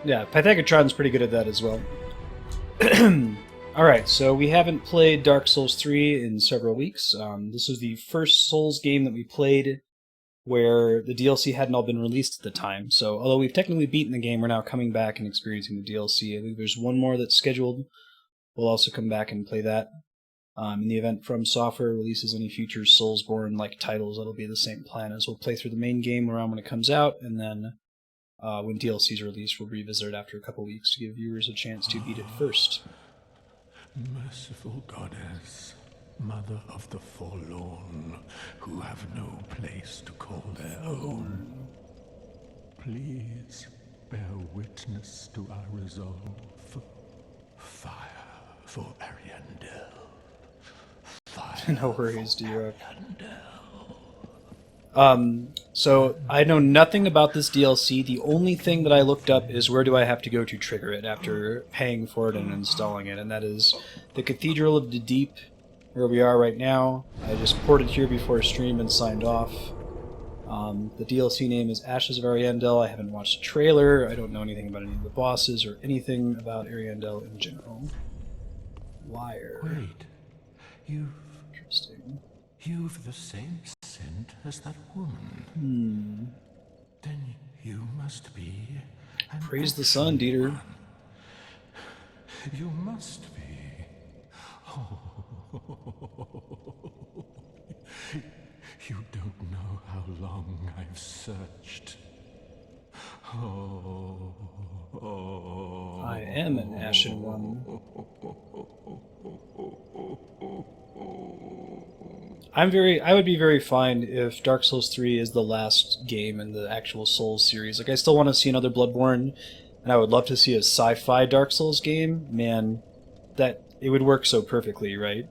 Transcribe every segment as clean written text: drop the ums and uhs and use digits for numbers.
Yeah, Pythagoras pretty good at that as well. Alright, so we haven't played Dark Souls 3 in several weeks. This was the first Souls game that we played where the DLC hadn't all been released at the time. So, although we've technically beaten the game, we're now coming back and experiencing the DLC. I think there's one more that's scheduled. We'll also come back and play that. In the event From Software releases any future Soulsborne-like titles, that'll be the same plan as we'll play through the main game around when it comes out, and then when DLC is released, we'll revisit it after a couple weeks to give viewers a chance to beat it first. Merciful goddess, mother of the forlorn, who have no place to call their own, please bear witness to our resolve. Fire for Ariandel. Fire No worries, for D-Rock. Ariandel. So I know nothing about this DLC. The only thing that I looked up is where do I have to go to trigger it after paying for it and installing it, and that is the Cathedral of the Deep, where we are right now. I just ported here before stream and signed off. The DLC name is Ashes of Ariandel. I haven't watched a trailer. I don't know anything about any of the bosses or anything about Ariandel in general. Liar. Wait, Interesting. you've the same scent as that woman. Then you must be an Praise the sun, Ashen Dieter. One. You must be. Oh. You don't know how long I've searched. Oh. I am an Ashen One. I would be very fine if Dark Souls 3 is the last game in the actual Souls series. Like, I still want to see another Bloodborne, and I would love to see a sci-fi Dark Souls game. Man, that it would work so perfectly, right?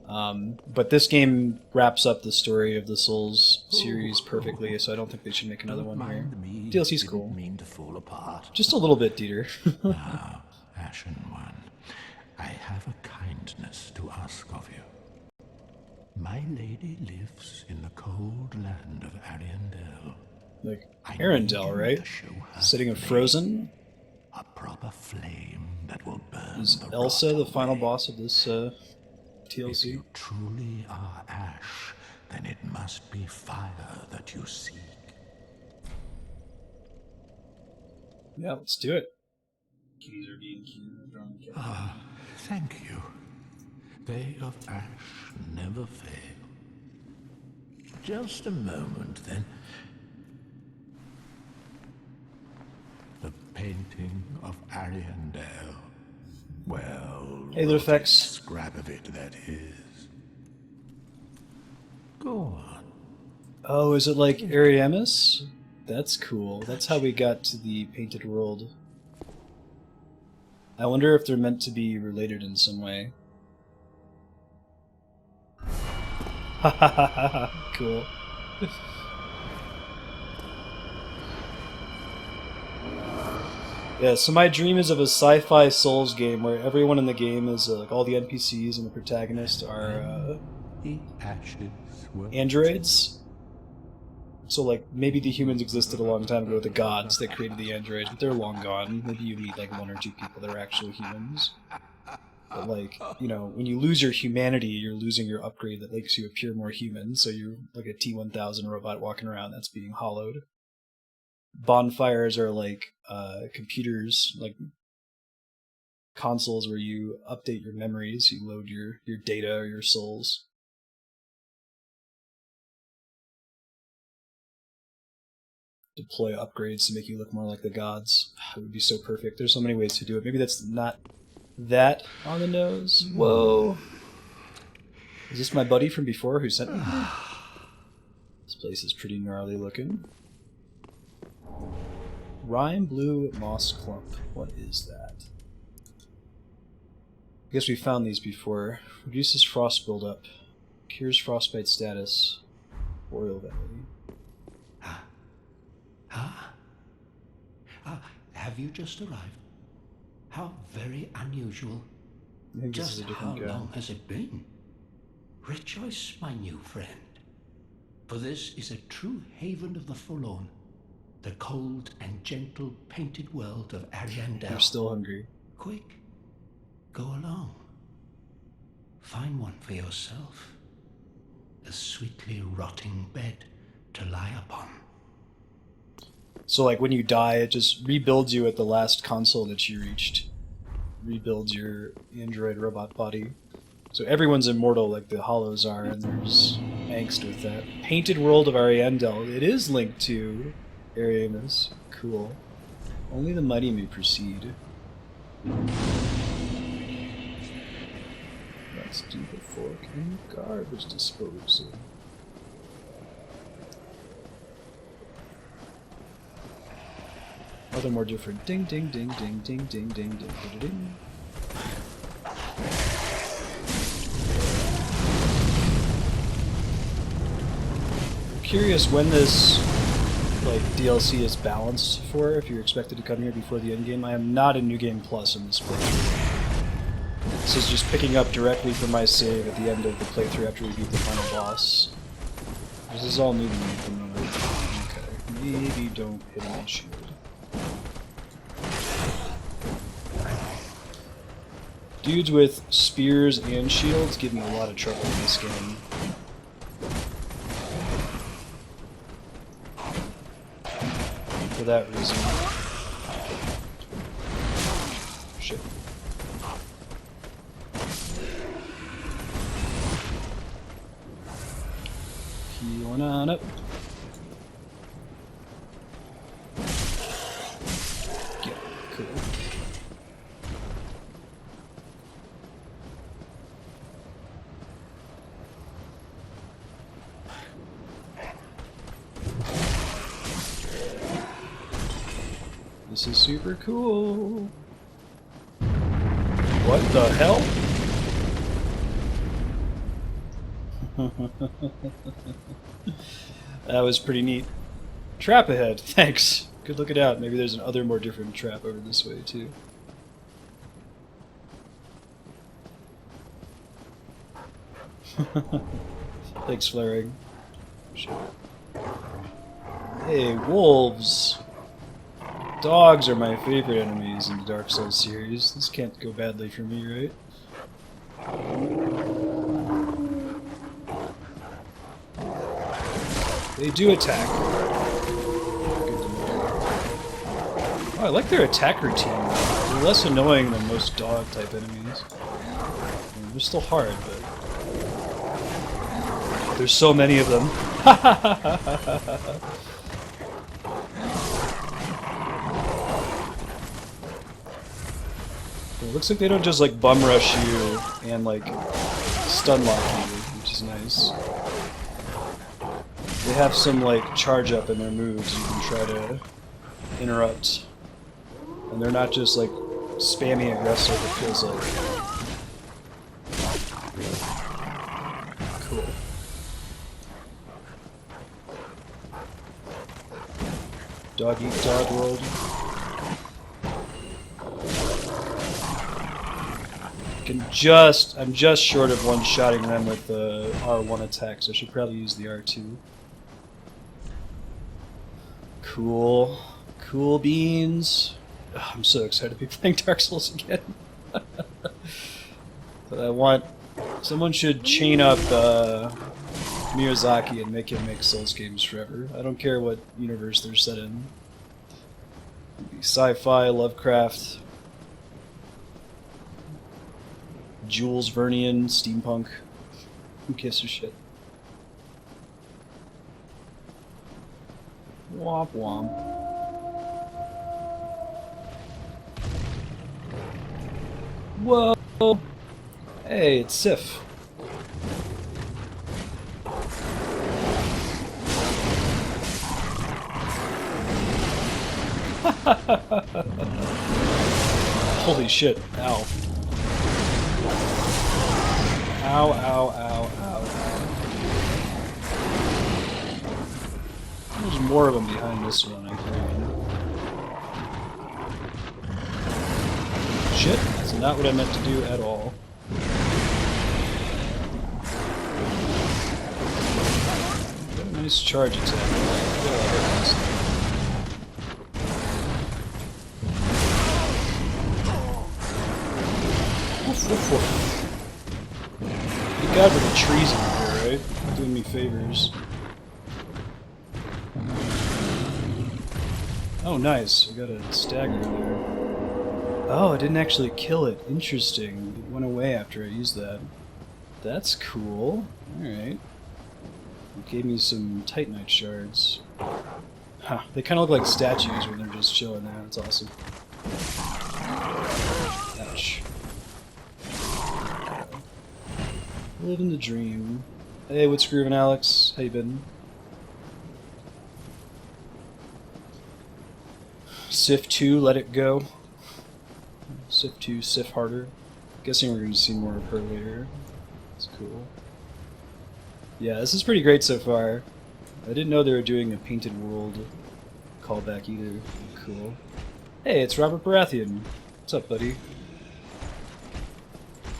But this game wraps up the story of the Souls series perfectly, so I don't think they should make another Don't one here. mind me. DLC's Didn't cool. mean to fall apart. Just a little bit, Dieter. Now, Ashen One, I have a kindness to ask of you. My lady lives in the cold land of Ariandel. Like, I Ariandel, need you right? to show her Sitting in flame, Frozen? a proper flame that will burn Is the Elsa rot the final away. boss of this If TLC? you truly are ash, then it must be fire that you seek. Yeah, let's do it. Ah, thank you. They of ash never fail. Just a moment, then. The painting of Ariandel. Well, Hey, Little Effects. scrap of it, that is. Go on. Oh, is it like Ariamis? That's cool. That's how we got to the painted world. I wonder if they're meant to be related in some way. Cool. Yeah, so my dream is of a sci-fi Souls game where everyone in the game is, like, all the NPCs and the protagonist are, The ashes were androids. So, like, maybe the humans existed a long time ago, the gods that created the androids, but they're long gone. Maybe you meet, like, one or two people that are actual humans. But, like, you know, when you lose your humanity, you're losing your upgrade that makes you appear more human, so you're like a T-1000 robot walking around that's being hollowed. Bonfires are like computers, like consoles where you update your memories, you load your data or your souls. Deploy upgrades to make you look more like the gods. It would be so perfect. There's so many ways to do it. Maybe that's not that on the nose. Whoa. Is this my buddy from before who sent me here? This place is pretty gnarly looking. Rime Blue Moss Clump. What is that? I guess we found these before. Reduces frost buildup. Cures frostbite status. Boreal Valley. Have you just arrived? How very unusual. I think this Just is a how different guy. long has it been? Rejoice, my new friend, for this is a true haven of the forlorn. The cold and gentle painted world of Ariandel. You're still hungry. Quick, go along. Find one for yourself. A sweetly rotting bed to lie upon. So like when you die, it just rebuilds you at the last console that you reached. Rebuilds your android robot body. So everyone's immortal like the Hollows are, and there's angst with that. Painted World of Ariandel. It is linked to Ariamus. Cool. Only the mighty may proceed. Let's do the fork and garbage disposal. Other more different. Ding, ding, ding, ding, ding, ding, ding, ding, ding, ding. I'm curious when this like DLC is balanced for, if you're expected to come here before the end game. I am not in New Game Plus in this playthrough. This is just picking up directly from my save at the end of the playthrough after we beat the final boss. This is all new to me at the moment. Okay, maybe don't hit my shield. Dudes with spears and shields give me a lot of trouble in this game. For that reason. Shit. Healing on up. Yeah, cool. This is super cool. What the hell? That was pretty neat. Trap ahead, thanks. Good looking out. Maybe there's another more different trap over this way too. Thanks, flaring. Shit. Hey, wolves! Dogs are my favorite enemies in the Dark Souls series. This can't go badly for me, right? They do attack. Good to know. Oh, I like their attack routine. They're less annoying than most dog-type enemies. I mean, they're still hard, but there's so many of them. It looks like they don't just like bum rush you and like stun lock you, which is nice. They have some like charge up in their moves you can try to interrupt. And they're not just like spammy aggressive, it feels like. Cool. Dog eat dog world. I'm just short of one-shotting them with the R1 attack, so I should probably use the R2. Cool. Cool beans. Ugh, I'm so excited to be playing Dark Souls again. But I want... Someone should chain up Miyazaki and make him make Souls games forever. I don't care what universe they're set in. Sci-fi, Lovecraft... Jules Vernian, steampunk. Who gives a shit? Womp womp. Whoa! Hey, it's Sif. Holy shit, ow. Ow, ow, ow, ow, ow. There's more of them behind this one, I think. Shit, that's not what I meant to do at all. Got a nice charge attack. Woof, woof, woof. Thank God for the trees in here, right? Doing me favors. Oh, nice. We got a stagger there. Oh, I didn't actually kill it. Interesting. It went away after I used that. That's cool. Alright. It gave me some Titanite shards. Huh. They kind of look like statues when they're just chilling there. That's awesome. Ouch. Living the dream. Hey, what's groovin', Alex? How you been? Sif 2, let it go. Sif 2, Sif harder. Guessing we're going to see more of her later. That's cool. Yeah, this is pretty great so far. I didn't know they were doing a Painted World callback either. Cool. Hey, it's Robert Baratheon. What's up, buddy?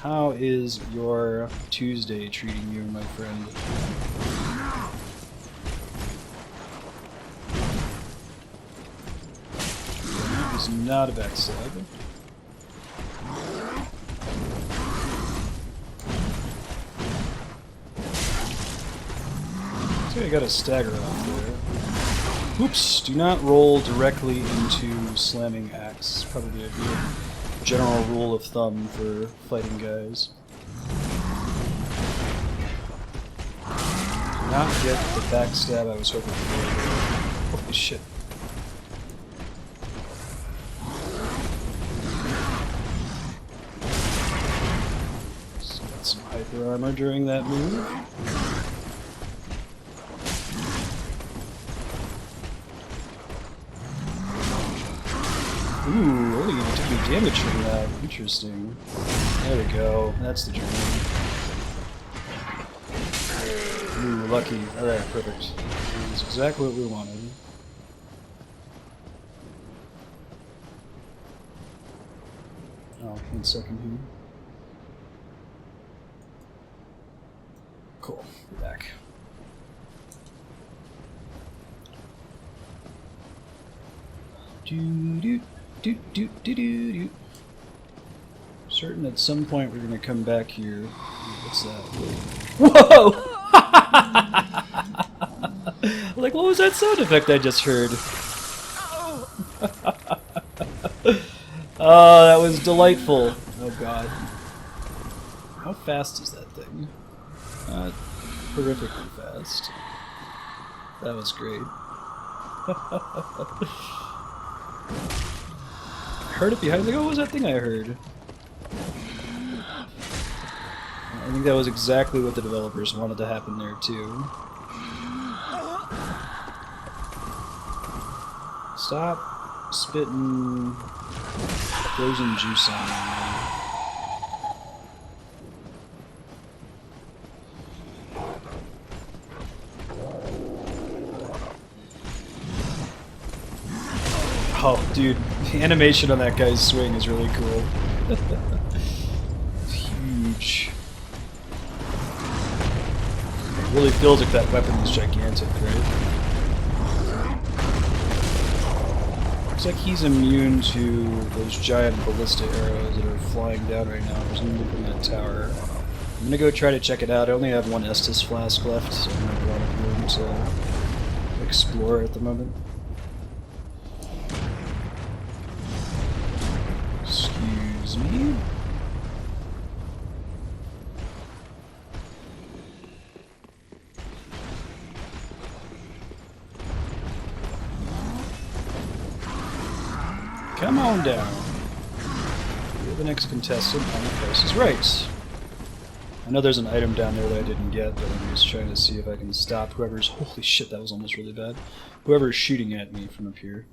How is your Tuesday treating you, my friend? That is not a backstab. I got a stagger off there. Oops! Do not roll directly into slamming axe. Probably a good general rule of thumb for fighting guys. Do not get the backstab I was hoping for. Holy shit. Just got some hyper armor during that move. Ooh, oh, you took me damage from that. Interesting. There we go. That's the dream. Ooh, lucky. Alright, perfect. That's exactly what we wanted. Oh, 1 second here. Cool. We're back. Do. Certain at some point we're gonna come back here. What's that? Whoa! Like, what was that sound effect I just heard? Oh, that was delightful. Oh god. How fast is that thing? Horrifically fast. That was great. I heard it behind me. Like, what was that thing I heard? I think that was exactly what the developers wanted to happen there, too. Stop spitting frozen juice on me. Oh, dude, the animation on that guy's swing is really cool. It's huge. It really feels like that weapon is gigantic, right? Looks like he's immune to those giant ballista arrows that are flying down right now. There's something from that tower. I'm gonna go try to check it out. I only have 1 Estus flask left, so I don't have a lot of room to explore at the moment. Excuse me. Come on down. You're the next contestant on The Price is Right. I know there's an item down there that I didn't get, but I'm just trying to see if I can stop whoever's... Holy shit, that was almost really bad. Whoever's shooting at me from up here.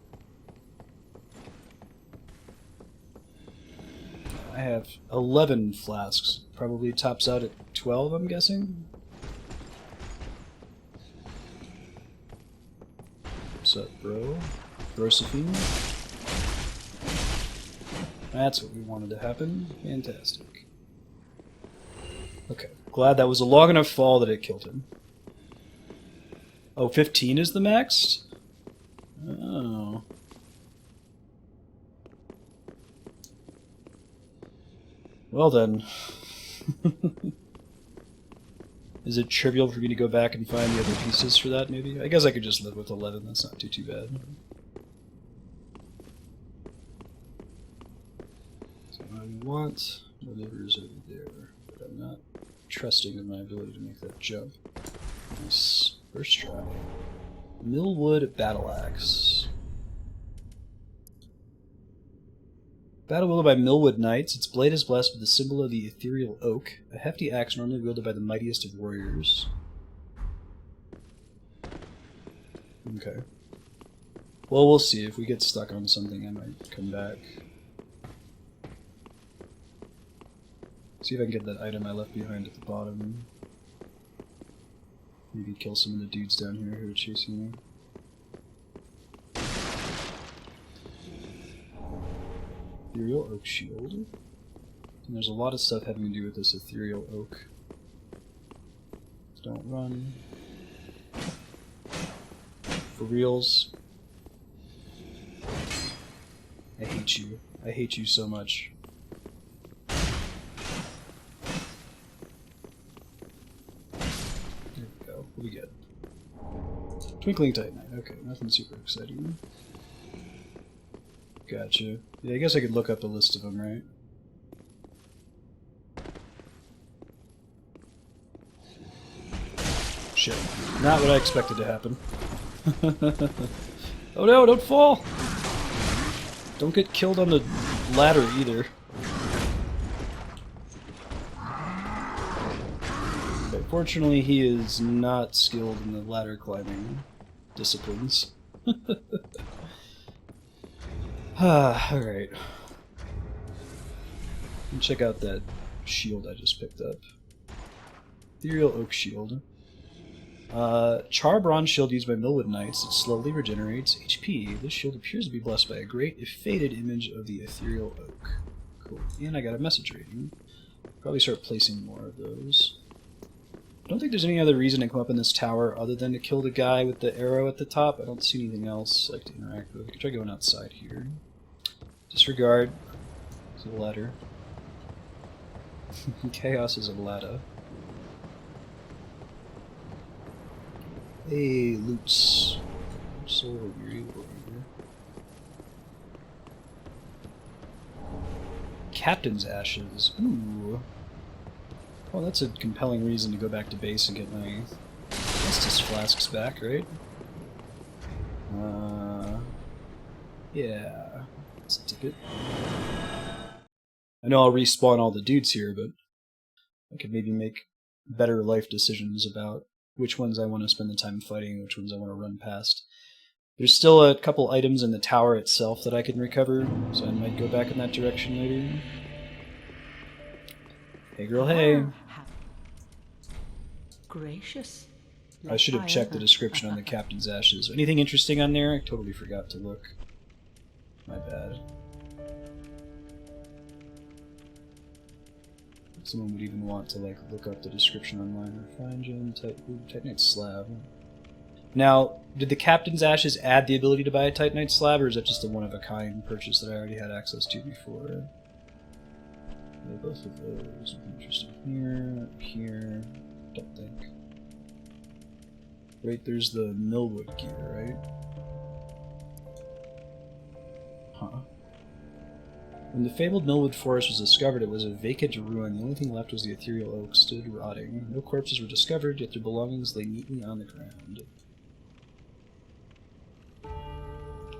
I have 11 flasks. Probably tops out at 12, I'm guessing? What's up, bro? Brosephine? That's what we wanted to happen. Fantastic. Okay. Glad that was a long enough fall that it killed him. Oh, 15 is the max? Oh. Well then. Is it trivial for me to go back and find the other pieces for that, maybe? I guess I could just live with 11, that's not too bad. So I want whatever's over there, but I'm not trusting in my ability to make that jump. Nice. First try. Millwood Battle Axe. Battle wielded by Millwood Knights. Its blade is blessed with the symbol of the ethereal oak, a hefty axe normally wielded by the mightiest of warriors. Okay. Well, we'll see. If we get stuck on something, I might come back. See if I can get that item I left behind at the bottom. Maybe kill some of the dudes down here who are chasing me. Ethereal Oak Shield. And there's a lot of stuff having to do with this Ethereal Oak. Don't run. For reals. I hate you. I hate you so much. There we go. What do we get? Twinkling Titanite. Okay, nothing super exciting. Gotcha. Yeah, I guess I could look up a list of them, right? Shit. Not what I expected to happen. Oh no, don't fall! Don't get killed on the ladder either. But fortunately, he is not skilled in the ladder climbing disciplines. Alright. Check out that shield I just picked up. Ethereal Oak Shield. Char Bronze Shield used by Millwood Knights. It slowly regenerates HP. This shield appears to be blessed by a great, if faded, image of the Ethereal Oak. Cool. And I got a message rating. Probably start placing more of those. I don't think there's any other reason to come up in this tower other than to kill the guy with the arrow at the top. I don't see anything else like to interact with. I could try going outside here. Disregard. It's a ladder. Chaos is a ladder. Hey, loots. So weird over here. Captain's Ashes. Ooh. Well, that's a compelling reason to go back to base and get my Estus flasks back, right? Yeah. That's a ticket. I know I'll respawn all the dudes here, but I could maybe make better life decisions about which ones I want to spend the time fighting, which ones I want to run past. There's still a couple items in the tower itself that I can recover, so I might go back in that direction maybe. Hey girl, hey! Gracious. I should have checked the description on the Captain's Ashes. Anything interesting on there? I totally forgot to look. My bad. Someone would even want to like look up the description online. Refine gem, Titanite slab. Now, did the Captain's Ashes add the ability to buy a Titanite slab, or is that just a one-of-a-kind purchase that I already had access to before? Yeah, both of those. Interesting. Here. Don't think. Wait, there's the Millwood gear, right? Huh. When the fabled Millwood forest was discovered, it was a vacant ruin. The only thing left was the ethereal oak stood rotting. No corpses were discovered, yet their belongings lay neatly on the ground.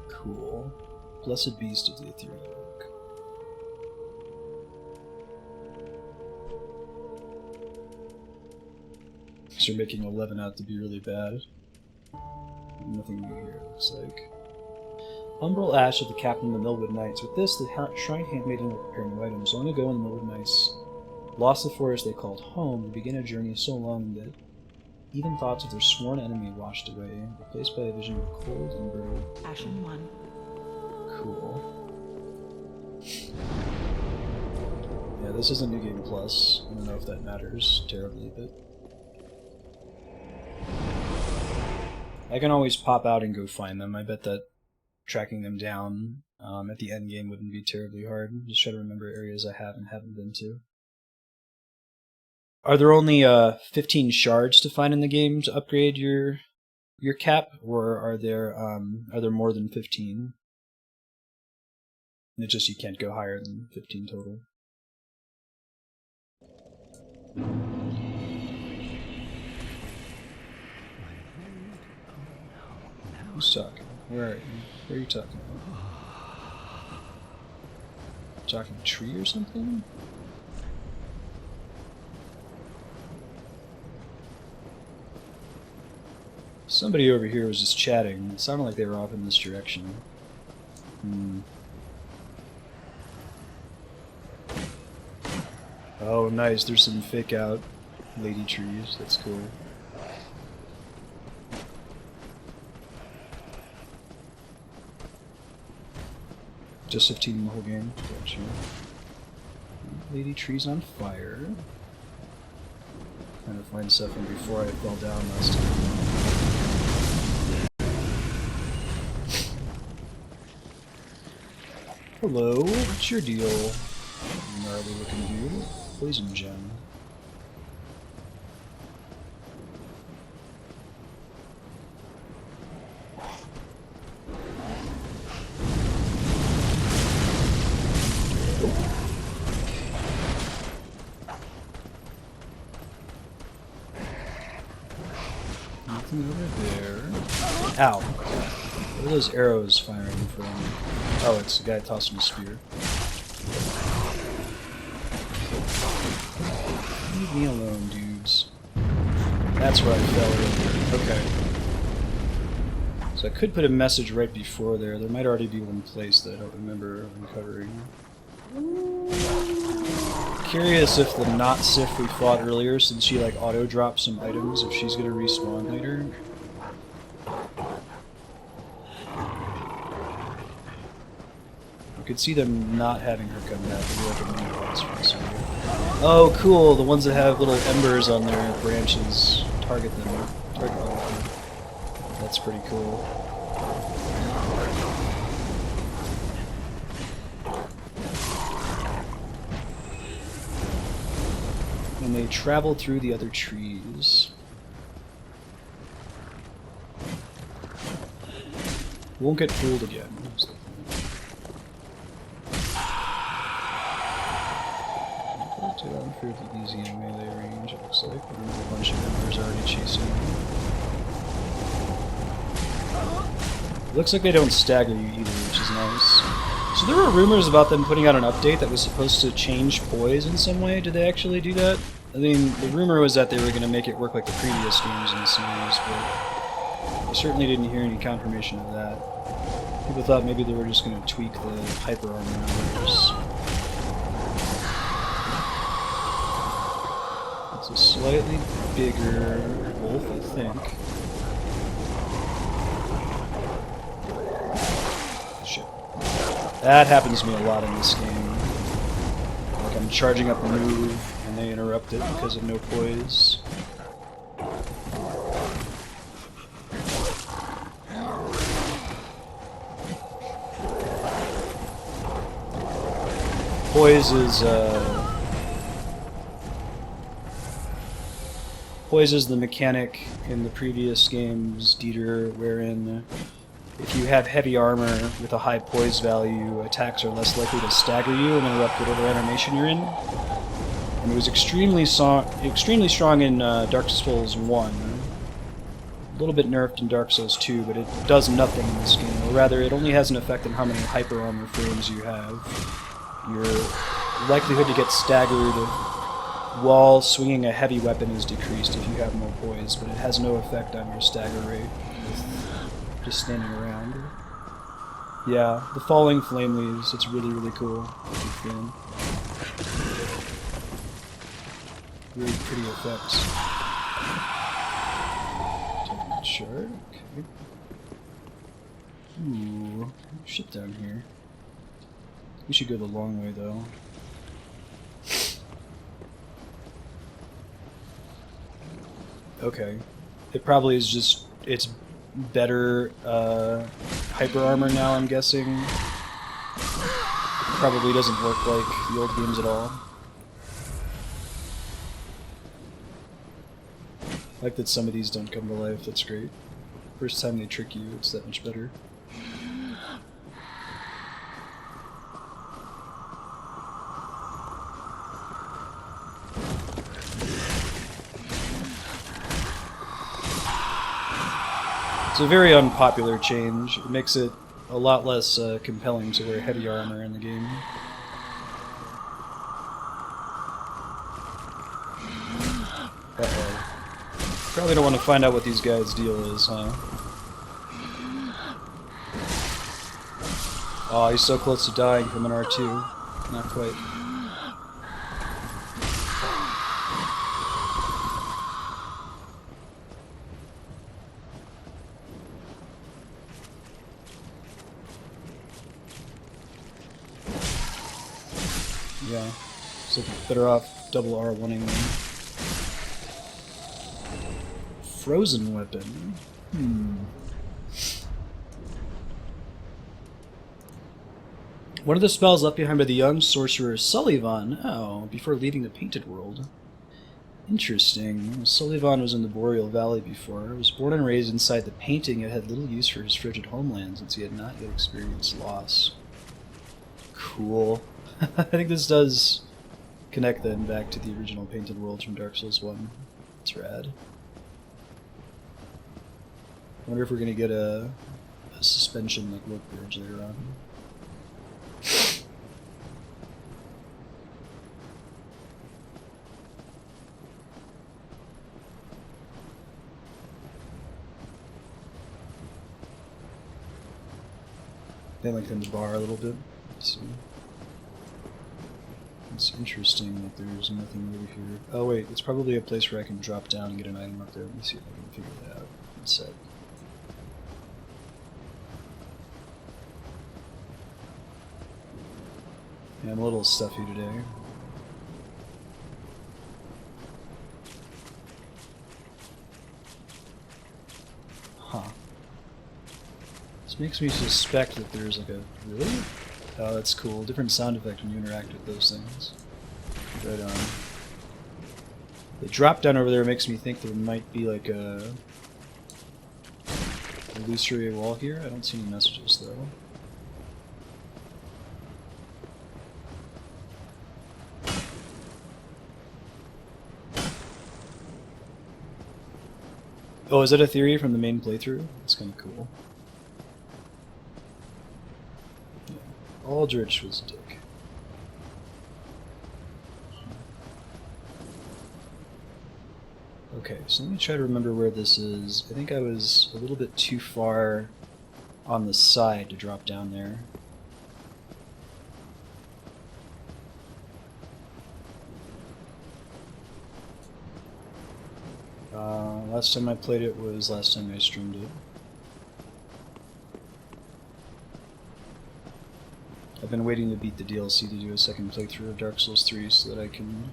Cool. Blessed beast of the ethereal oak. So you're making 11 out to be really bad. Nothing new here, it looks like. Umbral Ash of the Captain of the Millwood Knights. With this, the Shrine Handmaiden will prepare new items. Long ago, when the Millwood Knights lost the forest they called home, they began a journey so long that even thoughts of their sworn enemy washed away, replaced by a vision of cold and brutal. Ashen one. Cool. Yeah, this is a New Game Plus. I don't know if that matters terribly, but I can always pop out and go find them. I bet that tracking them down at the end game wouldn't be terribly hard. Just try to remember areas I have and haven't been to. Are there only 15 shards to find in the game to upgrade your cap, or are there more than 15? It's just you can't go higher than 15 total. Who's talking? Where are you? Where are you talking about? Talking tree or something? Somebody over here was just chatting. It sounded like they were off in this direction. Oh, nice. There's some fake out lady trees. That's cool. Just 15 in the whole game. Gotcha. Lady trees on fire. Trying to find stuff from before I fell down last time. Hello, what's your deal? Gnarly looking dude. Poison gem. Nothing over there. Ow. Where are those arrows firing from? Oh, it's the guy tossing a spear. Leave me alone, dudes. That's where I fell earlier. Okay. So I could put a message right before there. There might already be one place that I don't remember uncovering. Curious if the not Sif we fought earlier, since she like auto-dropped some items, if she's gonna respawn later. I could see them not having her come back. Maybe like a Miniboss from somewhere. Oh, cool! The ones that have little embers on their branches target them. That's pretty cool. And they travel through the other trees. Won't get fooled again. I'm fairly easy in melee range, it looks like. There's a bunch of members already chasing me. It looks like they don't stagger you either, which is nice. So there were rumors about them putting out an update that was supposed to change poise in some way. Did they actually do that? I mean, the rumor was that they were going to make it work like the previous games in the series, but I certainly didn't hear any confirmation of that. People thought maybe they were just going to tweak the hyper armor numbers. It's a slightly bigger wolf, I think. Shit. That happens to me a lot in this game. Like I'm charging up a move, and they interrupt it because of no poise. Poise is the mechanic in the previous games, Dieter, wherein if you have heavy armor with a high poise value, attacks are less likely to stagger you and interrupt whatever animation you're in. And it was extremely strong in Dark Souls 1. A little bit nerfed in Dark Souls 2, but it does nothing in this game. Or rather, it only has an effect on how many hyper armor frames you have. Your likelihood to get staggered while swinging a heavy weapon is decreased if you have more poise, but it has no effect on your stagger rate with just standing around. Yeah, the falling flame leaves, it's really, really cool. Big fan. Really pretty effects. Take shard, okay. Ooh, shit down here. We should go the long way though. Okay. It probably is just, it's better hyper armor now, I'm guessing. probably doesn't work like the old games at all. I like that some of these don't come to life, that's great. First time they trick you, it's that much better. It's a very unpopular change. It makes it a lot less compelling to wear heavy armor in the game. Uh-oh. Probably don't want to find out what these guys' deal is, huh? Oh, he's so close to dying from an R2. Not quite. Yeah, so better off double R1ing them. Frozen weapon. One of the spells left behind by the young sorcerer Sullivan. Oh, before leaving the Painted World. Interesting. Sullivan was in the Boreal Valley before. He was born and raised inside the painting, yet had little use for his frigid homeland since he had not yet experienced loss. Cool. I think this does connect then back to the original Painted Worlds from Dark Souls 1. It's rad. I wonder if we're going to get a suspension like Look Bridge later on. They lengthened the bar a little bit. Let's see. It's interesting that there's nothing over here. Oh wait, it's probably a place where I can drop down and get an item up there. Let me see if I can figure that out. One sec. Yeah, I'm a little stuffy today. Huh. This makes me suspect that there's like a... Really? Oh, that's cool. Different sound effect when you interact with those things. Right on. The drop down over there makes me think there might be like a illusory wall here. I don't see any messages though. Oh, is that a theory from the main playthrough? That's kind of cool. Aldrich was a dick. Okay, so let me try to remember where this is. I think I was a little bit too far on the side to drop down there. Last time I played it was last time I streamed it. I've been waiting to beat the DLC to do a second playthrough of Dark Souls 3 so that I can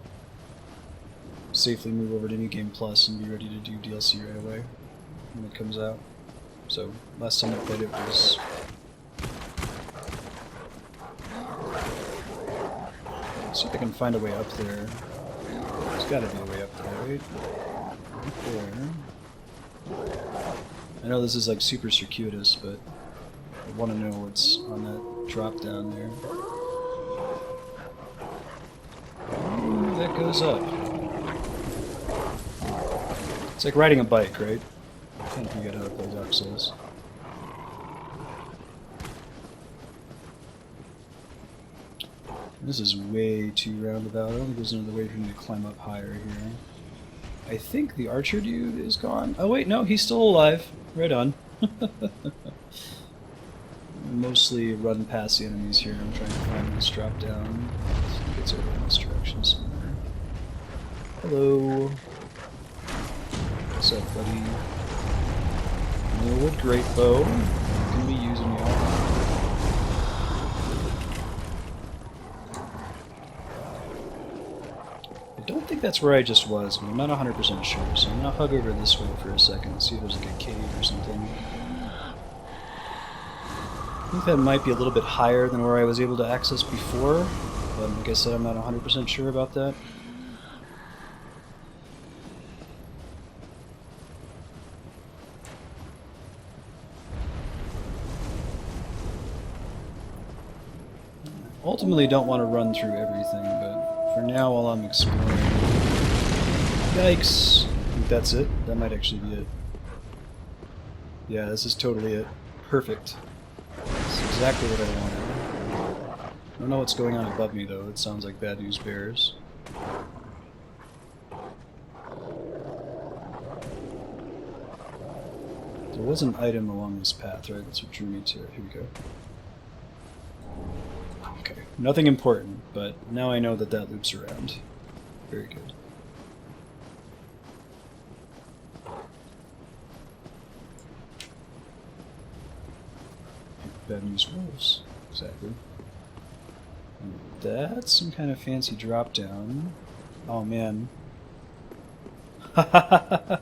safely move over to New Game Plus and be ready to do DLC right away when it comes out. So, last time I played it was... Let's see if I can find a way up there. There's gotta be a way up there, right? Right there. I know this is like super circuitous, but I want to know what's on that drop down there. Ooh, that goes up. It's like riding a bike, right? I can't forget how to play Dark Souls. This is way too roundabout. I don't think there's another way for me to climb up higher here. I think the archer dude is gone. Oh wait, no, he's still alive. Right on. Mostly run past the enemies here. I'm trying to find this drop down. I think it's over in this direction somewhere. Hello. What's up, buddy? Millwood great bow. Gonna be using y'all. I don't think that's where I just was, but I'm not 100% sure, so I'm gonna hug over this way for a second and see if there's like a cave or something. I think that might be a little bit higher than where I was able to access before, but like I said, I'm not 100% sure about that. Ultimately don't want to run through everything, but for now while I'm exploring... Yikes! I think that's it. That might actually be it. Yeah, this is totally it. Perfect. That's exactly what I wanted. I don't know what's going on above me though, it sounds like Bad News Bears. There was an item along this path, right? That's what drew me to it. Here we go. Okay, nothing important, but now I know that that loops around. Very good. Bad News Wolves, exactly. And that's some kind of fancy drop down. Oh man.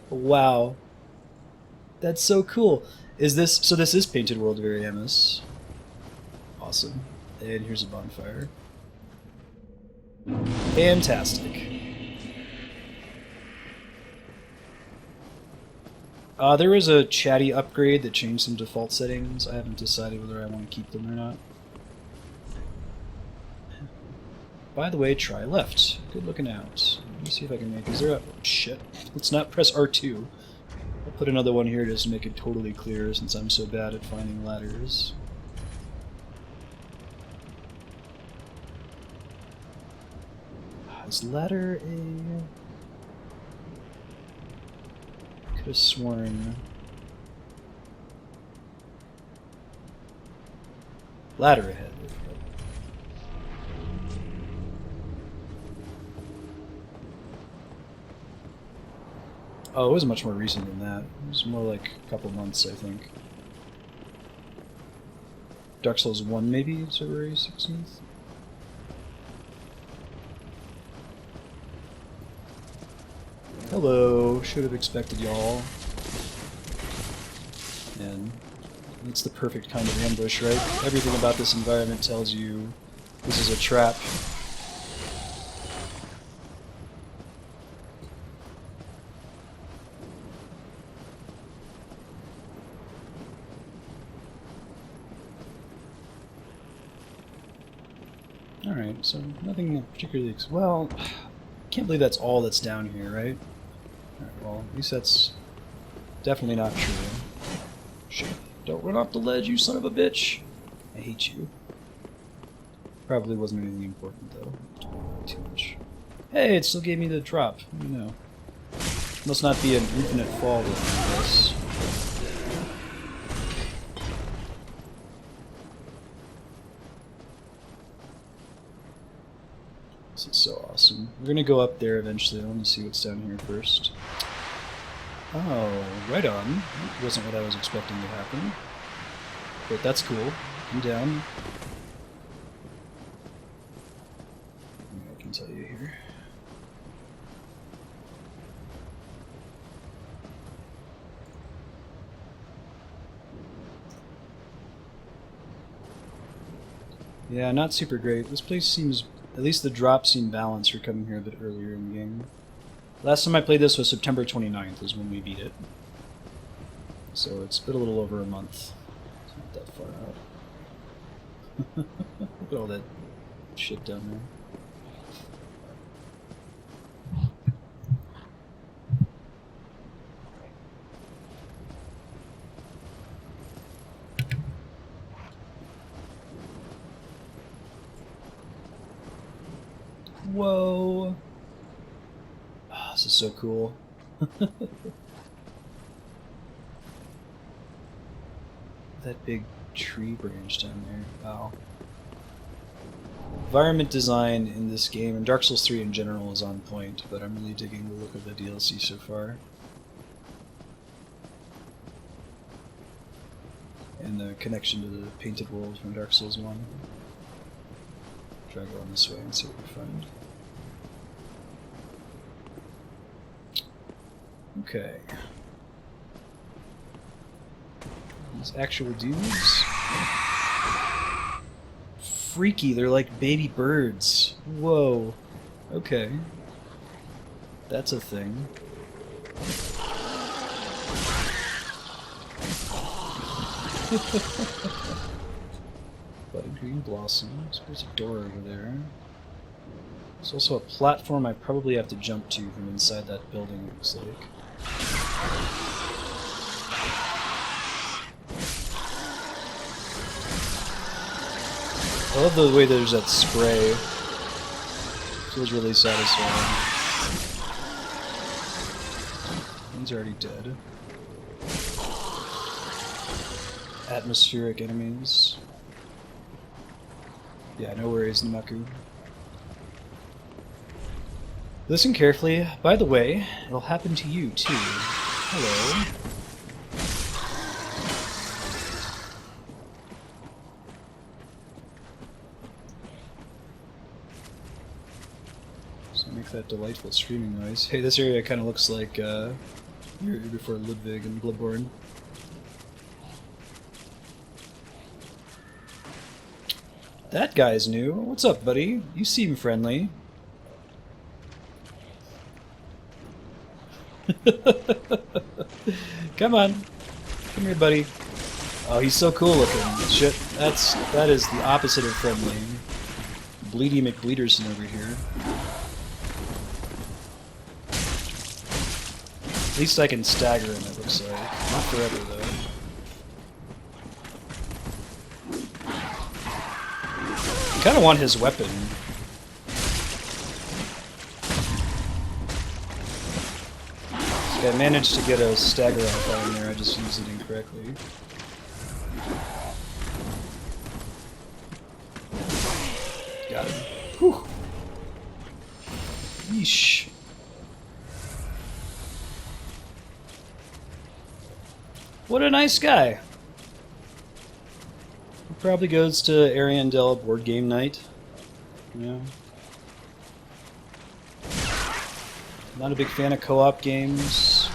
Wow. That's so cool. Is this so this is Painted World Variamus. Awesome. And here's a bonfire. Fantastic. There was a chatty upgrade that changed some default settings. I haven't decided whether I want to keep them or not. By the way, try left. Good looking out. Let me see if I can make... Is there a... Oh, shit. Let's not press R2. I'll put another one here just to make it totally clear since I'm so bad at finding ladders. Is ladder a... Could have sworn... Ladder ahead. Oh, it was much more recent than that. It was more like a couple months, I think. Dark Souls 1, maybe? February 16th? Hello, should have expected y'all. And it's the perfect kind of ambush, right? Everything about this environment tells you this is a trap. Alright, so nothing particularly... Well, I can't believe that's all that's down here, right? Alright, well, at least that's definitely not true. Shit. Don't run off the ledge, you son of a bitch! I hate you. Probably wasn't anything important, though. Too much. Hey, it still gave me the drop. You know. Must not be an infinite fall with this. This is so awesome. We're gonna go up there eventually. I want to see what's down here first. Oh, right on. That wasn't what I was expecting to happen. But that's cool. I'm down. I can tell you here. Yeah, not super great. This place seems... At least the drops seem balanced for coming here a bit earlier in the game. Last time I played this was September 29th is when we beat it. So it's been a little over a month. It's not that far out. Look at all that shit down there. Whoa! Oh, this is so cool. That big tree branch down there. Wow. Environment design in this game, and Dark Souls 3 in general, is on point, but I'm really digging the look of the DLC so far. And the connection to the Painted World from Dark Souls 1. Try going this way and see what we find. Okay. These actual dudes. freaky. They're like baby birds. Whoa. Okay. That's a thing. Budding green blossoms. There's a door over there. There's also a platform I probably have to jump to from inside that building, it looks like. I love the way there's that spray. Feels really satisfying. He's already dead. Atmospheric enemies. Yeah, no worries, Namaku. Listen carefully. By the way, it'll happen to you, too. Hello. So make that delightful screaming noise. Hey, this area kind of looks like, before Livid and Bloodborne. That guy's new. What's up, buddy? You seem friendly. Come on. Come here, buddy. Oh, he's so cool looking. Shit, that is the opposite of friendly. Bleedy McBleederson over here. At least I can stagger him, it looks like. Not forever, though. I kind of want his weapon. I managed to get a stagger off on there, I just used it incorrectly. Got him. Whew. Yeesh. What a nice guy. He probably goes to Ariandel board game night. Yeah. Not a big fan of co-op games.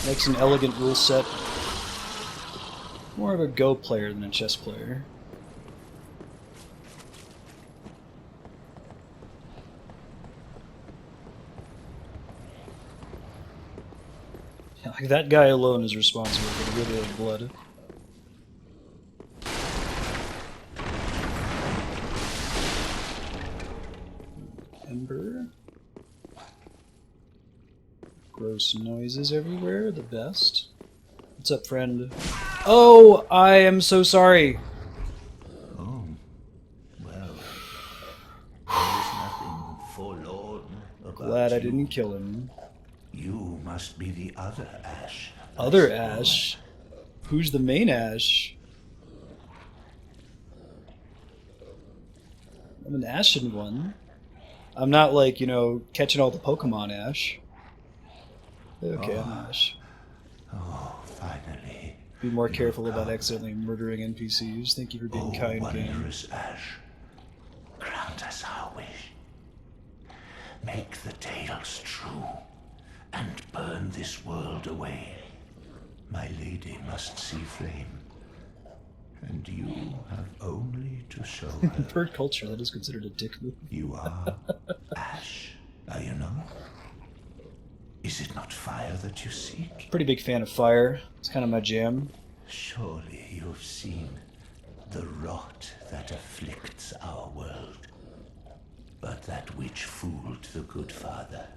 Makes an elegant rule set. More of a Go player than a chess player. Yeah, like that guy alone is responsible for the river of blood. Ember. Gross noises everywhere, the best. What's up, friend? Oh, I am so sorry. Oh, well, there's nothing forlorn about Glad I you. didn't kill him. You must be the other Ash. Other Ash? Who's the main Ash? I'm an Ashen one. I'm not like, you know, catching all the Pokemon Ash. Okay, I'm Ash. Oh, finally. Be more careful about accidentally murdering NPCs. Thank you for being kind, game. Wondrous Ash, grant us our wish. Make the tales true, and burn this world away. My lady must see flame, and you have only to show her. Bird culture, that is considered a dick move. You are Ash, are you not? Is it not fire that you seek? Pretty big fan of fire. It's kind of my jam. Surely you've seen the rot that afflicts our world, but that which fooled the good father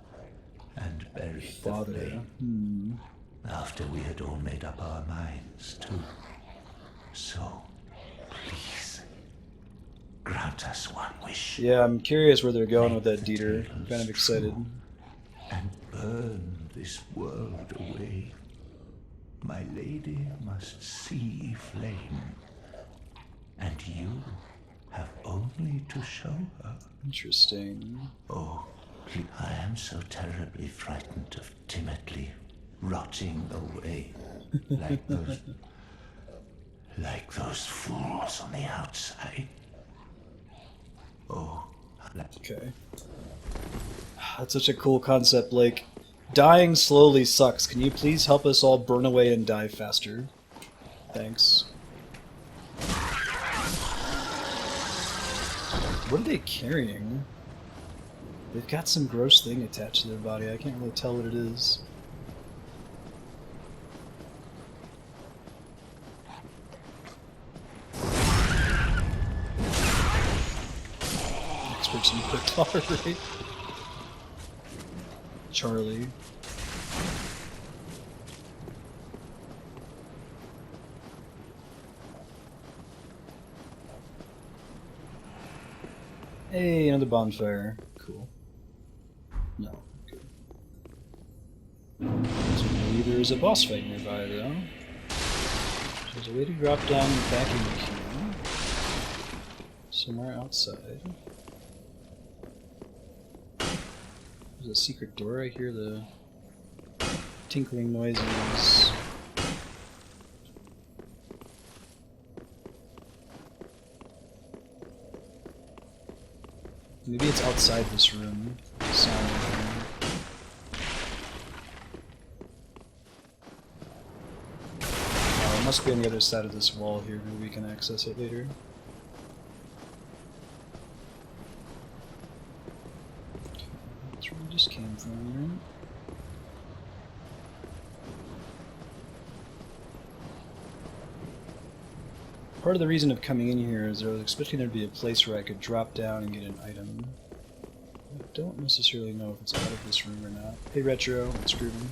and buried the flame after we had all made up our minds too. So, please, grant us one wish. Yeah, I'm curious where they're going with that Dieter. I'm kind of excited. And burn this world away. My lady must see flame, and you have only to show her. Interesting. Oh, I am so terribly frightened of timidly rotting away like those fools on the outside. Oh, okay. That's such a cool concept, like, dying slowly sucks. Can you please help us all burn away and die faster? Thanks. What are they carrying? They've got some gross thing attached to their body. I can't really tell what it is. Next person to tolerate. Charlie. Hey, another bonfire. Cool. No. Good. So maybe there's a boss fight nearby, though. There's a way to drop down the vacuum here. Somewhere outside. There's a secret door. I hear the tinkling noises. Maybe it's outside this room. Sound room. Oh, it must be on the other side of this wall here. Maybe we can access it later. Okay, that's where we just came from, right? Part of the reason of coming in here is I was expecting there to be a place where I could drop down and get an item. I don't necessarily know if it's out of this room or not. Hey Retro, it's Groovin.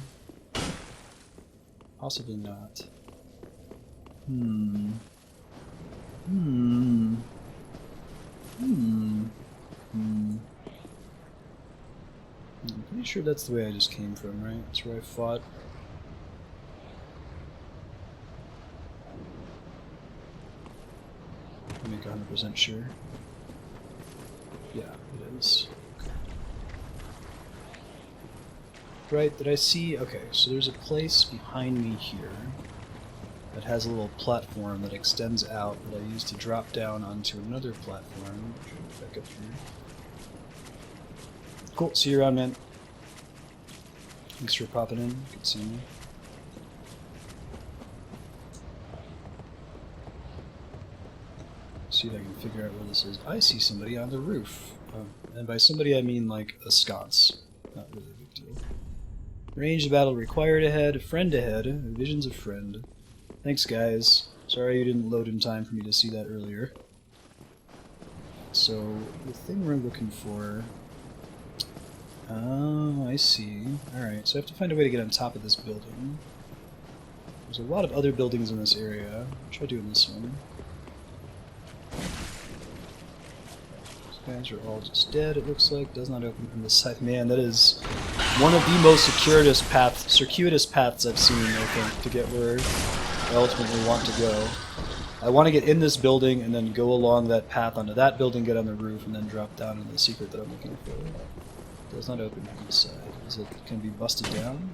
Possibly not. I'm pretty sure that's the way I just came from, right? That's where I fought. Let me make 100% sure. Yeah, it is. Okay. Right, did I see? Okay, so there's a place behind me here that has a little platform that extends out that I use to drop down onto another platform. Back up here. Cool, see you around, man. Thanks for popping in. Good seeing you. See if I can figure out where this is. I see somebody on the roof. And by somebody I mean like a sconce. Not really a big deal. Range of battle required ahead. Friend ahead. Visions of friend. Thanks guys. Sorry you didn't load in time for me to see that earlier. So, the thing we're looking for... Oh, I see. Alright, so I have to find a way to get on top of this building. There's a lot of other buildings in this area. I'll try doing this one. These guys are all just dead, it looks like. Does not open from this side. Man, that is one of the most circuitous paths I've seen, I think, to get where I ultimately want to go. I want to get in this building and then go along that path onto that building, get on the roof, and then drop down into the secret that I'm looking for. It does not open from this side. Is it can be busted down?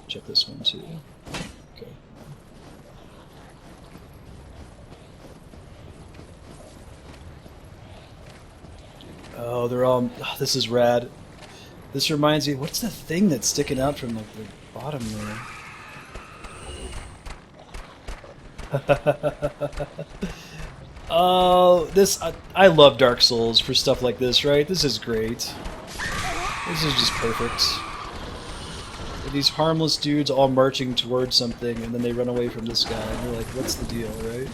Check this one too. Okay. Oh, they're all... Oh, this is rad. This reminds me... What's the thing that's sticking out from like the bottom there? Oh, this... I love Dark Souls for stuff like this, right? This is great. This is just perfect. These harmless dudes all marching towards something, and then they run away from this guy, and you're like, what's the deal, right?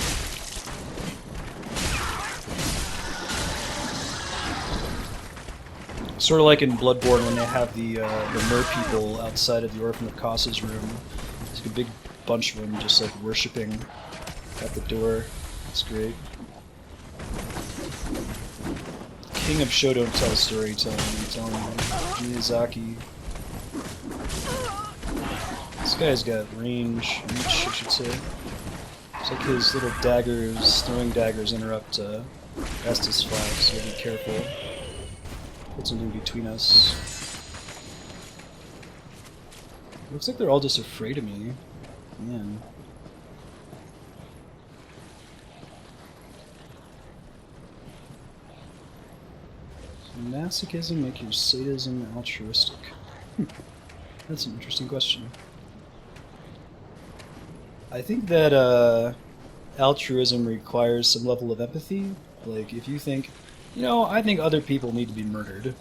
Sort of like in Bloodborne when they have the mer people outside of the Orphan of Kossa's room. There's a big bunch of them just like worshipping at the door. It's great. King of show don't tell storytelling, I'm telling you. Miyazaki. This guy's got reach, I should say. It's like his little daggers, throwing daggers interrupt Estus flag, so be careful. Put something between us. Looks like they're all just afraid of me. Man. Masochism make your sadism altruistic? That's an interesting question. I think that altruism requires some level of empathy, Like, if you think, you know, I think other people need to be murdered,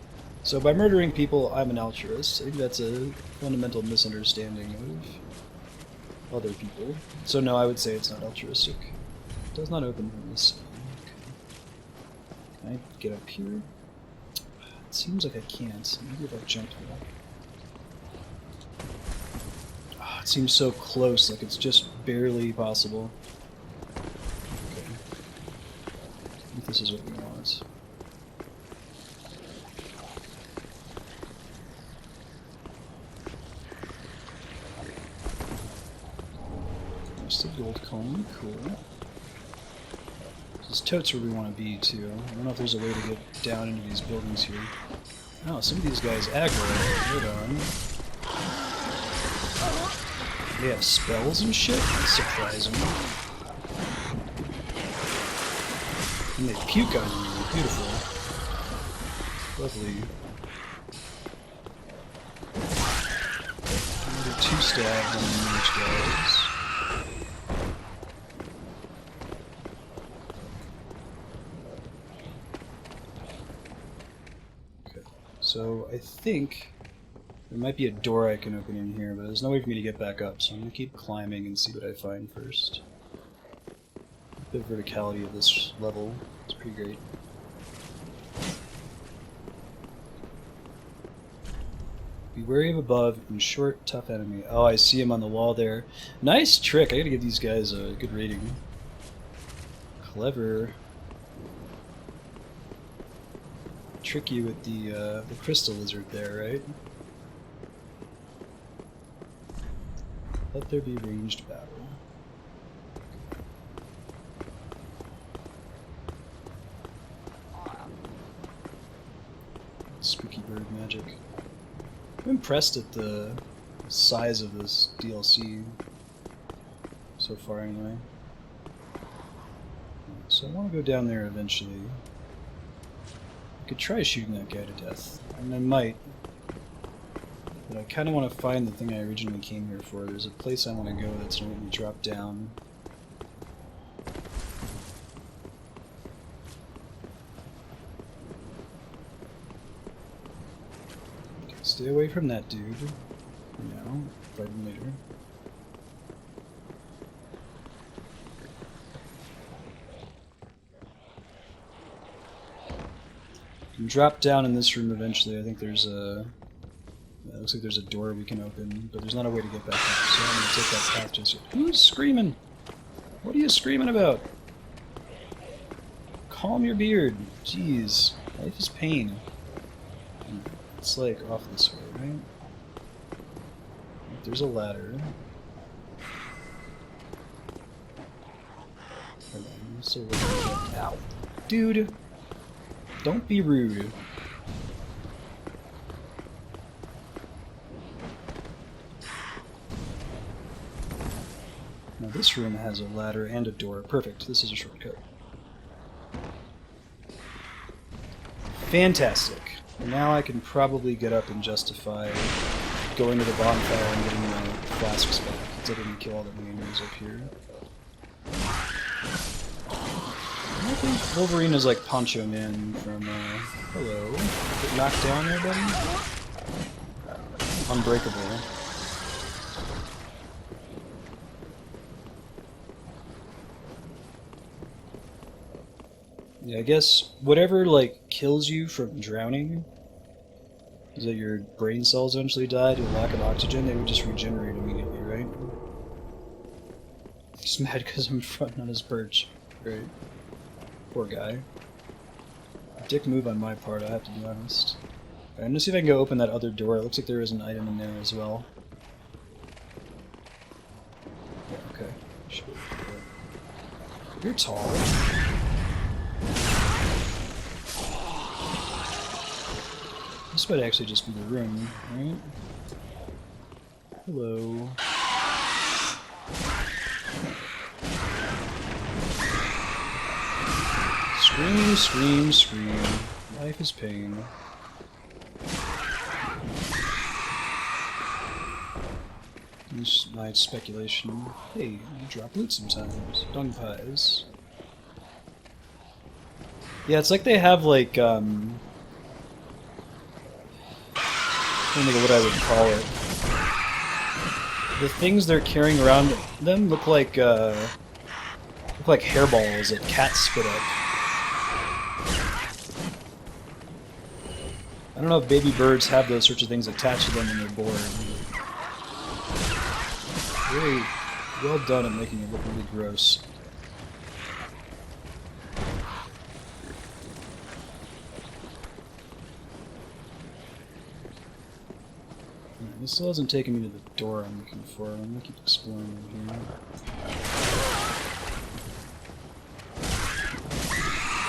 so by murdering people, I'm an altruist. I think that's a fundamental misunderstanding of other people. So no, I would say it's not altruistic. It does not open from this side. Okay. Can I get up here? It seems like I can't. Maybe if I jump there. Oh, it seems so close, like it's just barely possible. Okay. I think this is what we want. Marstead gold coin, cool. This totes where we want to be, too. I don't know if there's a way to get down into these buildings here. Oh, some of these guys aggro. Hold on. They have spells and shit? That's surprising. And they puke on you. Beautiful. Lovely. Another 2 stabs on the mage guys. So I think there might be a door I can open in here, but there's no way for me to get back up, so I'm going to keep climbing and see what I find first. The verticality of this level is pretty great. Be wary of above and short, tough enemy. Oh, I see him on the wall there. Nice trick! I gotta give these guys a good rating. Clever. Trick you with the crystal lizard there, right? Let there be ranged battle. Spooky bird magic. I'm impressed at the size of this DLC so far, anyway. So I want to go down there eventually. I could try shooting that guy to death. I mean, I might. But I kind of want to find the thing I originally came here for. There's a place I want to go that's going to let me drop down. Okay, stay away from that dude. No, fight him later. Can drop down in this room eventually. I think there's a... It looks like there's a door we can open, but there's not a way to get back up, so I'm going to take that path just... Who's screaming? What are you screaming about? Calm your beard. Jeez. Life is pain. It's like off this way, right? There's a ladder. Hold on, so ow. Dude! Don't be rude. Now this room has a ladder and a door. Perfect. This is a shortcut. Fantastic. Now I can probably get up and justify going to the bonfire and getting my flasks back, because I didn't kill all the enemies up here. I think Wolverine is like Poncho Man from, hello. Get knocked down there, buddy? Unbreakable. Yeah, I guess whatever, like, kills you from drowning is that your brain cells eventually die to a lack of oxygen. They would just regenerate immediately, right? Just mad because I'm fronting on his perch. Great. Poor guy. Dick move on my part, I have to be honest. Right, I'm gonna see if I can go open that other door. It looks like there is an item in there as well. Yeah, okay. Sure. You're tall. This might actually just be the room, right? Hello. Scream, scream, scream. Life is pain. This my speculation. Hey, you drop loot sometimes. Dung pies. Yeah, it's like they have like I don't know what I would call it. The things they're carrying around them look like hairballs that cats spit up. I don't know if baby birds have those sorts of things attached to them when they're born. Very well done at making it look really gross. This still hasn't taken me to the door I'm looking for. I'm gonna keep exploring over here.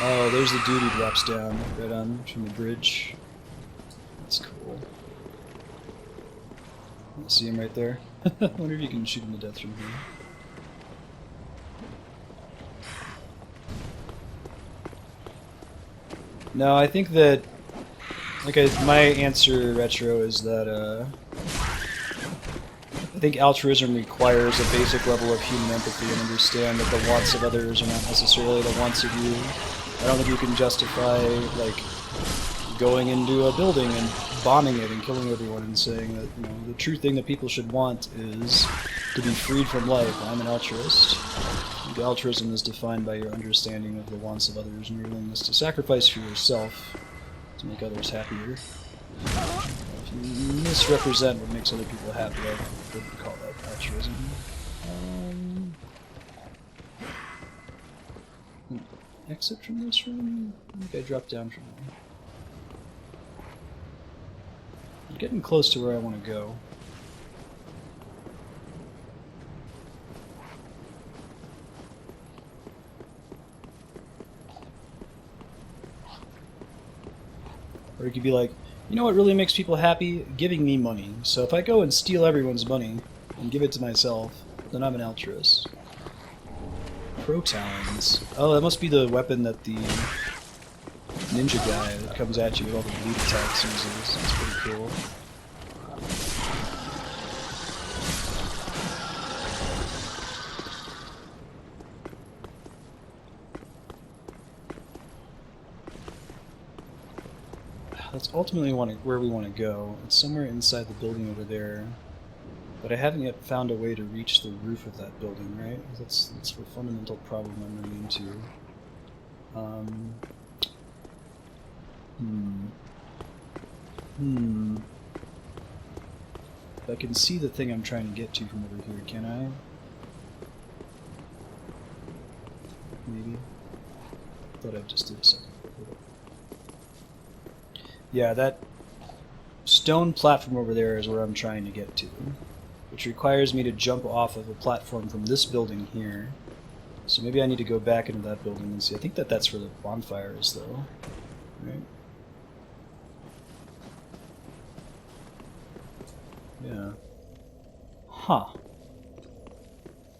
Oh, there's the dude who drops down right on from the bridge. That's cool. See him right there? I wonder if you can shoot him to death from here. No, I think that my answer, Retro, is that I think altruism requires a basic level of human empathy and understand that the wants of others are not necessarily the wants of you. I don't think you can justify, like, going into a building and bombing it and killing everyone and saying that, you know, the true thing that people should want is to be freed from life. I'm an altruist. I think altruism is defined by your understanding of the wants of others and your willingness to sacrifice for yourself to make others happier. If you misrepresent what makes other people happy, I wouldn't call that altruism. Exit from this room? I think I dropped down from there. I'm getting close to where I want to go. Or you could be like, you know what really makes people happy? Giving me money. So if I go and steal everyone's money and give it to myself, then I'm an altruist. Pro talons. Oh, that must be the weapon that the ninja guy that comes at you with all the bleed attacks uses. That's pretty cool. That's ultimately where we want to go. It's somewhere inside the building over there. But I haven't yet found a way to reach the roof of that building, right? That's the fundamental problem I'm running into. I can see the thing I'm trying to get to from over here, can I? Maybe? Thought I just did a second. Yeah, that stone platform over there is where I'm trying to get to, which requires me to jump off of a platform from this building here. So maybe I need to go back into that building and see. I think that's where the bonfire is, though. Right? Yeah. Huh.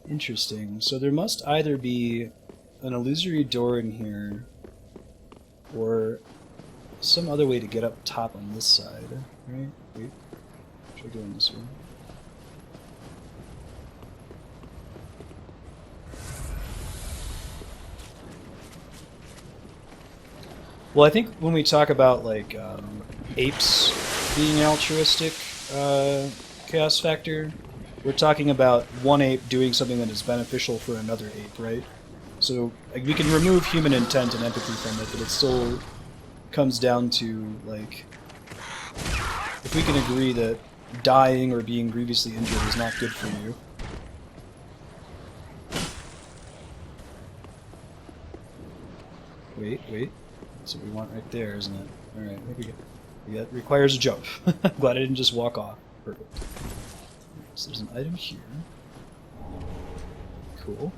Interesting. So there must either be an illusory door in here, or some other way to get up top on this side, right? Wait, try going this way. Well, I think when we talk about, like, apes being altruistic chaos factor, we're talking about one ape doing something that is beneficial for another ape, right? So, like, we can remove human intent and empathy from it, but it still comes down to, like, if we can agree that dying or being grievously injured is not good for you. Wait. That's what we want right there, isn't it? Alright, I think that requires a jump. I'm glad I didn't just walk off. Perfect. So there's an item here. Cool.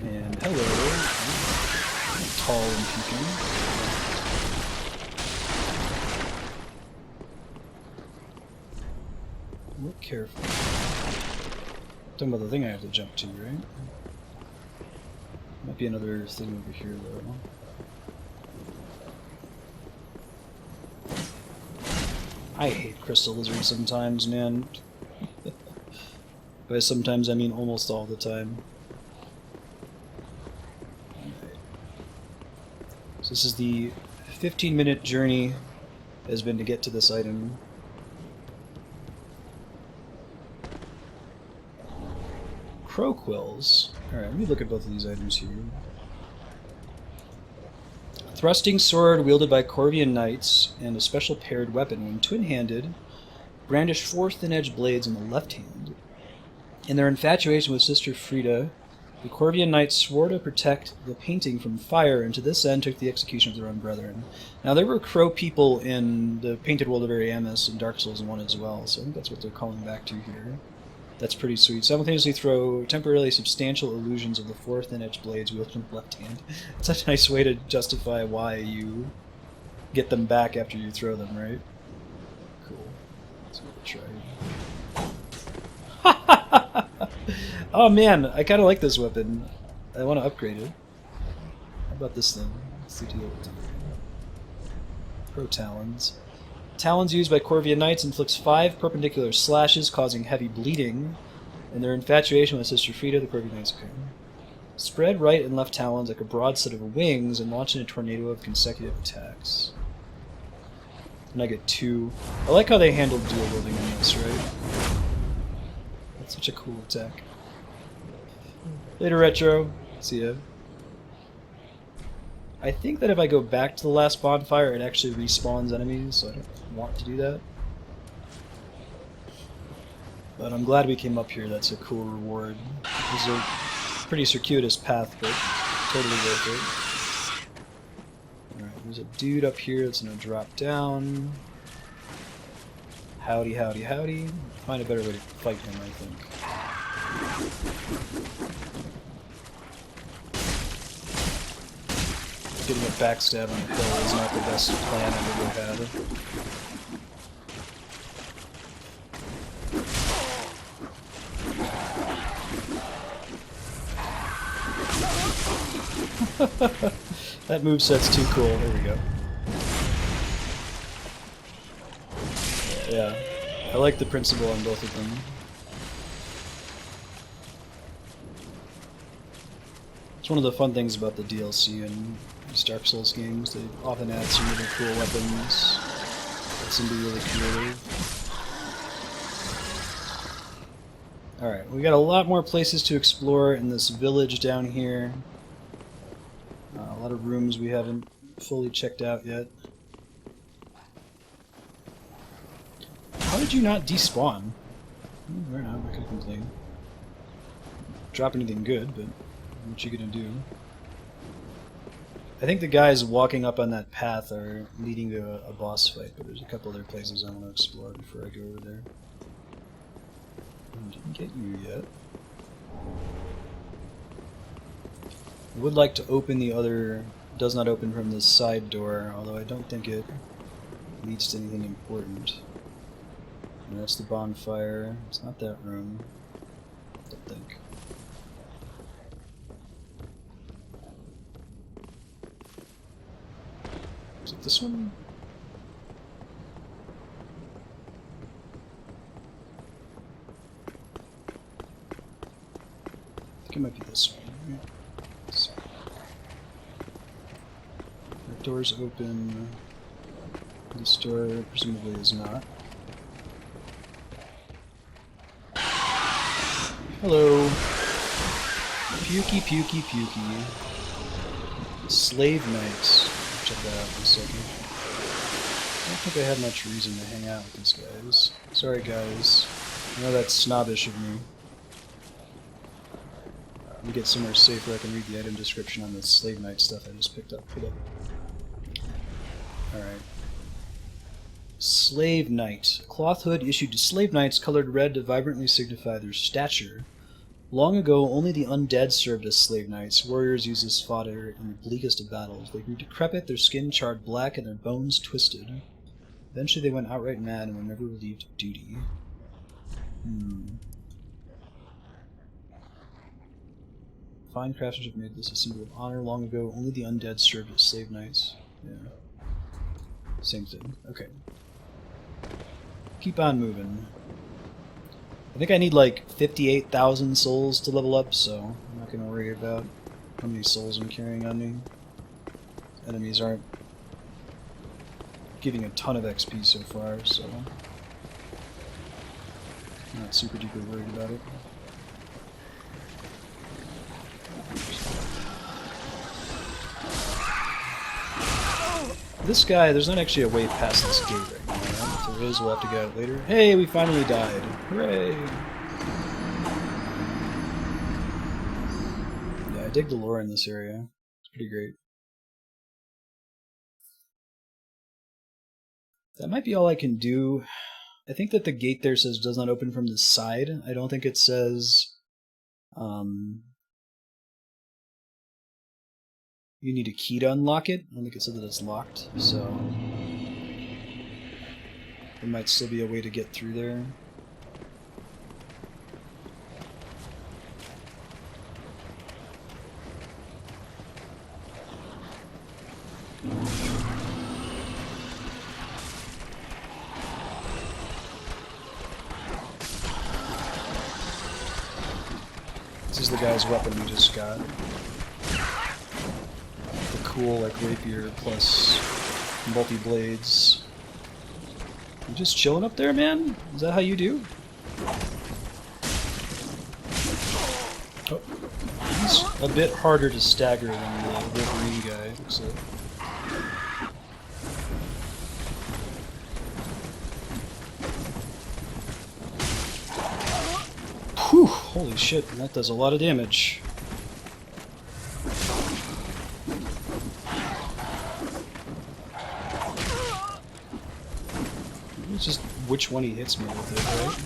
And hello. Tall and peaking. Look careful. Talking about the thing I have to jump to, right? Might be another thing over here, though. I hate crystal lizards sometimes, man. By sometimes I mean almost all the time. So this is the 15-minute journey has been to get to this item. Crow quills. Alright, let me look at both of these items here. Thrusting sword wielded by Corvian knights, and a special paired weapon. When twin-handed, brandish 4 thin-edged blades in the left hand. In their infatuation with Sister Friede, the Corvian knights swore to protect the painting from fire, and to this end took the execution of their own brethren. Now, there were crow people in the Painted World of Ariandel and Dark Souls 1 as well, so I think that's what they're calling back to here. That's pretty sweet. Simultaneously throw temporarily substantial illusions of the 4 thin-edged blades wielded in the left hand. It's such a nice way to justify why you get them back after you throw them, right? Cool. Let's give it a try. Oh man, I kind of like this weapon. I want to upgrade it. How about this thing? Let's see what Pro Talons. Talons used by Corvian knights inflicts 5 perpendicular slashes, causing heavy bleeding. In their infatuation with Sister Friede, the Corvian knights occur. Spread right and left talons like a broad set of wings and launch in a tornado of consecutive attacks. And I get 2. I like how they handled dual wielding in this, right? That's such a cool attack. Later, Retro. See ya. I think that if I go back to the last bonfire, it actually respawns enemies, so I don't want to do that. But I'm glad we came up here. That's a cool reward. It was a pretty circuitous path, but totally worth it. Alright, there's a dude up here that's gonna drop down. Howdy, howdy, howdy. Find a better way to fight him, I think. Getting a backstab on the hill is not the best plan I've ever had. That moveset's too cool. There we go. Yeah, I like the principle on both of them. It's one of the fun things about the DLC and these Dark Souls games. They often add some really cool weapons that seem to be really creative. Alright, we got a lot more places to explore in this village down here. A lot of rooms we haven't fully checked out yet. How did you not despawn? Fair enough, I could complain. Drop anything good, but what you gonna do? I think the guys walking up on that path are leading to a boss fight, but there's a couple other places I want to explore before I go over there. Didn't get you yet. I would like to open the other... does not open from this side door, although I don't think it leads to anything important. And that's the bonfire. It's not that room. I don't think. Is it this one? I think it might be this one. Right? So. That door's open. This door presumably is not. Hello. Pukey, pukey, pukey. Slave Knights. Check that out in a second. I don't think I had much reason to hang out with these guys. Sorry, guys. I know that's snobbish of me. Let me get somewhere safe where I can read the item description on the Slave Knight stuff I just picked up. Alright. Slave Knight. A cloth hood issued to Slave Knights colored red to vibrantly signify their stature. Long ago, only the undead served as slave knights. Warriors used as fodder in the bleakest of battles. They grew decrepit, their skin charred black, and their bones twisted. Eventually they went outright mad and were never relieved of duty. Fine craftsmanship made this a symbol of honor. Long ago, only the undead served as slave knights. Yeah. Same thing. Okay. Keep on moving. I think I need like 58,000 souls to level up, so I'm not going to worry about how many souls I'm carrying on me. enemies aren't giving a ton of XP so far, so not super duper worried about it. This guy, there's not actually a way past this gate right now. Right? If there is, we'll have to get out later. Hey, we finally died. Hooray! Yeah, I dig the lore in this area. It's pretty great. That might be all I can do. I think that the gate there says does not open from the side. I don't think it says you need a key to unlock it. I don't think it said that it's locked, so there might still be a way to get through there. This is the guy's weapon we just got. The cool, like, rapier plus multi-blades. You just chilling up there, man? Is that how you do? Oh, he's a bit harder to stagger than the Wolverine guy, looks like. Whew, holy shit, that does a lot of damage. It's just which one he hits me with it, right?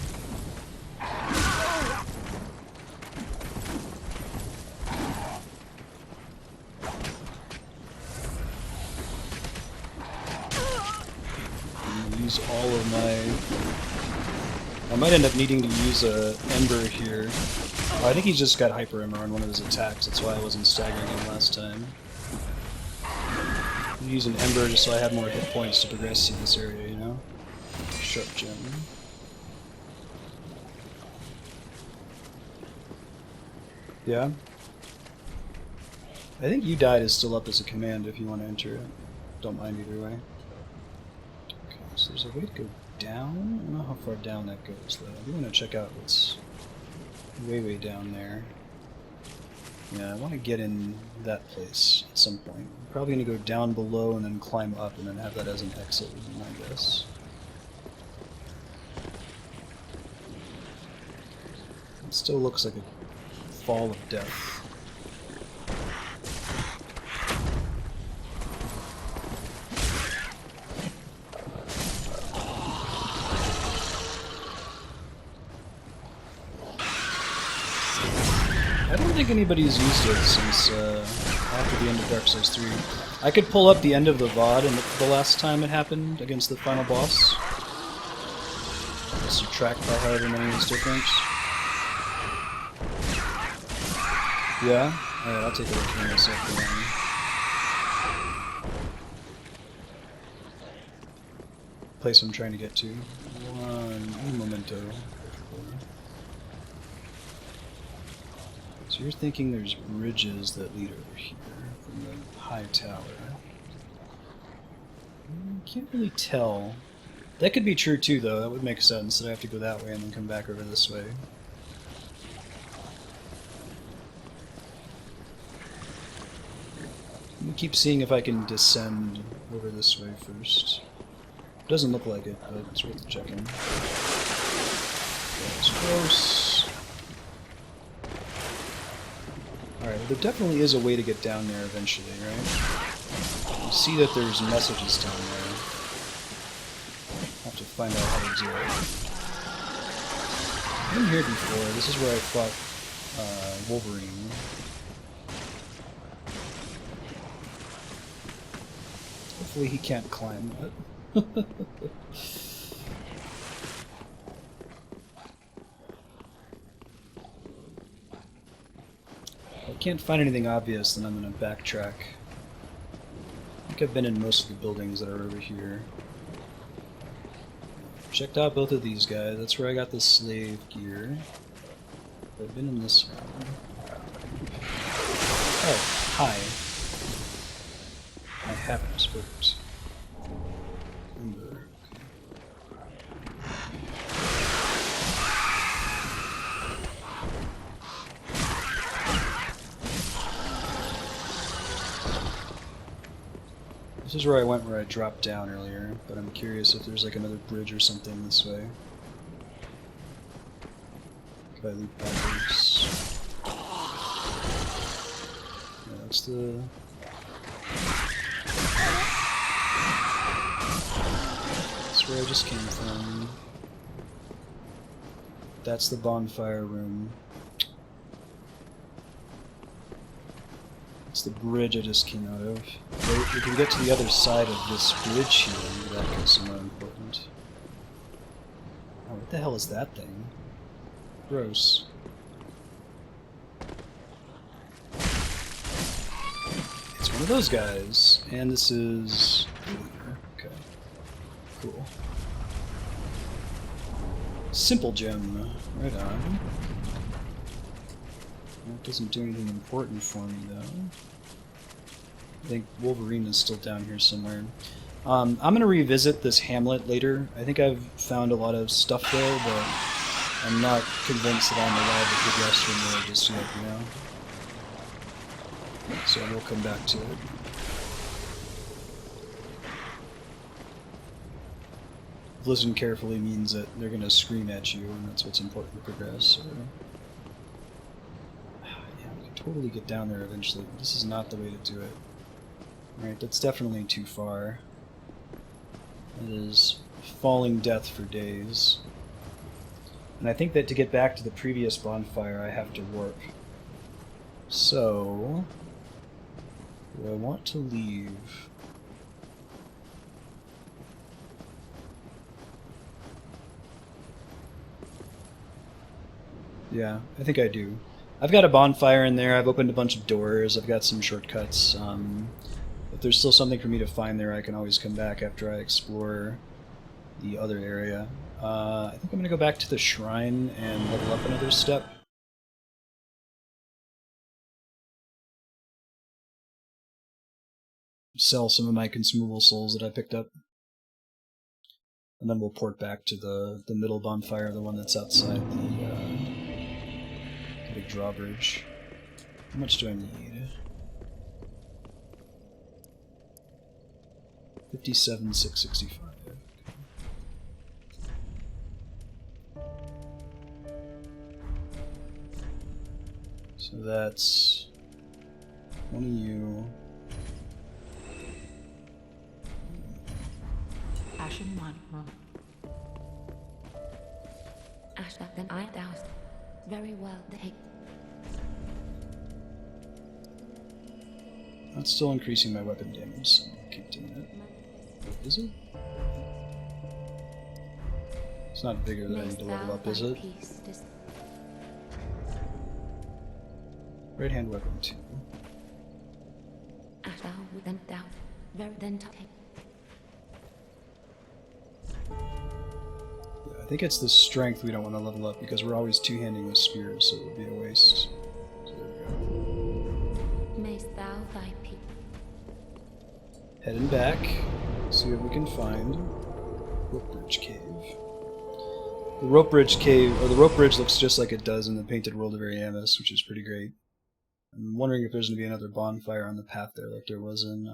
I'm gonna use all of my... I might end up needing to use a Ember here. Oh, I think he's just got Hyper Ember on one of his attacks, that's why I wasn't staggering him last time. I'm using Ember just so I have more hit points to progress in this area, you know? Sharp gem. Yeah? I think You Died is still up as a command if you want to enter it. Don't mind either way. Okay, so there's a way to go down? I don't know how far down that goes, though. I do want to check out what's way down there. Yeah, I want to get in that place at some point. I'm probably going to go down below and then climb up and then have that as an exit, would be my guess. It still looks like a fall of death. I don't think anybody's used it since after the end of Dark Souls 3. I could pull up the end of the VOD and look for the last time it happened against the final boss. Just subtract by however many is different. Yeah? Alright, I'll take a look here myself for one. Place I'm trying to get to. Un momento. So you're thinking there's bridges that lead over here from the high tower. Can't really tell. That could be true too, though. That would make sense that I have to go that way and then come back over this way. I'm gonna keep seeing if I can descend over this way first. Doesn't look like it, but it's worth checking. That's close. Alright, there definitely is a way to get down there eventually, right? You see that there's messages down there. I'll have to find out how to do it. I've been here before. This is where I fought Wolverine. Hopefully he can't climb that. If I can't find anything obvious, then I'm going to backtrack. I think I've been in most of the buildings that are over here. Checked out both of these guys. That's where I got the slave gear. I've been in this one. Oh, hi. I happens. Perfect. Ember. This is where I went where I dropped down earlier, but I'm curious if there's like another bridge or something this way. Could I loop backwards? Yeah, that's the... That's where I just came from. That's the bonfire room. It's the bridge I just came out of. We can get to the other side of this bridge here, maybe that gets somewhere important. Oh, what the hell is that thing? Gross. It's one of those guys, and this is... Okay. Cool. Simple gem. Right on. That doesn't do anything important for me, though. I think Wolverine is still down here somewhere. I'm going to revisit this hamlet later. I think I've found a lot of stuff there, but I'm not convinced that I'm allowed to progress from there just yet, you know? So we'll come back to it. Listen carefully means that they're going to scream at you, and that's what's important to progress. So. Totally get down there eventually, but this is not the way to do it. Right, that's definitely too far. It is falling death for days. And I think that to get back to the previous bonfire, I have to warp. So... do I want to leave? Yeah, I think I do. I've got a bonfire in there, I've opened a bunch of doors, I've got some shortcuts. If there's still something for me to find there, I can always come back after I explore the other area. I think I'm going to go back to the shrine and level up another step. Sell some of my consumable souls that I picked up. And then we'll port back to the middle bonfire, the one that's outside the big drawbridge. How much do I need? 57,665. So that's one of you. Ashen one. Ashen, then I doused. Very well, take. That's still increasing my weapon damage, so I'll keep doing it. Is it? It's not bigger than I need to level up, is it? Right hand weapon 2. Then down. Very then take. I think it's the strength we don't want to level up because we're always two-handing with spears, so it would be a waste. So there we go. Mayst thou thy people. Heading back, see what we can find. Rope Bridge Cave. The Rope Bridge Cave, or the Rope Bridge looks just like it does in the Painted World of Ariandel, which is pretty great. I'm wondering if there's going to be another bonfire on the path there like there was in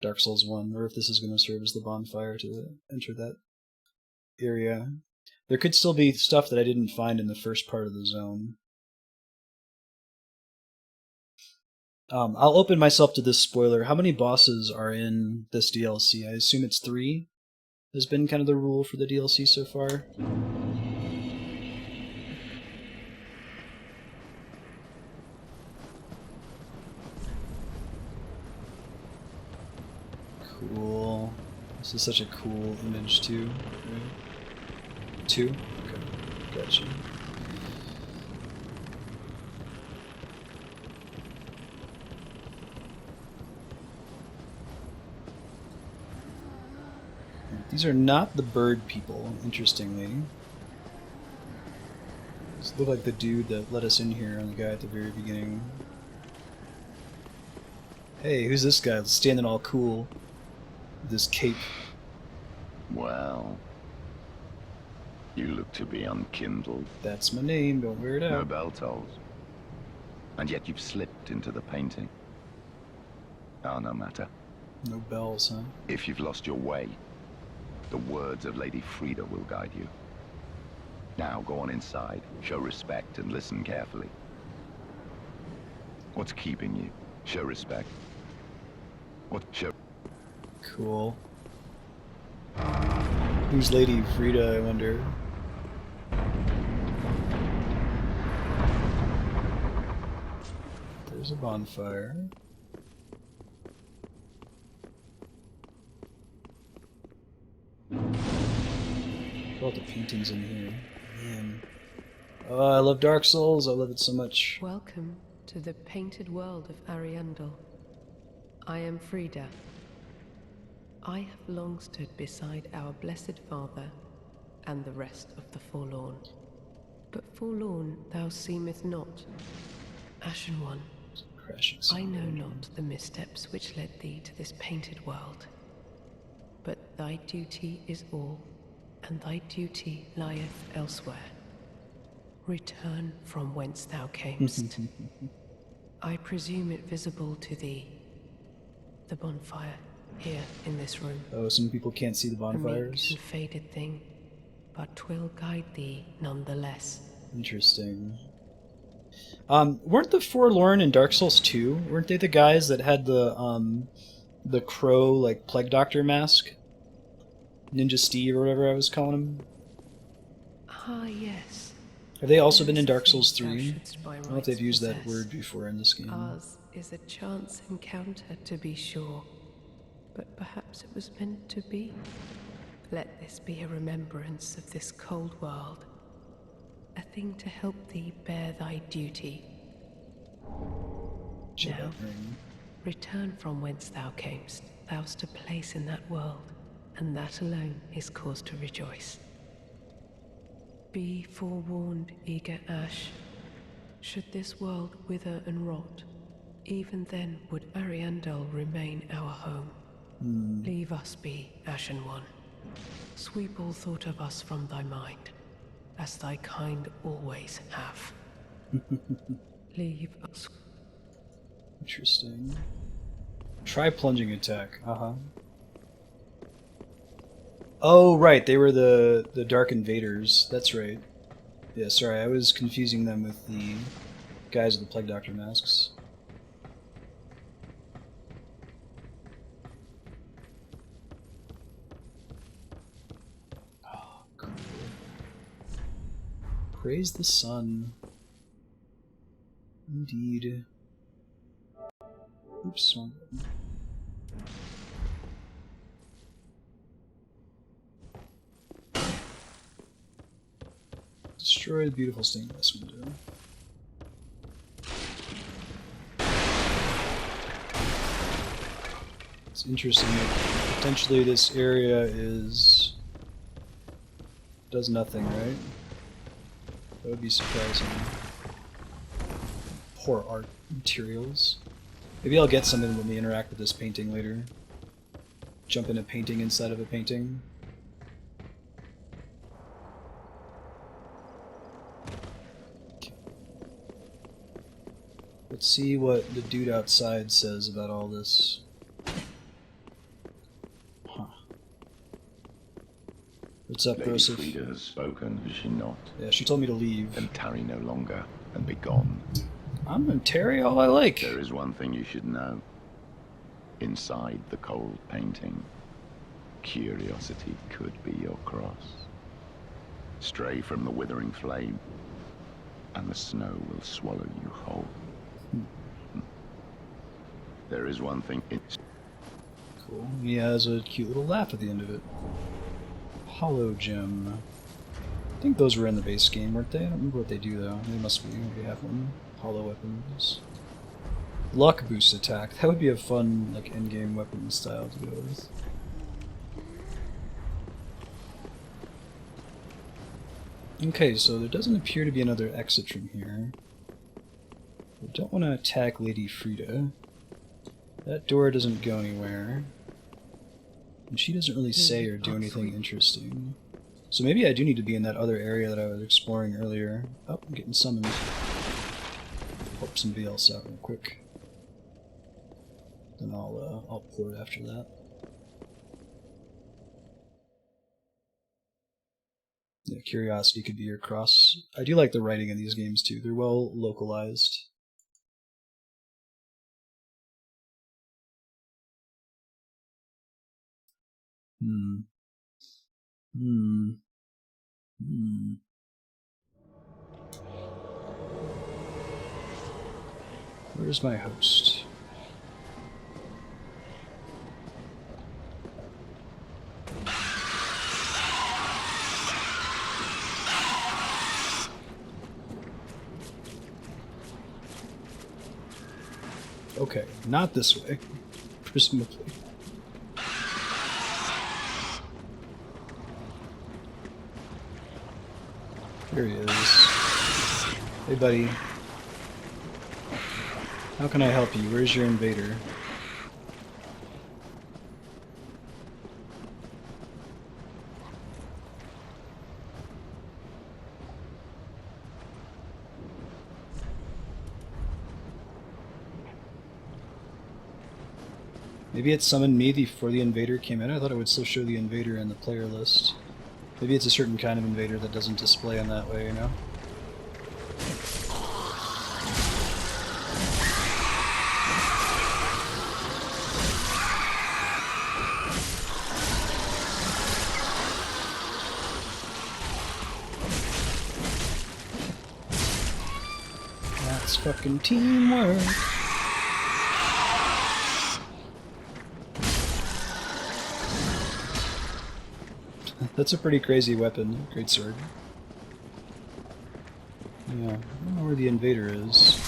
Dark Souls 1, or if this is going to serve as the bonfire to enter that area. There could still be stuff that I didn't find in the first part of the zone. I'll open myself to this spoiler. How many bosses are in this DLC? I assume it's 3. Has been kind of the rule for the DLC so far. Cool. This is such a cool image too. Right? 2? Okay, gotcha. These are not the bird people, interestingly. These look like the dude that let us in here, and the guy at the very beginning. Hey, who's this guy standing all cool with this cape? Well, you look to be unkindled. That's my name, don't wear it out. No bell tolls. And yet you've slipped into the painting. Oh, no matter. No bells, huh? If you've lost your way, the words of Lady Friede will guide you. Now go on inside, show respect, and listen carefully. What's keeping you? Show respect. Show... Cool. Who's Lady Friede, I wonder? There's a bonfire. All the paintings in here. Man. Oh, I love Dark Souls. I love it so much. Welcome to the painted world of Ariandel. I am Friede. I have long stood beside our blessed father and the rest of the forlorn. But forlorn thou seemeth not, Ashen One. Crashing I know sound. not the missteps which led thee to this painted world. But thy duty is all, and thy duty lieth elsewhere. Return from whence thou camest. I presume it visible to thee, the bonfire here in this room. Oh, some people can't see the A meek bonfires. and faded thing, but 'twill guide thee nonetheless. Interesting. Weren't the Forlorn in Dark Souls 2? Weren't they the guys that had the crow, like, Plague Doctor mask? Ninja Steve or whatever I was calling him? Ah, yes. Have they also been There's in Dark the Souls thing thou 3? shouldst by I don't know if rights they've used that possess. word before in this game. Ours is a chance encounter, to be sure, but perhaps it was meant to be. Let this be a remembrance of this cold world, a thing to help thee bear thy duty. Now, return from whence thou camest. Thou'st a place in that world, and that alone is cause to rejoice. Be forewarned, eager Ash. Should this world wither and rot, even then would Ariandel remain our home. Leave us be, Ashen One. Sweep all thought of us from thy mind, as thy kind always have. Leave us. Interesting. Try plunging attack. Oh, right, they were the Dark Invaders. That's right. Yeah, sorry, I was confusing them with the guys with the Plague Doctor masks. Oh, cool. Praise the sun. Indeed. Oops, wrong button. Destroy the beautiful stained glass window. It's interesting that potentially this area does nothing, right? That would be surprising. Poor art materials. Maybe I'll get something when we interact with this painting later. Jump in a painting inside of a painting. Let's see what the dude outside says about all this. Huh. What's up, Lady Joseph? Friede has spoken, has she not? Yeah, she told me to leave. Then tarry no longer, and be gone. I'm gonna tarry all I like. There is one thing you should know. Inside the cold painting, curiosity could be your cross. Stray from the withering flame, and the snow will swallow you whole. There is one thing. Cool. He has a cute little laugh at the end of it. Hollow gem. I think those were in the base game, weren't they? I don't remember what they do though. They must be. We have one. Hollow weapons. Luck boost attack. That would be a fun, like, end-game weapon style to go with. Okay, so there doesn't appear to be another exit from here. We don't want to attack Lady Friede. That door doesn't go anywhere. And she doesn't really say or do anything interesting. So maybe I do need to be in that other area that I was exploring earlier. Oh, I'm getting summoned. Help somebody else out real quick. Then I'll pour it after that. Yeah, curiosity could be your cross. I do like the writing in these games too. They're well localized. Where's my host? Okay, not this way, presumably. Here he is. Hey, buddy. How can I help you? Where's your invader? Maybe it summoned me before the invader came in. I thought it would still show the invader in the player list. Maybe it's a certain kind of invader that doesn't display in that way, you know? That's fucking teamwork. That's a pretty crazy weapon. Great sword. Yeah, I don't know where the invader is.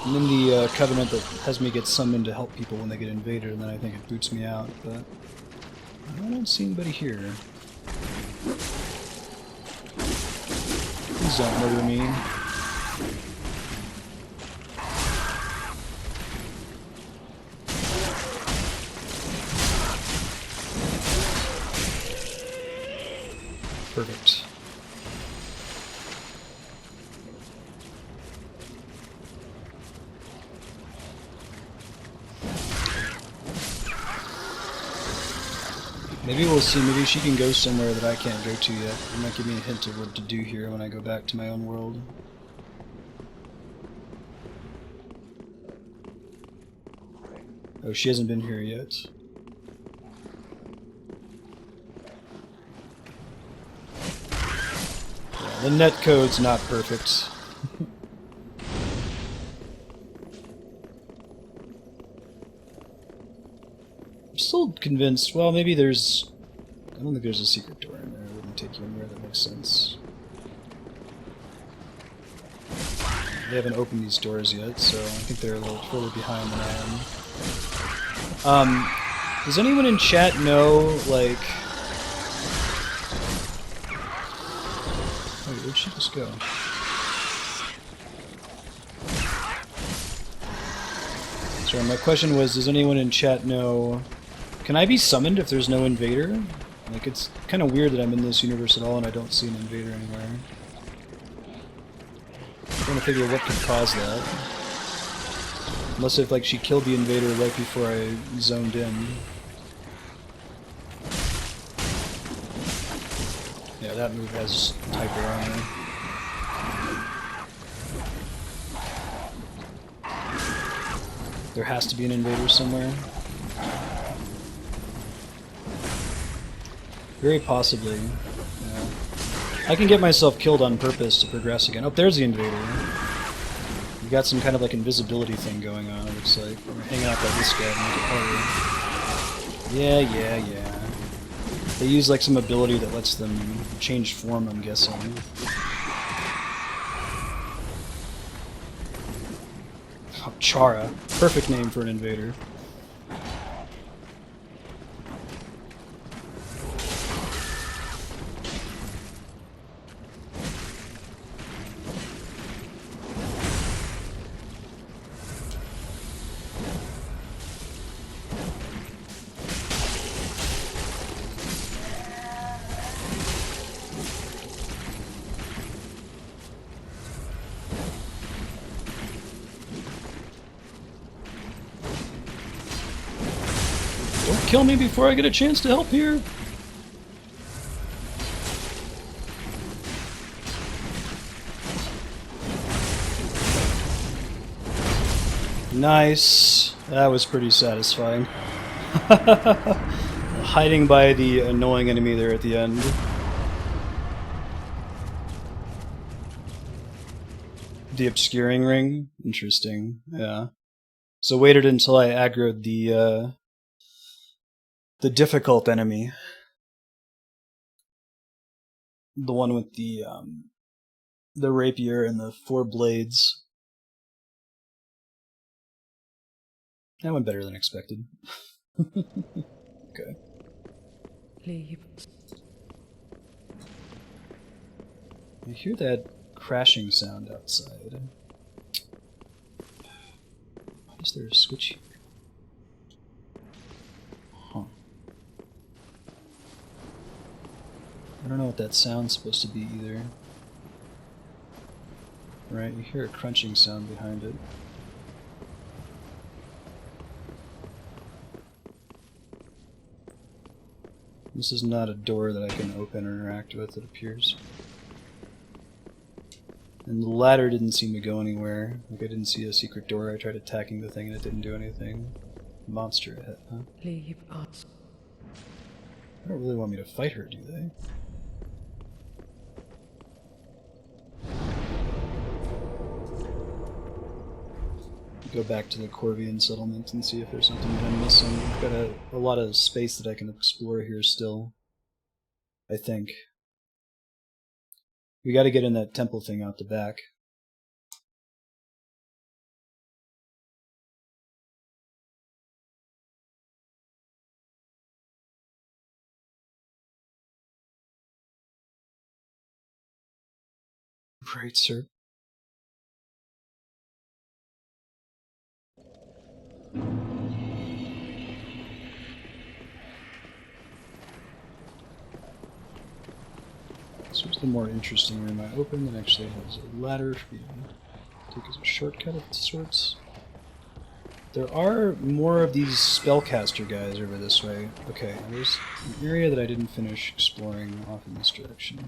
I'm in the covenant that has me get summoned to help people when they get invaded, and then I think it boots me out, but I don't see anybody here. Please don't murder me. Perfect. Maybe we'll see. Maybe she can go somewhere that I can't go to yet. It might give me a hint of what to do here when I go back to my own world. Oh, she hasn't been here yet. The netcode's not perfect. I'm still convinced, well, maybe there's... I don't think there's a secret door in there. It wouldn't take you anywhere. That makes sense. They haven't opened these doors yet, so I think they're a little further behind than I am. Does anyone in chat know, like... Where'd she just go? Sorry, my question was, does anyone in chat know... Can I be summoned if there's no invader? Like, it's kind of weird that I'm in this universe at all and I don't see an invader anywhere. I'm trying to figure what could cause that. Unless if, like, she killed the invader right before I zoned in. Yeah, that move has typer on there. There has to be an invader somewhere. Very possibly. Yeah. I can get myself killed on purpose to progress again. Oh, there's the invader. You got some kind of like invisibility thing going on, it looks like. We're hanging out by this guy to make it harder. Yeah. They use like some ability that lets them change form, I'm guessing. Oh, Chara. Perfect name for an invader. kill me before I get a chance to help here. Nice. That was pretty satisfying. Hiding by the annoying enemy there at the end. The obscuring ring? Interesting. Yeah. So waited until I aggroed the difficult enemy. The one with the rapier and the 4 blades. That went better than expected. Okay. Leave. I hear that crashing sound outside. Why is there a switch here? Huh. I don't know what that sound's supposed to be either. Right, you hear a crunching sound behind it. This is not a door that I can open or interact with, it appears. And the ladder didn't seem to go anywhere. Like I didn't see a secret door. I tried attacking the thing and it didn't do anything. Monster ahead, huh? Leave us. They don't really want me to fight her, do they? Go back to the Corvian settlement and see if there's something that I'm missing. I've got a lot of space that I can explore here still. I think. We gotta get in that temple thing out the back. Right, sir. This was the more interesting room I opened that actually has a ladder for you to take as a shortcut of sorts. There are more of these spellcaster guys over this way. Okay, there's an area that I didn't finish exploring off in this direction.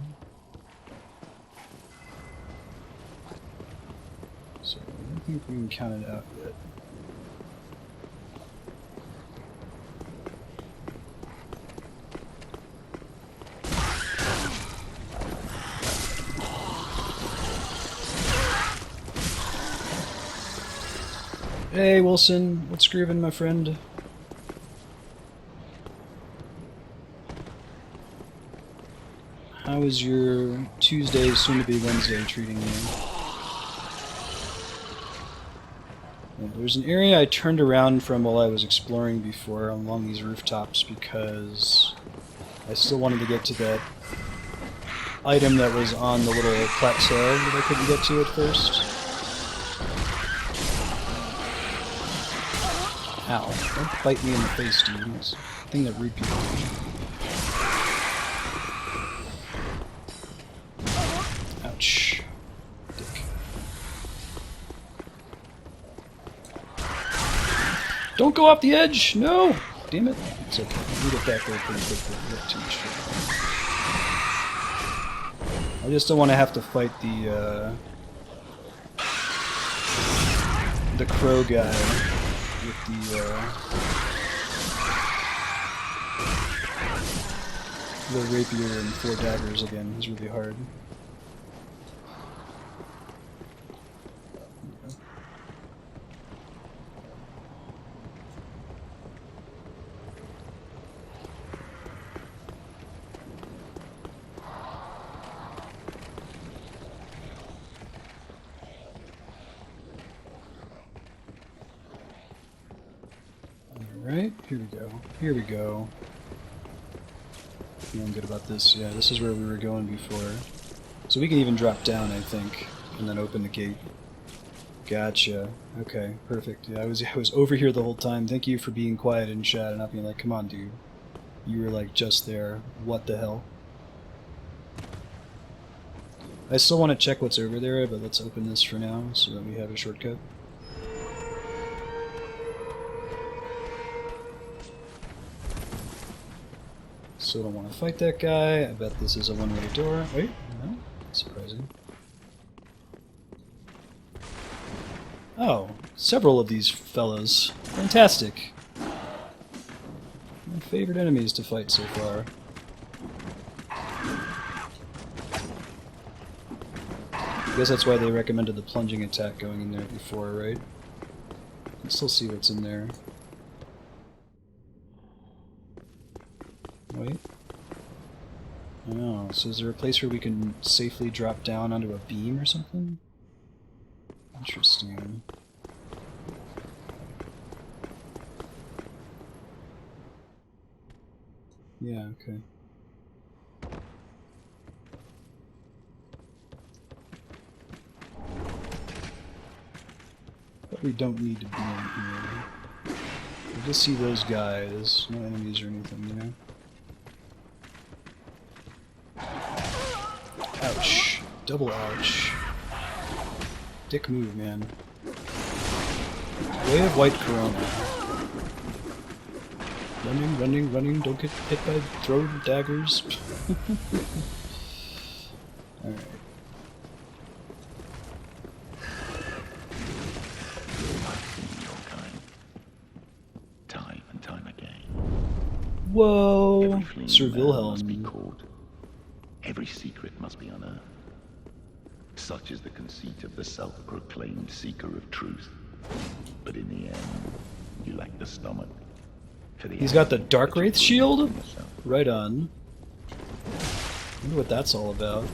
So I don't think we can count it out yet. Hey, Wilson. What's groovin', my friend? How is your Tuesday, soon-to-be Wednesday, treating you? Yeah, there's an area I turned around from while I was exploring before along these rooftops because I still wanted to get to that item that was on the little plateau that I couldn't get to at first. Ow. Don't bite me in the face, dude. It's a thing that rude people do. Ouch. Dick. Don't go off the edge! No! Damn it. It's okay. We'll get back there pretty quickly. We got too much trouble. I just don't want to have to fight the crow guy. With the rapier and 4 daggers again. It's really hard. Alright, here we go. Here we go. Feeling good about this. Yeah, this is where we were going before. So we can even drop down, I think, and then open the gate. Gotcha. Okay, perfect. Yeah, I was over here the whole time. Thank you for being quiet in chat and not being like, come on, dude. You were like just there. What the hell? I still want to check what's over there, but let's open this for now so that we have a shortcut. So I don't want to fight that guy. I bet this is a one-way door. Wait, no? Surprising. Oh, several of these fellas. Fantastic. My favorite enemies to fight so far. I guess that's why they recommended the plunging attack going in there before, right? Let's still see what's in there. Wait. Oh, so is there a place where we can safely drop down onto a beam or something? Interesting. Yeah, okay. But we don't need to be in here. We just see those guys, no enemies or anything, you know? Ouch. Double ouch. Dick move, man. Way of White Corona. Running, running, running, don't get hit by throw daggers. Alright. Time and time again. Whoa! Every fleeing Sir man Vilhelm. must be caught. Every secret must be unearthed. Such is the conceit of the self-proclaimed seeker of truth. But in the end, you lack the stomach. For the He's got the act Dark that you Wraith put shield? on yourself. Right on. Wonder what that's all about.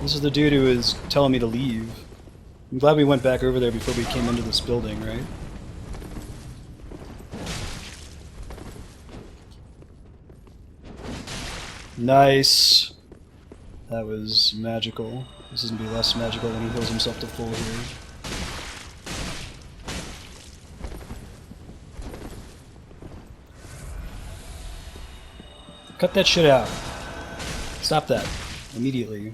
This is the dude who is telling me to leave. I'm glad we went back over there before we came into this building, right? Nice! That was magical. This is gonna be less magical when he heals himself to full here. Cut that shit out. Stop that. Immediately.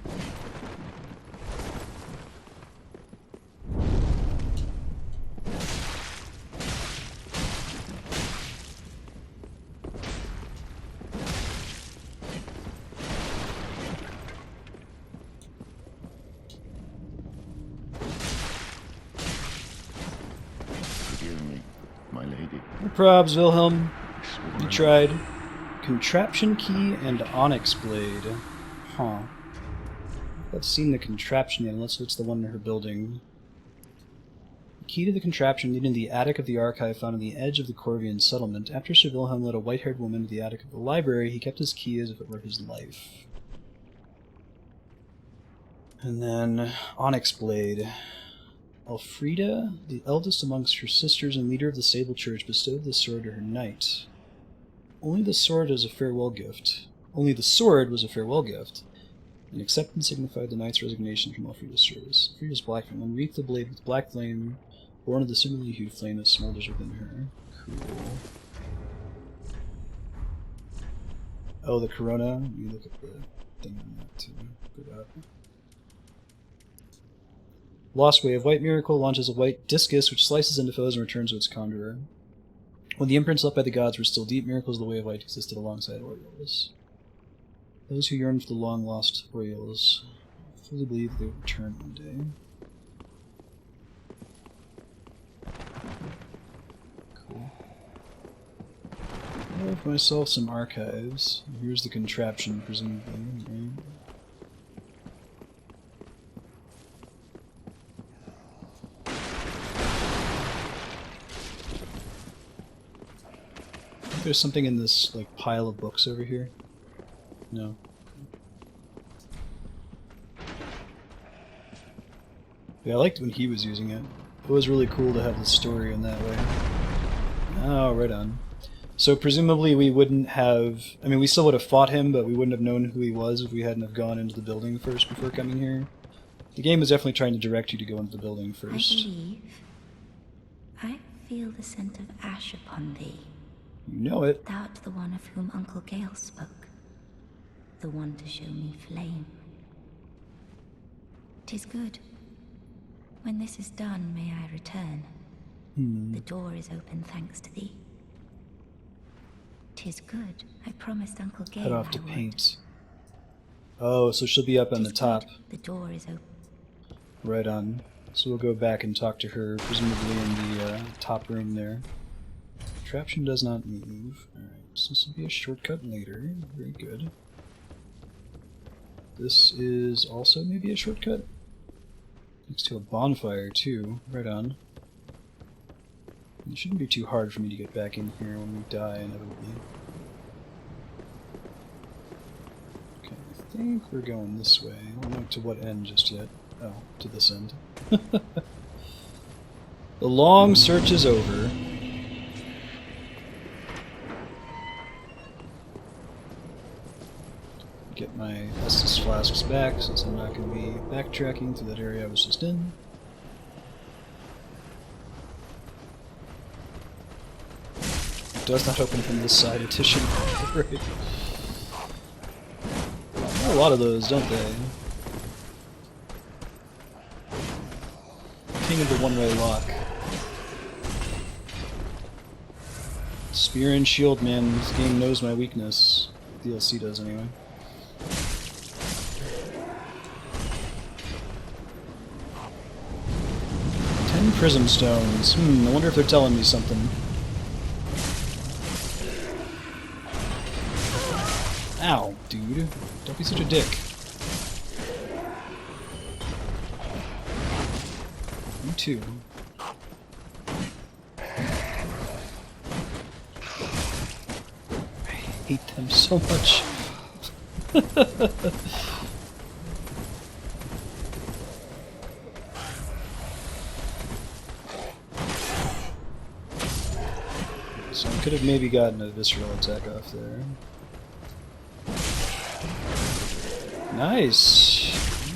Forgive me, my lady. No probs, Vilhelm. You tried. Contraption key and onyx blade. Huh. I've seen the contraption yet, unless it's the one in her building. The key to the contraption leading to the attic of the archive found on the edge of the Corvian settlement. After Sir Vilhelm led a white-haired woman to the attic of the library, he kept his key as if it were his life. And then, onyx blade. Friede, the eldest amongst her sisters and leader of the Sable Church, bestowed the sword to her knight. Only the sword was a farewell gift. Only the sword was a farewell gift. An acceptance signified the knight's resignation from Friede's service. Friede's black flame wreathed the blade with black flame, born of the similarly hued flame that smolders within her. Cool. Oh, the corona? Let me look at the thing on that too. Forgot. Lost Way of White Miracle launches a white discus which slices into foes and returns to its conjurer. When the imprints left by the gods were still deep, miracles of the Way of Light existed alongside Orioles. Those who yearn for the long-lost Orioles fully believe they will return one day. Cool. I have myself some archives. Here's the contraption, presumably, right? There's something in this like pile of books over here. No. Yeah, I liked when he was using it. It was really cool to have the story in that way. Oh, right on. So presumably we wouldn't have... I mean, we still would have fought him, but we wouldn't have known who he was if we hadn't have gone into the building first before coming here. The game is definitely trying to direct you to go into the building first. I believe I feel the scent of ash upon thee. You know it. Thou art the one of whom Uncle Gael spoke. The one to show me flame. 'Tis good. When this is done, may I return. The door is open thanks to thee. 'Tis good. I promised Uncle Gael Head off I to would. paint. Oh, so she'll be up on the 'Tis top. good. The door is open. Right on. So we'll go back and talk to her, presumably in the top room there. Contraption does not move. Alright, so this will be a shortcut later. Very good. This is also maybe a shortcut? Next to a bonfire, too. Right on. It shouldn't be too hard for me to get back in here when we die, inevitably. Okay, I think we're going this way. I don't know to what end just yet. Oh, to this end. The long search is over. Get my Estus flasks back, since I'm not going to be backtracking to that area I was just in. It does not open from this side edition. Right. A lot of those, don't they? King of the one-way lock. Spear and shield, man. This game knows my weakness. DLC does, anyway. 10 prism stones. I wonder if they're telling me something. Ow, dude. Don't be such a dick. You too. I hate them so much. So I could have maybe gotten a visceral attack off there. Nice!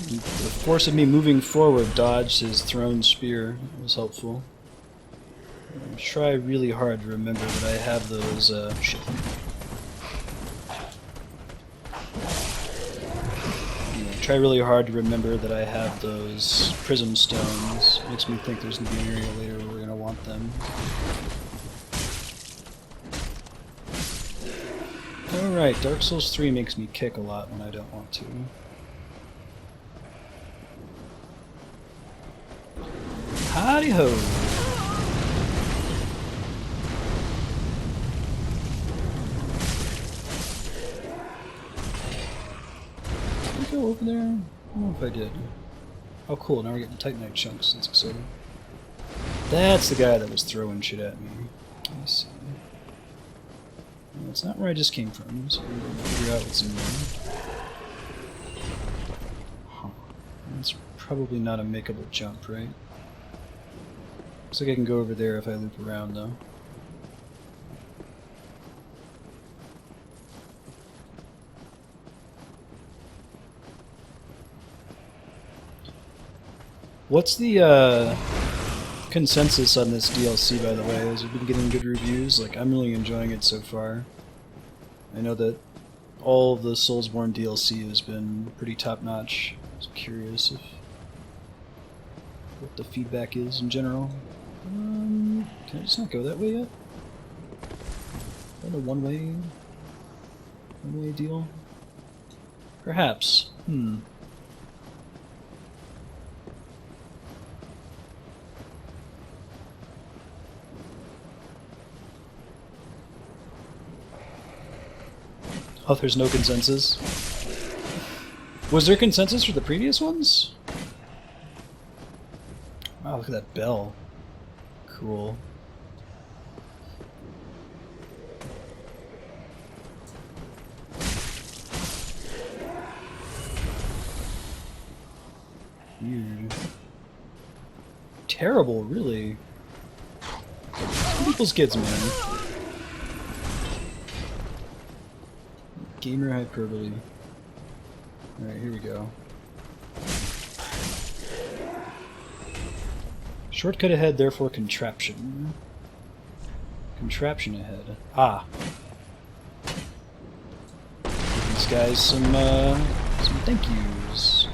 The force of me moving forward dodged his thrown spear. It was helpful. I try really hard to remember that I have those, shit. Try really hard to remember that I have those prism stones. Makes me think there's going to be an area later where we're going to want them. Alright, Dark Souls 3 makes me kick a lot when I don't want to. Howdy-ho! Did I go over there? I don't know if I did. Oh cool, now we're getting Titanite chunks, that's exciting. That's the guy that was throwing shit at me. Let me see. Well, it's not where I just came from, so we're going to figure out what's in there. Huh. That's probably not a makeable jump, right? Looks like I can go over there if I loop around, though. What's the consensus on this DLC, by the way? Has it been getting good reviews? Like, I'm really enjoying it so far. I know that all of the Soulsborne DLC has been pretty top-notch. I was curious if what the feedback is in general. Can I just not go that way yet? Is that a one-way deal? Perhaps. Oh, there's no consensus. Was there consensus for the previous ones? Wow, look at that bell. Cool. Weird. Terrible, really. People's kids, man. Gamer hyperbole. Alright, here we go. Shortcut ahead, therefore contraption. Contraption ahead. Ah. Give these guys some thank yous.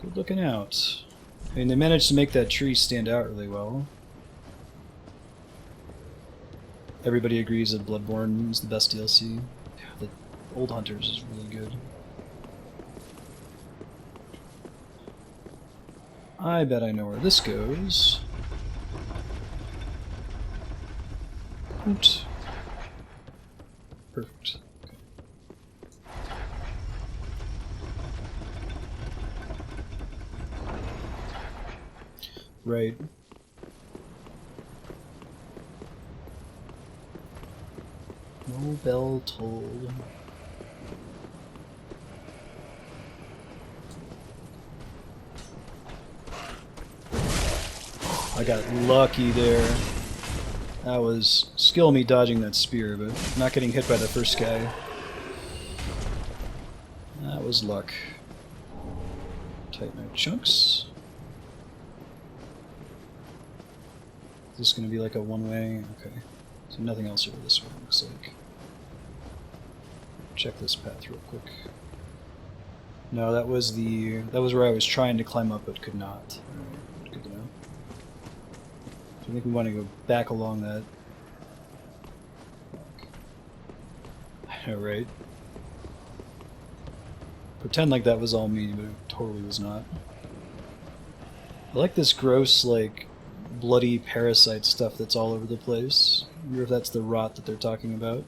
Good looking out. I mean, they managed to make that tree stand out really well. everybody agrees that Bloodborne is the best DLC. Yeah, the Old Hunters is really good. I bet I know where this goes. Oops. Perfect. Okay. Right. No bell tolled. I got lucky there. That was skill me dodging that spear, but not getting hit by the first guy. That was luck. Tighten our chunks. Is this going to be like a one-way? Okay. So nothing else over this way, looks like. Check this path real quick. No, that was where I was trying to climb up but could not. Alright, good to know. So I think we want to go back along that. Alright. Pretend like that was all me, but it totally was not. I like this gross, like, bloody parasite stuff that's all over the place. I wonder if that's the rot that they're talking about.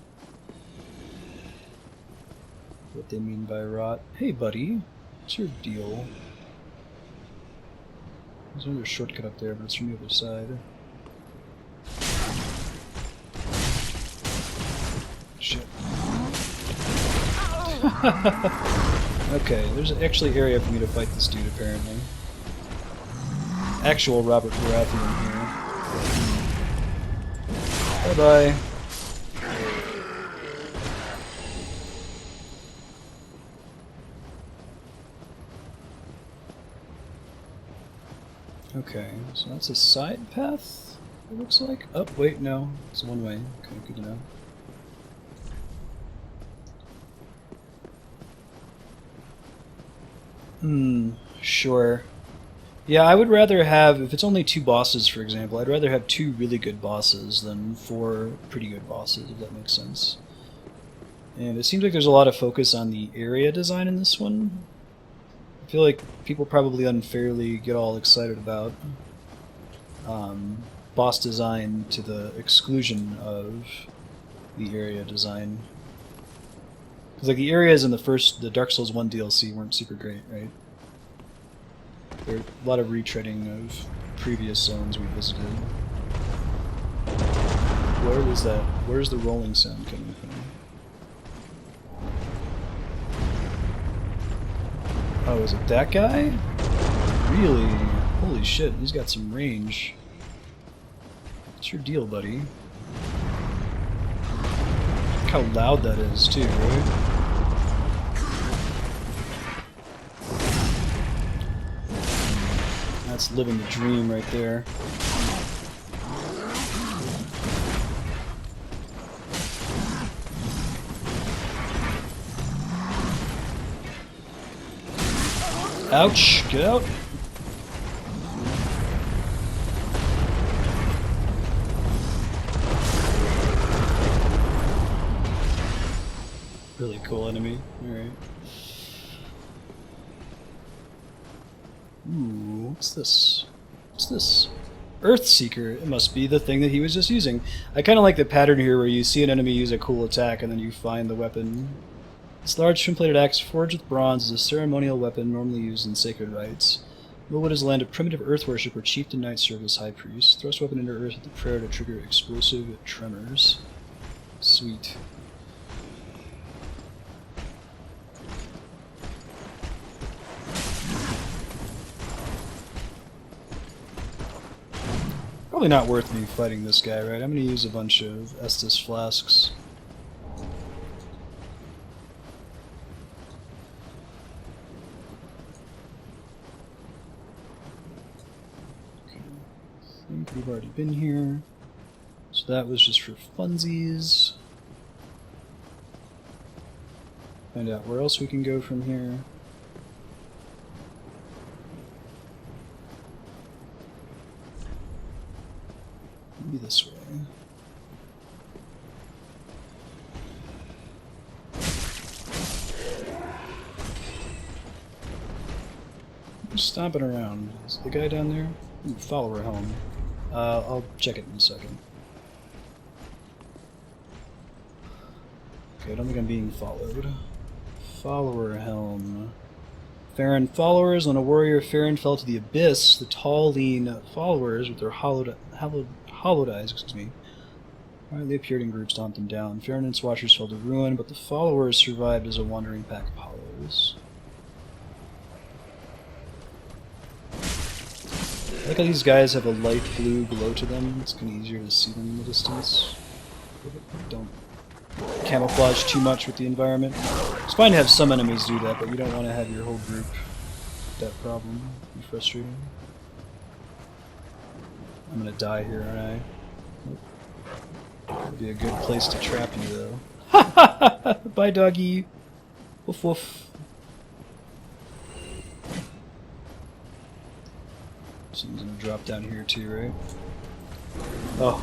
What they mean by rot. Hey, buddy. What's your deal? There's another shortcut up there, but it's from the other side. Shit. Okay, there's actually area for me to fight this dude, apparently. Actual Robert Baratheon here. Bye-bye. Okay, so that's a side path, it looks like. Oh, wait, no. It's one way. Okay, good to know. Sure. Yeah, I would rather have, if it's only 2 bosses, for example, I'd rather have 2 really good bosses than 4 pretty good bosses, if that makes sense. And it seems like there's a lot of focus on the area design in this one. I feel like people probably unfairly get all excited about boss design to the exclusion of the area design. Because like the areas in the Dark Souls 1 DLC weren't super great, right? There are a lot of retreading of previous zones we visited. Where was that? Where's the rolling sound coming from? Oh, is it that guy? Really? Holy shit, he's got some range. What's your deal, buddy? Look how loud that is, too, right? That's living the dream right there. Ouch! Get out! Really cool enemy. Alright. Ooh, what's this? What's this? Earthseeker. It must be the thing that he was just using. I kind of like the pattern here where you see an enemy use a cool attack and then you find the weapon. This large twin-bladed axe forged with bronze is a ceremonial weapon normally used in sacred rites. Millwood is the land of primitive earth worship where chieftain knights serve as high priests. Thrust weapon into earth with the prayer to trigger explosive tremors. Sweet. Probably not worth me fighting this guy, right? I'm going to use a bunch of Estus flasks. Okay. I think we've already been here. So that was just for funsies. Find out where else we can go from here. Maybe this way. stomping around? Is the guy down there? Ooh, follower helm. I'll check it in a second. Okay, I don't think I'm being followed. Follower helm. Farron followers. When a warrior Farron fell to the abyss, the tall, lean followers with their hollowed eyes, finally appeared in groups to hunt them down. Farron and its watchers fell to ruin, but the followers survived as a wandering pack of hollows. I like how these guys have a light blue glow to them. It's kind of easier to see them in the distance. Don't camouflage too much with the environment. It's fine to have some enemies do that, but you don't want to have your whole group with that problem. It'd be frustrating. I'm gonna die here, aren't I? Nope. Would be a good place to trap you, though. Ha ha ha! Bye, doggy! Woof woof. Someone's gonna drop down here too, right? Oh.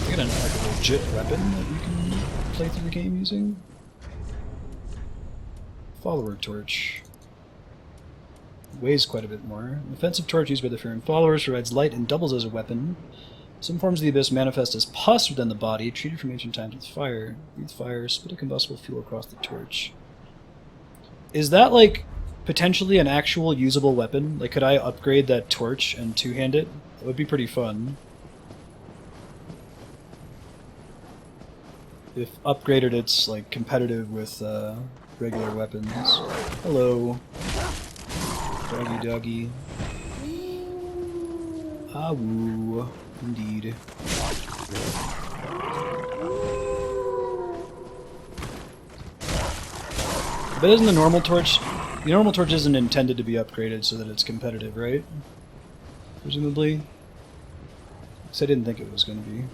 I got a legit weapon that you can play through the game using. Follower torch. Weighs quite a bit more. An offensive torch used by the Farron followers provides light and doubles as a weapon. Some forms of the abyss manifest as pus within the body, treated from ancient times with fire. Breathe fire, spit a combustible fuel across the torch. Is that like potentially an actual usable weapon? Like, could I upgrade that torch and two-hand it? That would be pretty fun. If upgraded, it's like competitive with regular weapons. Hello. Doggy doggy. Ah woo. Indeed. But isn't the normal torch... The normal torch isn't intended to be upgraded so that it's competitive, right? Presumably? Because I didn't think it was going to be.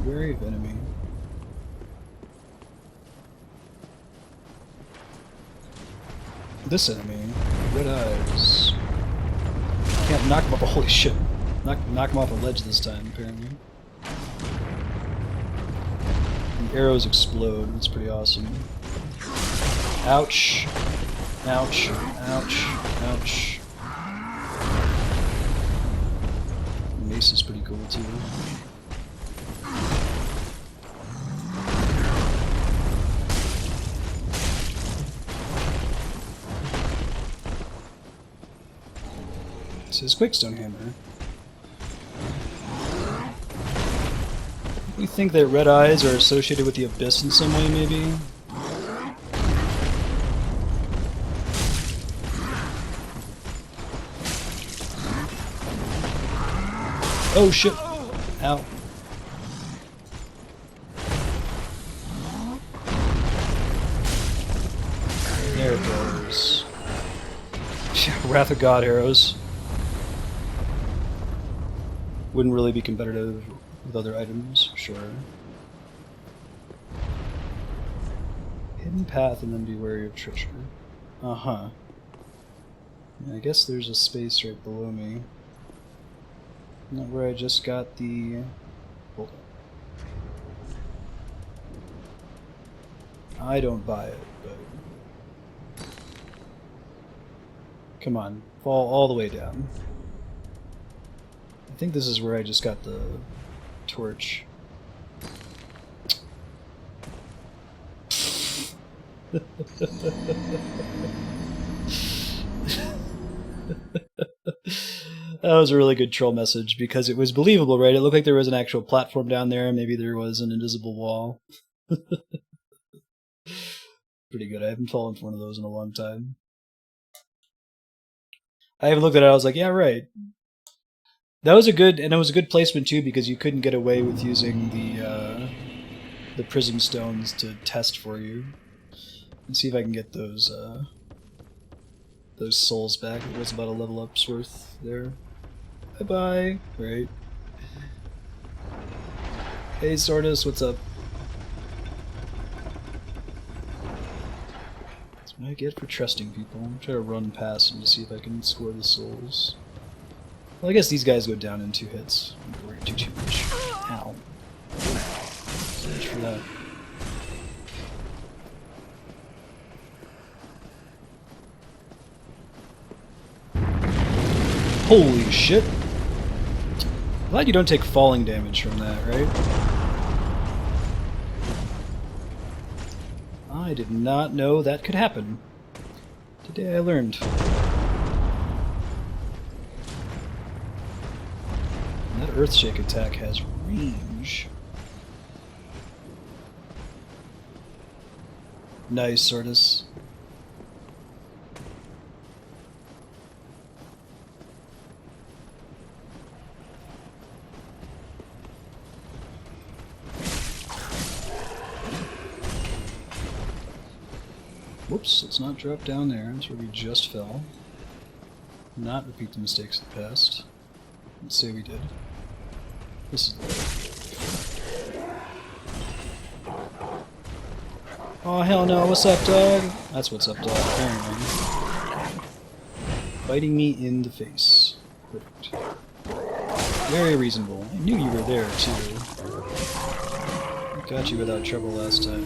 Wary of enemy. This enemy, red eyes. Can't knock him off. Holy shit! Knock him off a ledge this time, apparently. The arrows explode. That's pretty awesome. Ouch! Ouch! Ouch! Ouch! The mace is pretty cool too. His quickstone hammer. We think that red eyes are associated with the abyss in some way, maybe? Oh shit! Ow. There it goes. Wrath of God arrows. Wouldn't really be competitive with other items, sure. Hidden path and then be wary of treachery. Uh-huh. Yeah, I guess there's a space right below me. Not where I just got the... Hold on. I don't buy it, but... Come on, fall all the way down. I think this is where I just got the torch. That was a really good troll message because it was believable, right? It looked like there was an actual platform down there, maybe there was an invisible wall. Pretty good. I haven't fallen for one of those in a long time. I even looked at it, I was like, yeah, right. That was a good, and it was a good placement too because you couldn't get away with using the prism stones to test for you. Let's see if I can get those souls back. It was about a level up's worth there. Bye bye. Great. Hey Sardis, what's up? That's what I get for trusting people. I'm trying to run past them to see if I can score the souls. Well, I guess these guys go down in 2 hits. Don't worry too much. Ow. So much for that. Holy shit. Glad you don't take falling damage from that, right? I did not know that could happen. Today I learned. And that Earthshake attack has range. Nice, Sardis. Whoops, let's not drop down there. That's where we just fell. Not repeat the mistakes of the past. Let's say we did. This is low. Oh hell no, what's up, dog? That's what's up, dog, apparently. Biting me in the face. Perfect. Very reasonable. I knew you were there, too. Got you without trouble last time.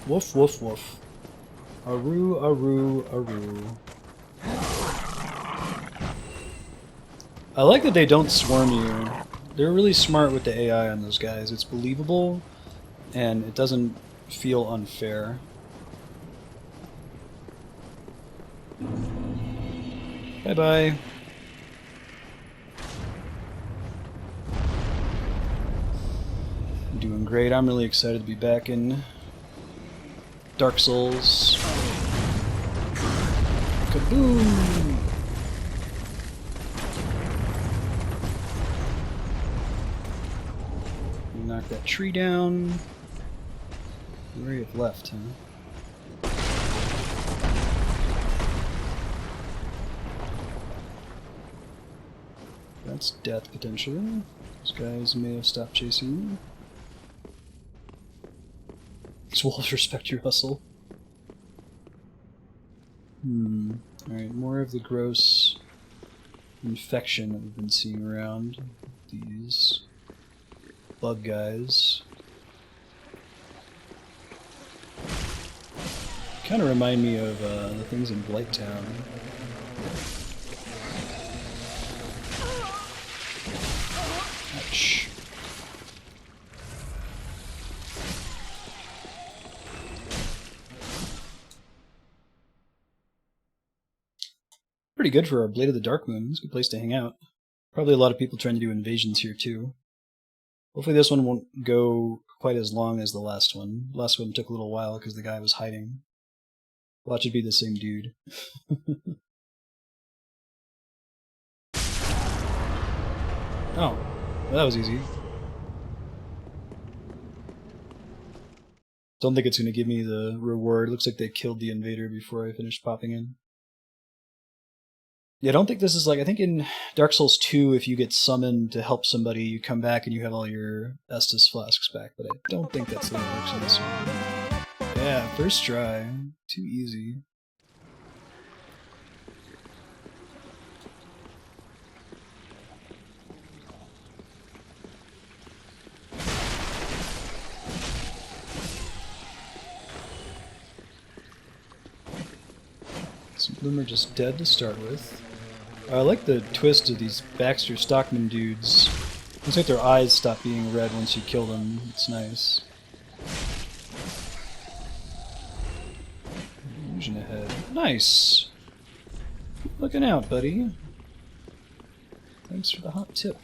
Woof, woof, woof. Aru, aru, aru. I like that they don't swarm you. They're really smart with the AI on those guys. It's believable, and it doesn't feel unfair. Bye-bye. Doing great. I'm really excited to be back in Dark Souls. Kaboom! Knock that tree down. Where you have left, huh? That's death, potentially. These guys may have stopped chasing you. These wolves respect your hustle. Alright, more of the gross infection that we've been seeing around. These bug guys. Kind of remind me of the things in Blighttown. Ouch. Pretty good for our Blade of the Dark Moon. It's a good place to hang out. Probably a lot of people trying to do invasions here too. Hopefully this one won't go quite as long as the last one. The last one took a little while because the guy was hiding. Watch it be the same dude. Oh, well, that was easy. Don't think it's going to give me the reward. Looks like they killed the invader before I finished popping in. Yeah, I don't think this is like... I think in Dark Souls 2, if you get summoned to help somebody, you come back and you have all your Estus flasks back, but I don't think that's the way it works on this one. Yeah, first try. Too easy. Some of them are just dead to start with. I like the twist of these Baxter Stockman dudes. Looks like their eyes stop being red once you kill them. It's nice. Illusion ahead. Nice! Keep looking out, buddy. Thanks for the hot tip.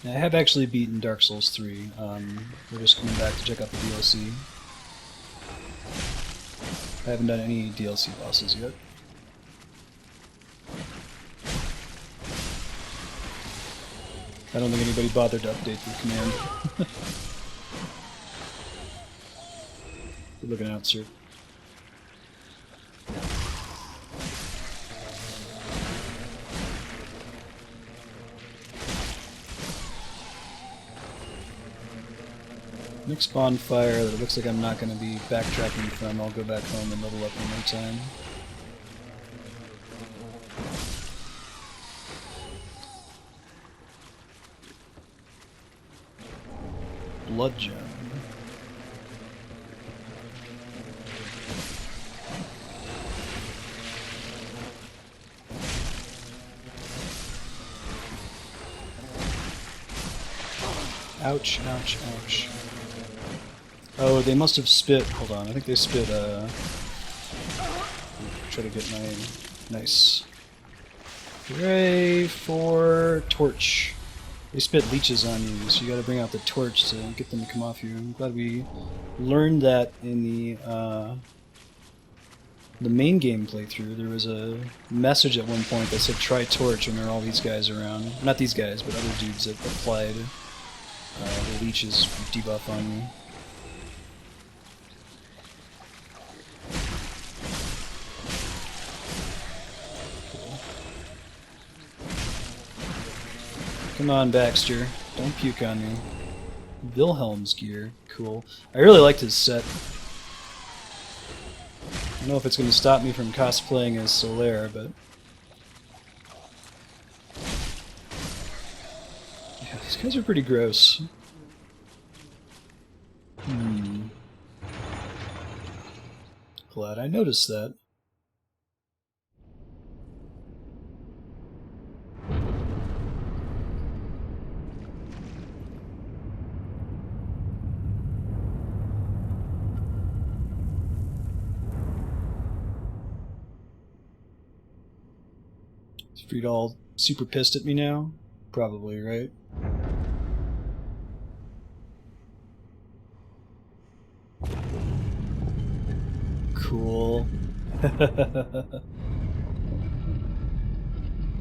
I have actually beaten Dark Souls 3. We're just coming back to check out the DLC. I haven't done any DLC bosses yet. I don't think anybody bothered to update the command. Good looking out, sir. Next bonfire that it looks like I'm not going to be backtracking from, I'll go back home and level up one more time. blood gem. Ouch, ouch, ouch. Oh, they must have spit. Hold on, I think they spit, try to get my... Nice. Hooray for torch. They spit leeches on you, so you gotta bring out the torch to get them to come off you. I'm glad we learned that in the main game playthrough. There was a message at one point that said try torch when there are all these guys around. Not these guys, but other dudes that applied the leeches debuff on you. Come on, Baxter. Don't puke on me. Vilhelm's gear. Cool. I really liked his set. I don't know if it's going to stop me from cosplaying as Solaire, but... Yeah, these guys are pretty gross. Glad I noticed that. Is Friede all super pissed at me now? Probably, right? Cool. I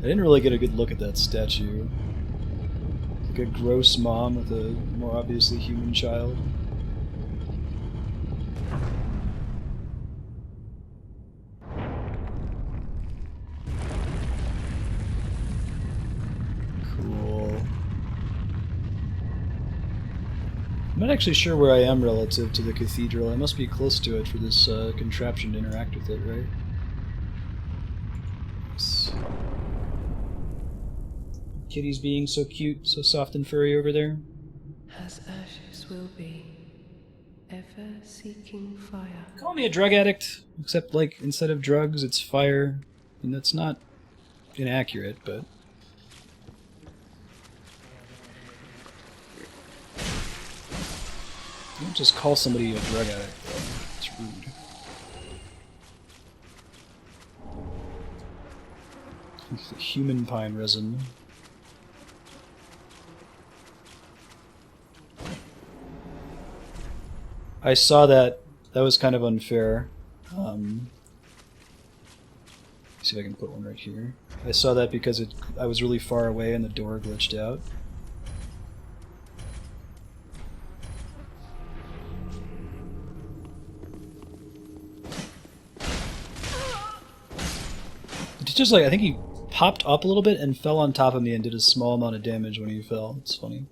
didn't really get a good look at that statue. Like a gross mom with a more obviously human child. I'm not actually sure where I am relative to the cathedral. I must be close to it for this contraption to interact with it, right? Nice. Kitty's being so cute, so soft and furry over there. As ashes will be, ever seeking fire. Call me a drug addict, except like instead of drugs, it's fire. And that's not inaccurate, but... Don't just call somebody a drug addict, though. It's rude. It's the human pine resin. I saw that. That was kind of unfair. Let's see if I can put one right here. I saw that because I was really far away and the door glitched out. It's just like, I think he popped up a little bit and fell on top of me and did a small amount of damage when he fell. It's funny.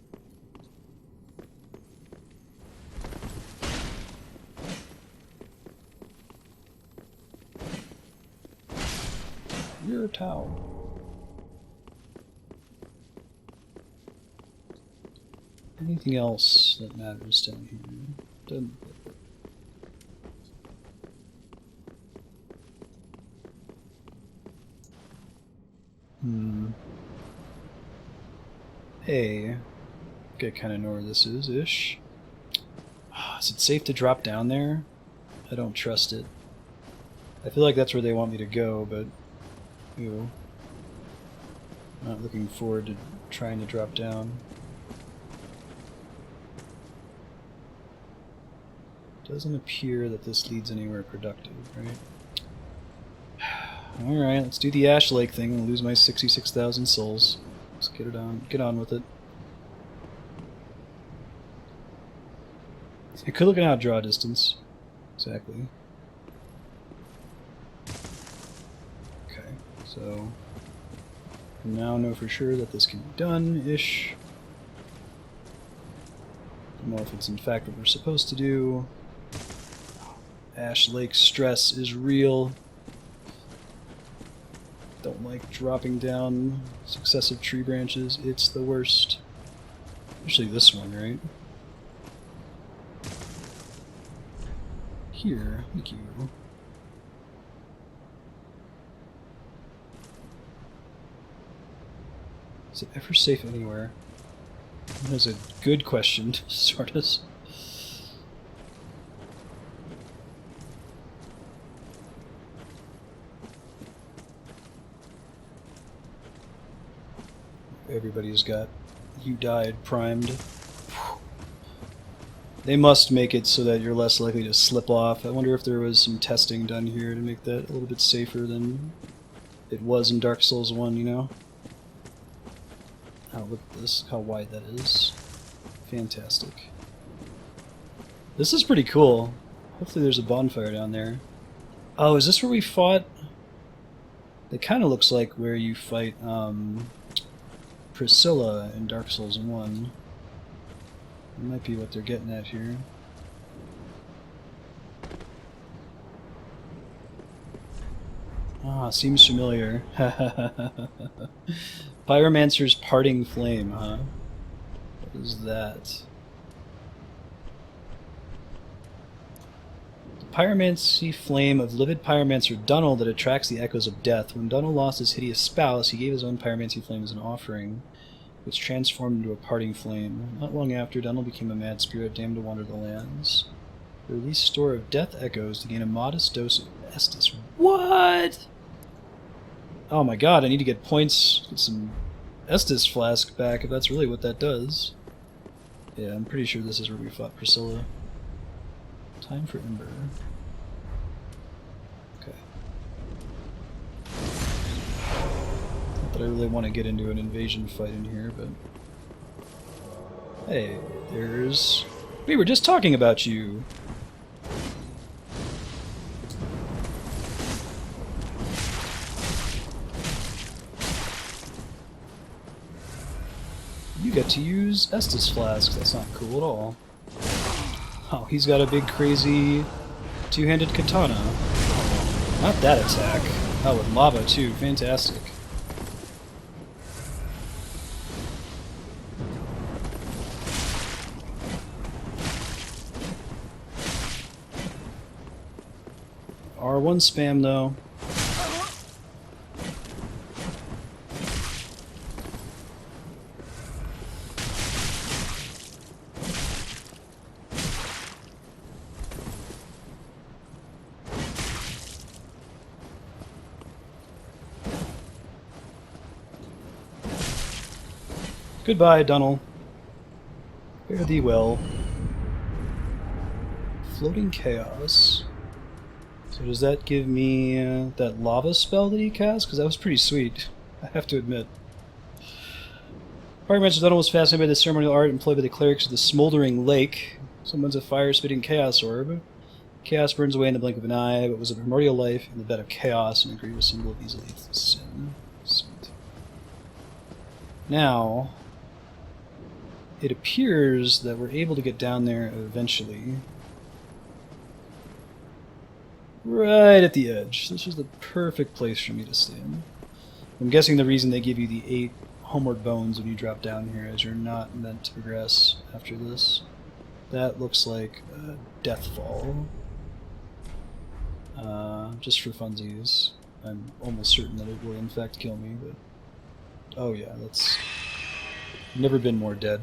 You're a towel. Anything else that matters down here? Doesn't... Hey, I think I kind of know where this is, ish. Is it safe to drop down there? I don't trust it. I feel like that's where they want me to go, but... Ew. Not looking forward to trying to drop down. Doesn't appear that this leads anywhere productive, right? Alright, let's do the Ash Lake thing and lose my 66,000 souls. Let's get on with it. I could look at draw distance. Exactly. Okay, so I now know for sure that this can be done-ish. Don't know if it's in fact what we're supposed to do. Ash Lake stress is real. Don't like dropping down successive tree branches. It's the worst. Especially this one, right? here. Thank you. Is it ever safe anywhere? That is a good question, Sardis. Everybody's got "you died" primed. They must make it so that you're less likely to slip off. I wonder if there was some testing done here to make that a little bit safer than it was in Dark Souls 1, you know? Oh, look at this, how wide that is. Fantastic. This is pretty cool. Hopefully there's a bonfire down there. Oh, is this where we fought? It kind of looks like where you fight, Priscilla in Dark Souls 1. That might be what they're getting at here. Ah, seems familiar. Pyromancer's Parting Flame, huh? What is that? The pyromancy flame of Livid Pyromancer Dunnel that attracts the echoes of death. When Dunnel lost his hideous spouse, he gave his own pyromancy flame as an offering, which transformed into a parting flame. Not long after, Dunnel became a mad spirit damned to wander the lands. The released store of death echoes to gain a modest dose of Estus. What? Oh my god, I need to get points, get some Estus flask back if that's really what that does. Yeah, I'm pretty sure this is where we fought Priscilla. Time for Ember. Okay. Not that I really want to get into an invasion fight in here, but... Hey, there's... We were just talking about you! You get to use Estus Flask. That's not cool at all. Oh, he's got a big crazy two-handed katana. Not that attack. Oh, with lava too. Fantastic. R1 spam though. Goodbye, Dunnel. Fare thee well. Floating Chaos. So does that give me that lava spell that he cast? Because that was pretty sweet, I have to admit. Pyromancer Dunnel was fascinated by the ceremonial art employed by the clerics of the Smoldering Lake. Someone's a fire-spitting chaos orb. Chaos burns away in the blink of an eye, but was a primordial life in the bed of chaos and a grievous symbol of easily sin. Sweet. Now... it appears that we're able to get down there eventually. Right at the edge. This is the perfect place for me to stand. I'm guessing the reason they give you the 8 homeward bones when you drop down here is you're not meant to progress after this. That looks like a death fall. Just for funsies. I'm almost certain that it will in fact kill me, but... oh yeah, that's... never been more dead.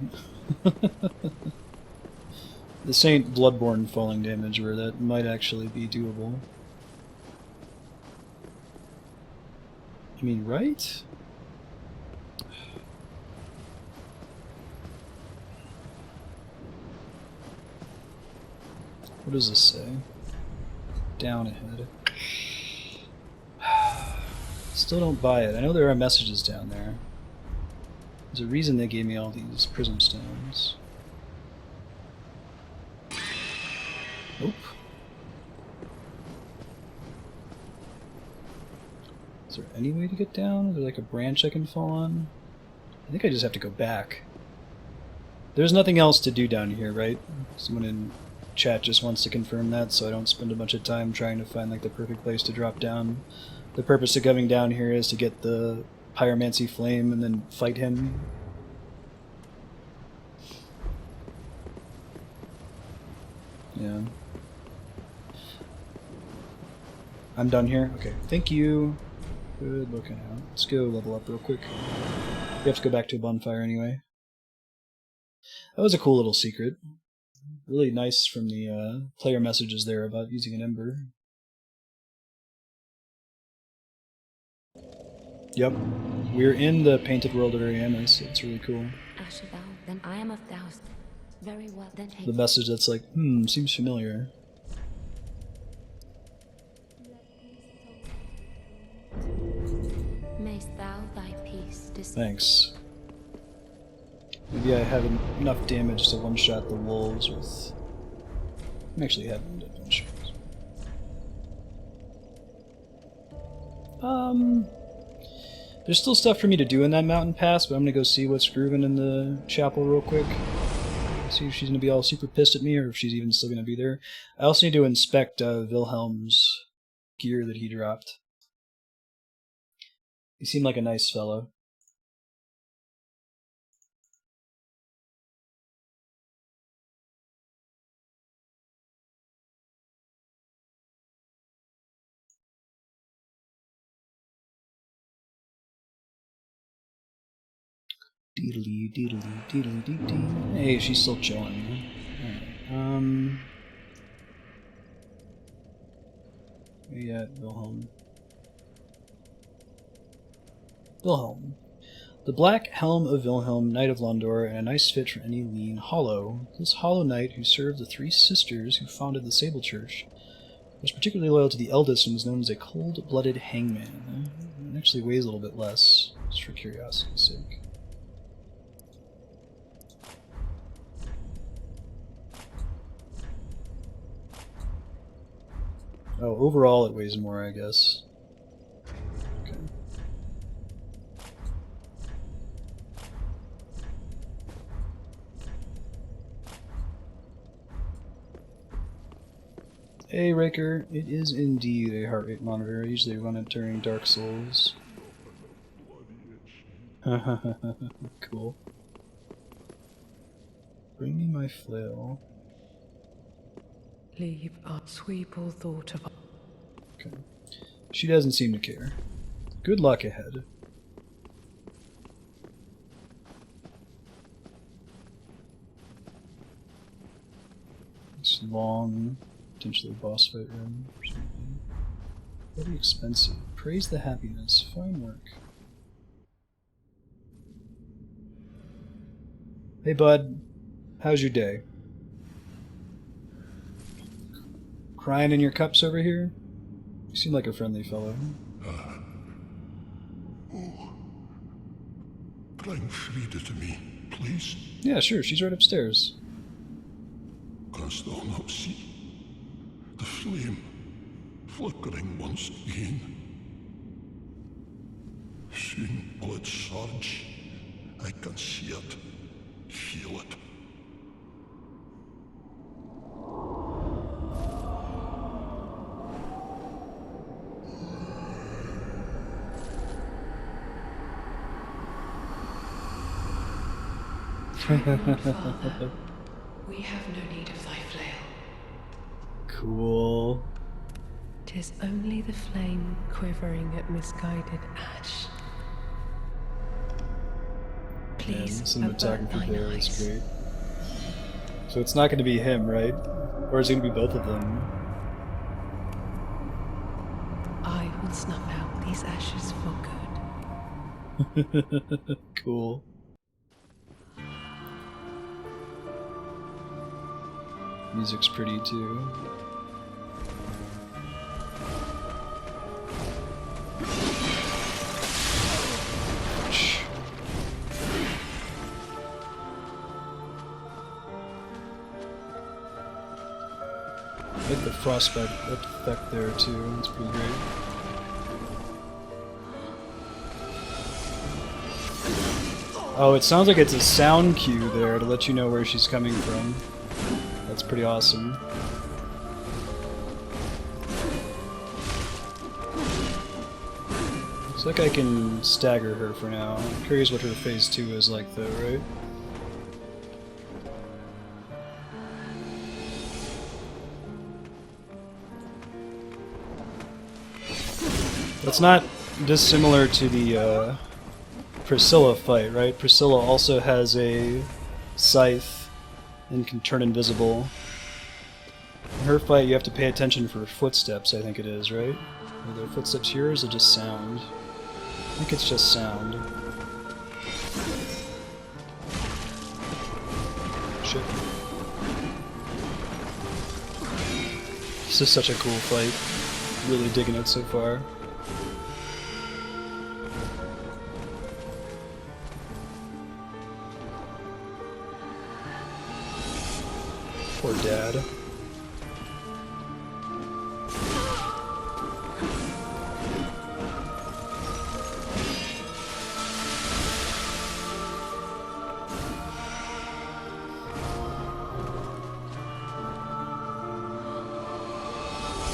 This ain't Bloodborne falling damage where that might actually be doable. I mean, right? What does this say? Down ahead. Still don't buy it. I know there are messages down there. There's a reason they gave me all these prism stones. Nope. Is there any way to get down? Is there like a branch I can fall on? I think I just have to go back. There's nothing else to do down here, right? Someone in chat just wants to confirm that, so I don't spend a bunch of time trying to find like the perfect place to drop down. The purpose of coming down here is to get the pyromancy flame and then fight him. Yeah. I'm done here? Okay, thank you. Good looking out. Let's go level up real quick. We have to go back to a bonfire anyway. That was a cool little secret. Really nice from the player messages there about using an ember. Yep. We're in the painted world of Ariandel, so it's really cool. Asher thou, then I am of thous. Very well, then take The message that's like, seems familiar. Mayst thou thy peace deceive. Thanks. Maybe I have enough damage to one-shot the wolves with... I'm actually having one-shots. There's still stuff for me to do in that mountain pass, but I'm gonna go see what's grooving in the chapel real quick. See if she's gonna be all super pissed at me, or if she's even still gonna be there. I also need to inspect Vilhelm's gear that he dropped. He seemed like a nice fellow. Deedly, deedly, deedly, deedly. Hey, she's still chilling. Alright, where you at, Vilhelm? Vilhelm. The black helm of Vilhelm, Knight of Londor, and a nice fit for any lean hollow. This hollow knight, who served the three sisters who founded the Sable Church, was particularly loyal to the eldest and was known as a cold-blooded hangman. It actually weighs a little bit less, just for curiosity's sake. Oh, overall it weighs more, I guess. Okay. Hey, Raker. It is indeed a heart rate monitor. I usually run it during Dark Souls. Cool. Bring me my flail. Leave our sweeple thought of... Okay. She doesn't seem to care. Good luck ahead. This long, potentially boss fight room or something. Very expensive. Praise the happiness. Fine work. Hey, bud. How's your day? Crying in your cups over here? You seem like a friendly fellow. Bring Friede to me, please. Yeah, sure. She's right upstairs. Canst thou not see the flame flickering once again? Soon will it surge. I can see it, feel it. Father, we have no need of thy flail. Cool. 'Tis only the flame quivering at misguided ash. Please, Man, avert cinematography thine there is eyes. great. So it's not going to be him, right? Or is it going to be both of them? I will snuff out these ashes for good. Cool. Music's pretty too. Ouch. I like the frostbite effect there too. It's pretty great. Oh, it sounds like it's a sound cue there to let you know where she's coming from. That's pretty awesome. Looks like I can stagger her for now. I'm curious what her phase 2 is like though, right? That's not dissimilar to the Priscilla fight, right? Priscilla also has a scythe and can turn invisible. In her fight, you have to pay attention for footsteps, I think it is, right? Are there footsteps here, or is it just sound? I think it's just sound. Shit. This is such a cool fight. Really digging it so far. Poor Dad.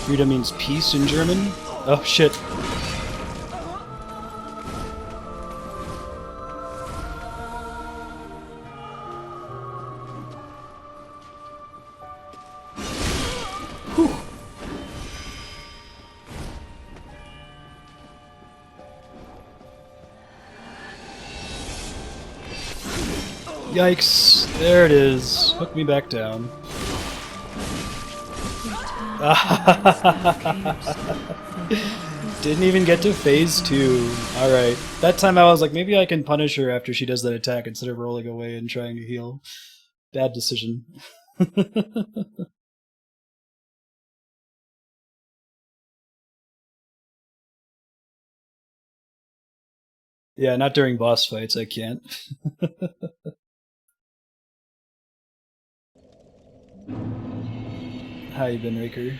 Friede means peace in German? Oh shit. Whew. Yikes. There it is. Hook me back down. Didn't even get to phase 2. Alright. That time I was like, maybe I can punish her after she does that attack instead of rolling away and trying to heal. Bad decision. Yeah, not during boss fights, I can't. How you been, Raker?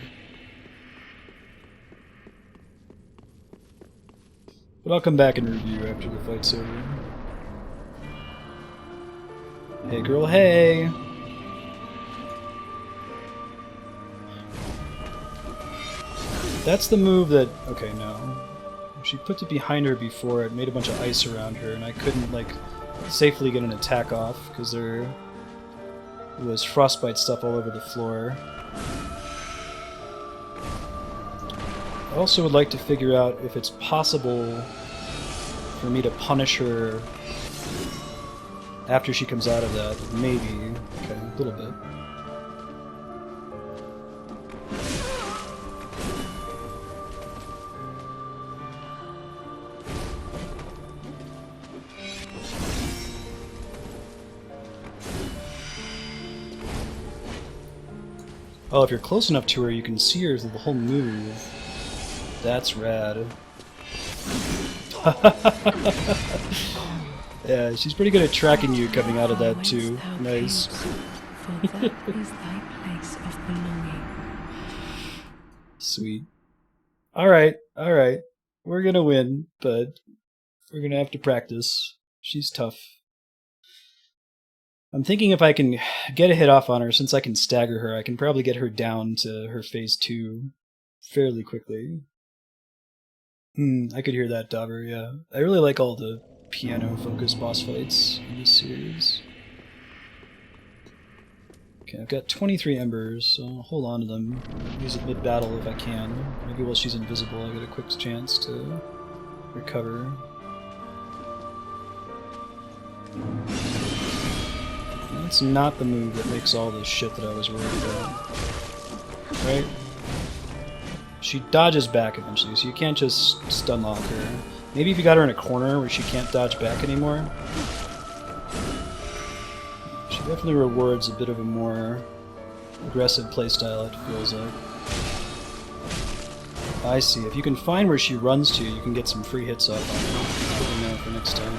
But I'll come back and review after the fight's over. Hey girl, hey! That's the move that... okay, no. She put it behind her before, it made a bunch of ice around her, and I couldn't, like, safely get an attack off, because there was frostbite stuff all over the floor. I also would like to figure out if it's possible for me to punish her after she comes out of that. Maybe. Okay, a little bit. Oh, if you're close enough to her, you can see her the whole move. That's rad. Yeah, she's pretty good at tracking you coming out of that too. Nice. Sweet. Alright, alright. We're gonna win, but we're gonna have to practice. She's tough. I'm thinking if I can get a hit off on her, since I can stagger her, I can probably get her down to her phase 2 fairly quickly. I could hear that, Dauber, yeah. I really like all the piano-focused boss fights in this series. Okay, I've got 23 embers, so I'll hold on to them. Use it mid-battle if I can. Maybe while she's invisible I get a quick chance to recover. That's not the move that makes all this shit that I was worried about. Right? She dodges back eventually, so you can't just stun lock her. Maybe if you got her in a corner where she can't dodge back anymore. She definitely rewards a bit of a more aggressive playstyle, it feels like. I see. If you can find where she runs to, you can get some free hits off on her. That's good to know for next time.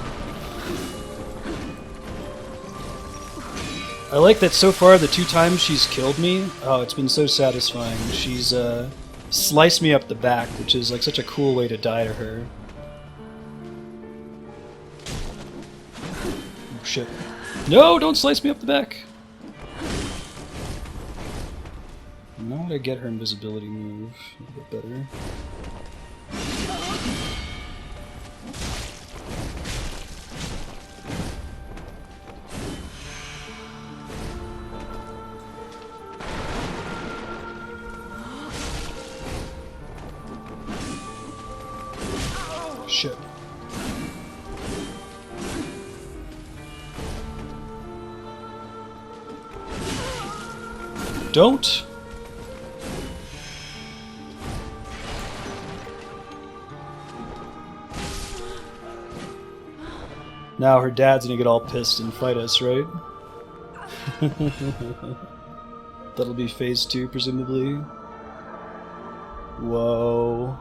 I like that so far the 2 times she's killed me, oh, it's been so satisfying. She's sliced me up the back, which is like such a cool way to die to her. Oh shit. No, don't slice me up the back! Now that I get her invisibility move, a bit better. don't. Now her dad's gonna get all pissed and fight us, right? That'll be phase 2, presumably. Whoa.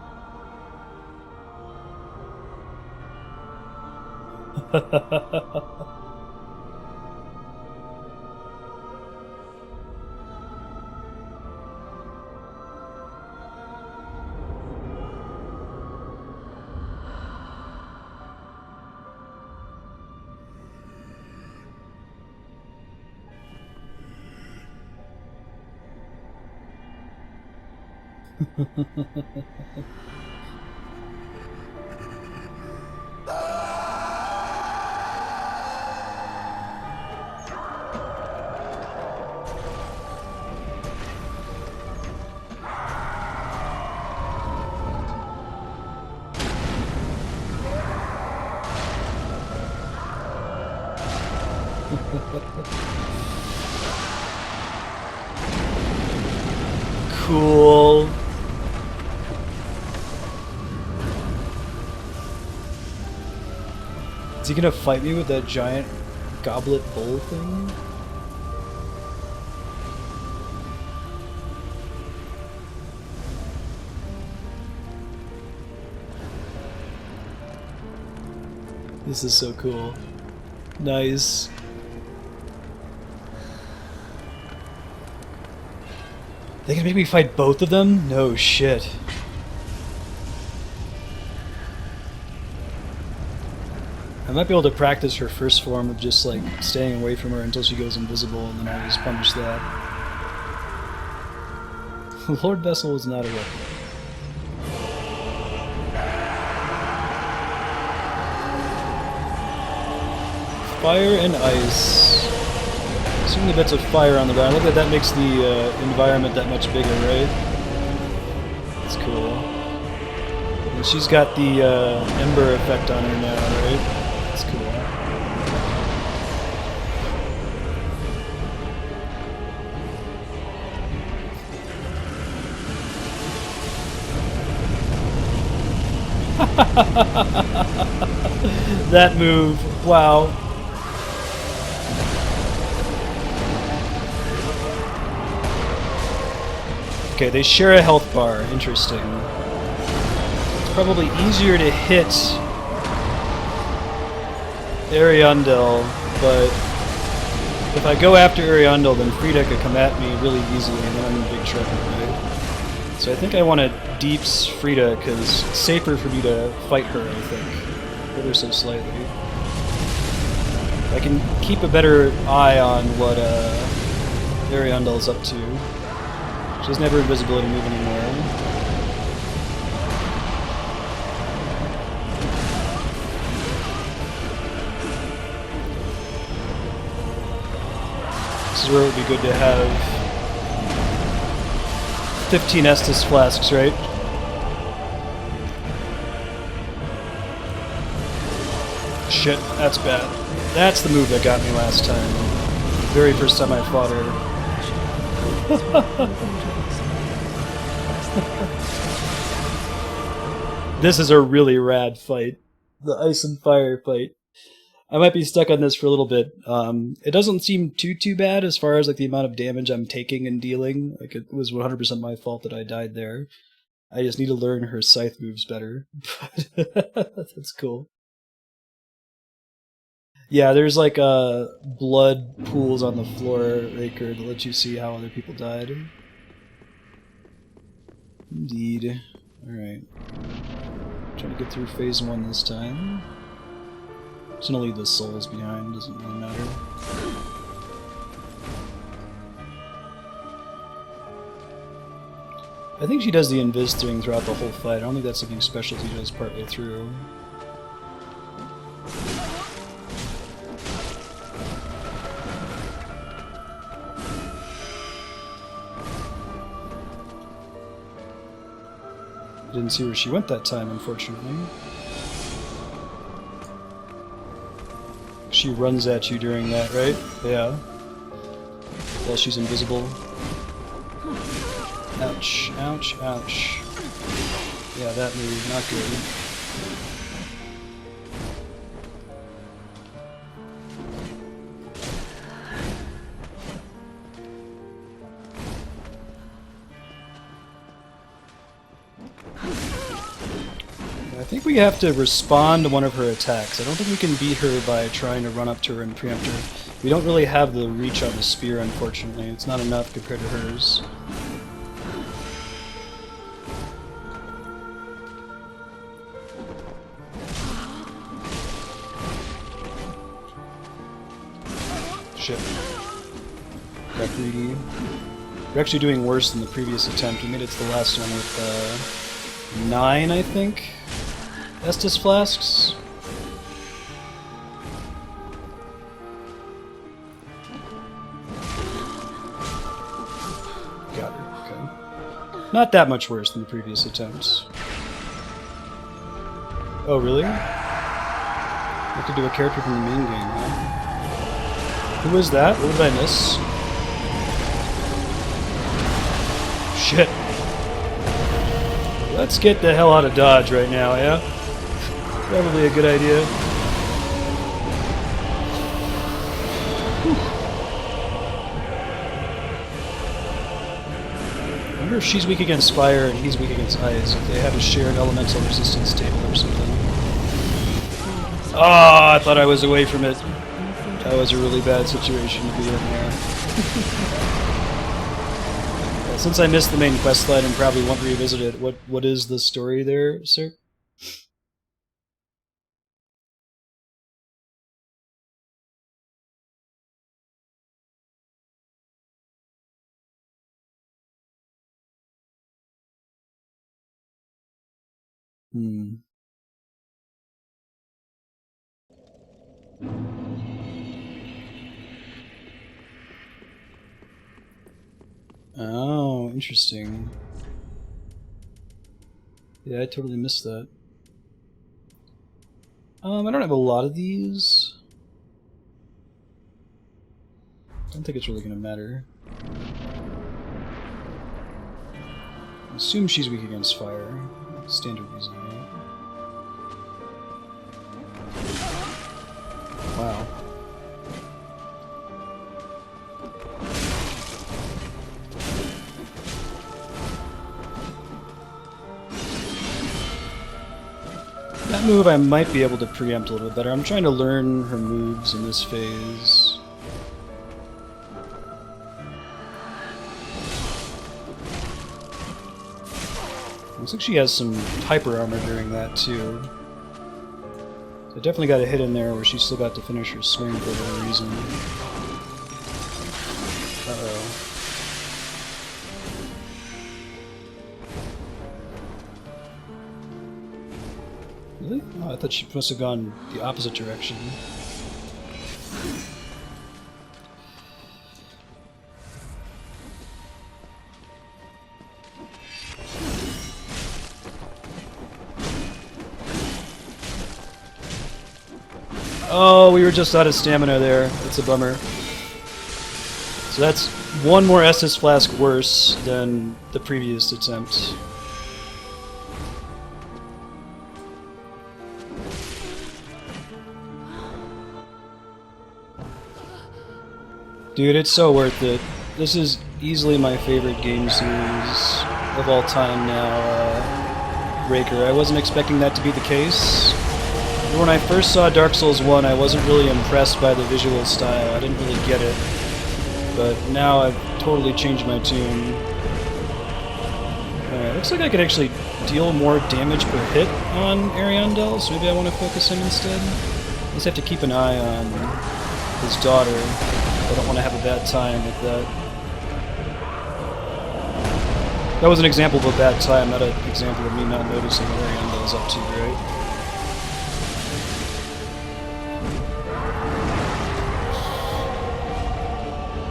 Cool. Is he gonna fight me with that giant goblet bowl thing? This is so cool. Nice. They can make me fight both of them? No shit. I might be able to practice her first form of just like staying away from her until she goes invisible, and then I'll just punish that. Lord Vessel is not a weapon. Fire and ice. So many bits of fire on the ground. Look at that, makes the environment that much bigger, right? That's cool. And she's got the ember effect on her now, right? That's cool. That move, wow. Okay, they share a health bar. Interesting. It's probably easier to hit Ariandel, but if I go after Ariandel, then Friede could come at me really easily, and then I'm in big trouble, right? So I think I want to deeps Friede, because it's safer for me to fight her, I think. Ever so slightly. I can keep a better eye on what Ariandel's up to. She doesn't have her invisibility move anymore. This is where it would be good to have 15 Estus flasks, right? Shit, that's bad. That's the move that got me last time. Very first time I fought her. This is a really rad fight. The ice and fire fight. I might be stuck on this for a little bit. It doesn't seem too bad as far as like the amount of damage I'm taking and dealing. Like it was 100% my fault that I died there. I just need to learn her scythe moves better. But that's cool. Yeah, there's like blood pools on the floor, Raker, to let you see how other people died. Indeed. Alright. Trying to get through phase 1 this time. Just gonna leave the souls behind, doesn't really matter. I think she does the invis thing throughout the whole fight. I don't think that's something special she does partway through. Didn't see where she went that time, unfortunately. She runs at you during that, right? Yeah. While she's invisible. Ouch, ouch, ouch. Yeah, that move, not good. I think we have to respond to one of her attacks. I don't think we can beat her by trying to run up to her and preempt her. We don't really have the reach on the spear, unfortunately. It's not enough compared to hers. Shit. Got greedy. We're actually doing worse than the previous attempt. We made it to the last one with 9, I think, Estus flasks. Got her, okay. Not that much worse than the previous attempts. Oh, really? I have to do a character from the main game, huh? Who was that? What did I miss? Shit. Let's get the hell out of Dodge right now, yeah? Probably a good idea. I wonder if she's weak against fire and he's weak against ice, if they have a shared elemental resistance table or something. Oh, I thought I was away from it. That was a really bad situation to be in there. Since I missed the main quest line and probably won't revisit it, what is the story there, sir? Oh, interesting. Yeah, I totally missed that. I don't have a lot of these. I don't think it's really gonna matter. I assume she's weak against fire. Standard reason, right? Wow. That move I might be able to preempt a little bit better. I'm trying to learn her moves in this phase. Looks like she has some hyper armor during that too. So I definitely got a hit in there where she still got to finish her swing for whatever reason. Uh-oh. Really? Oh, I thought she must have gone the opposite direction. Oh, we were just out of stamina there. That's a bummer. So that's one more Estus flask worse than the previous attempt. Dude, it's so worth it. This is easily my favorite game series of all time now, Raker. I wasn't expecting that to be the case. When I first saw Dark Souls 1, I wasn't really impressed by the visual style. I didn't really get it. But now I've totally changed my tune. Alright, looks like I could actually deal more damage per hit on Ariandel, so maybe I want to focus him instead. I just have to keep an eye on his daughter. I don't want to have a bad time with that. That was an example of a bad time, not an example of me not noticing what Ariandel's up to, right?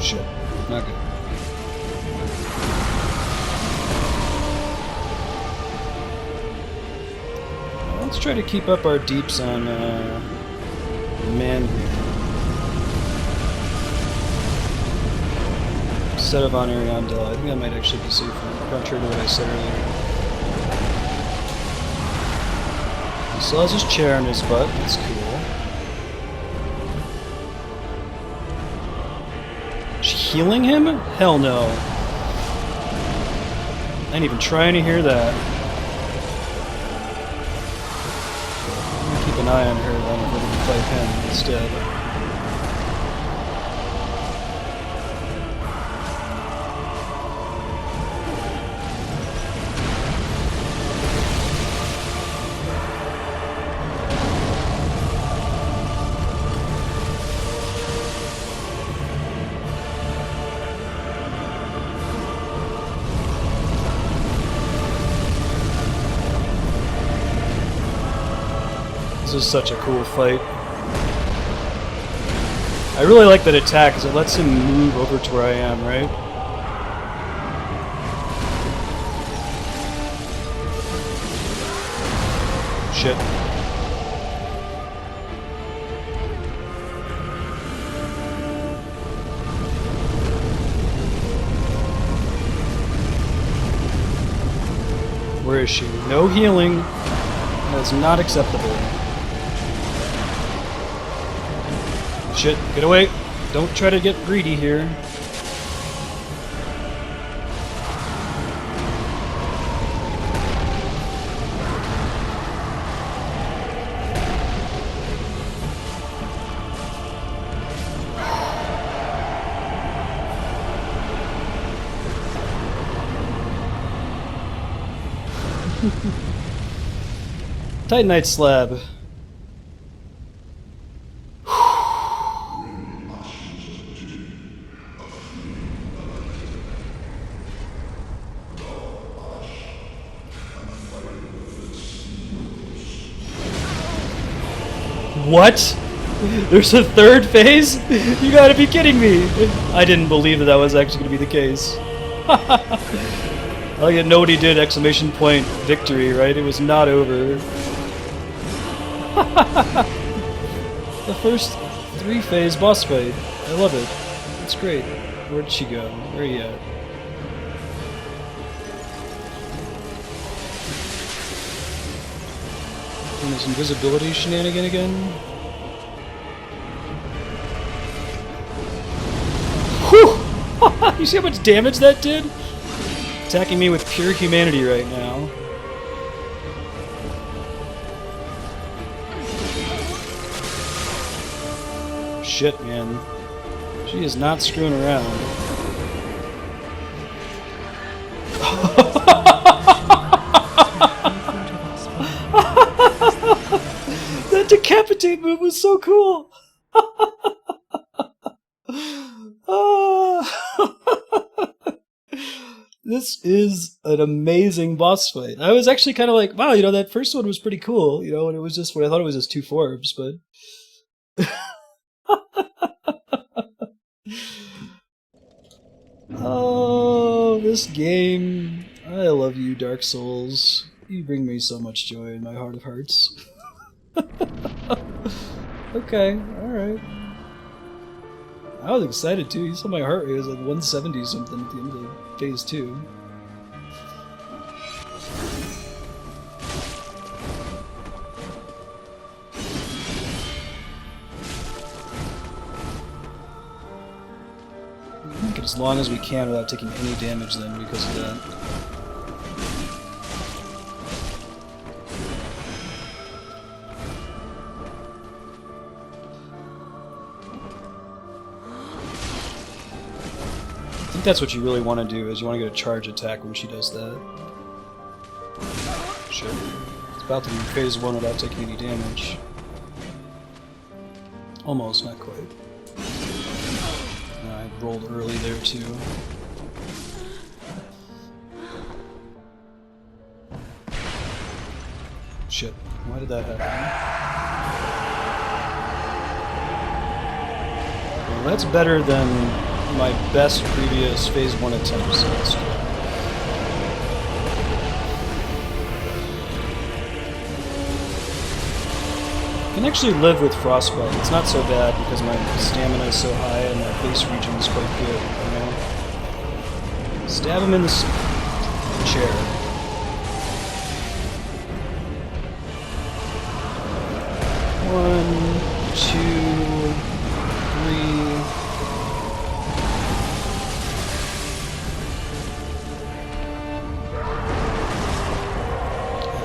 Shit, not good. Let's try to keep up our deeps on man here. Instead of on Ariandel, I think that might actually be safer. contrary to what I said earlier. He still has his chair in his butt, that's cool. Is she healing him? Hell no. I ain't even trying to hear that. I'm gonna keep an eye on her, then I'm gonna fight him instead. This is such a cool fight. I really like that attack because it lets him move over to where I am, right? Shit. Where is she? No healing. That's not acceptable. Shit, get away. Don't try to get greedy here. Titanite slab. What? There's a third phase? You gotta be kidding me! I didn't believe that was actually gonna be the case. Like it, nobody did exclamation point victory, right? It was not over. The first 3-phase boss fight. I love it. It's great. Where'd she go? Where are you at? Doing this invisibility shenanigan again? Whew! You see how much damage that did? Attacking me with pure humanity right now. Shit, man. She is not screwing around. That decapitate move was so cool! This is an amazing boss fight. I was actually kind of like, wow, you know, that first one was pretty cool, you know, and it was just, I thought it was just 2 forbs, but... Oh, this game. I love you, Dark Souls. You bring me so much joy in my heart of hearts. Okay, alright. I was excited too. You saw my heart rate was like 170 something at the end of phase 2. Make it as long as we can without taking any damage then because of that. I think that's what you really want to do, is you want to get a charge attack when she does that. Sure. It's about to be phase 1 without taking any damage. Almost, not quite. I rolled early there too. Shit, why did that happen? Well, that's better than my best previous phase 1 attempts, so that's good. I can actually live with frostbite. It's not so bad because my stamina is so high and my base region is quite good, you know? Stab him in the... chair. One, two, three.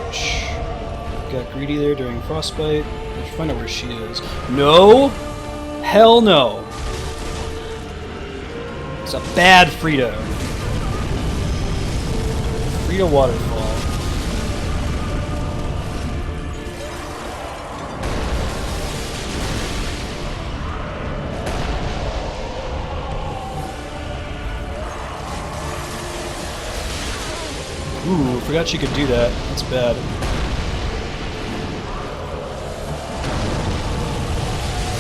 Ouch. Got greedy there during frostbite. Let's find out where she is. No! Hell no! It's a bad Friede. Friede waterfall. Ooh, forgot she could do that. That's bad.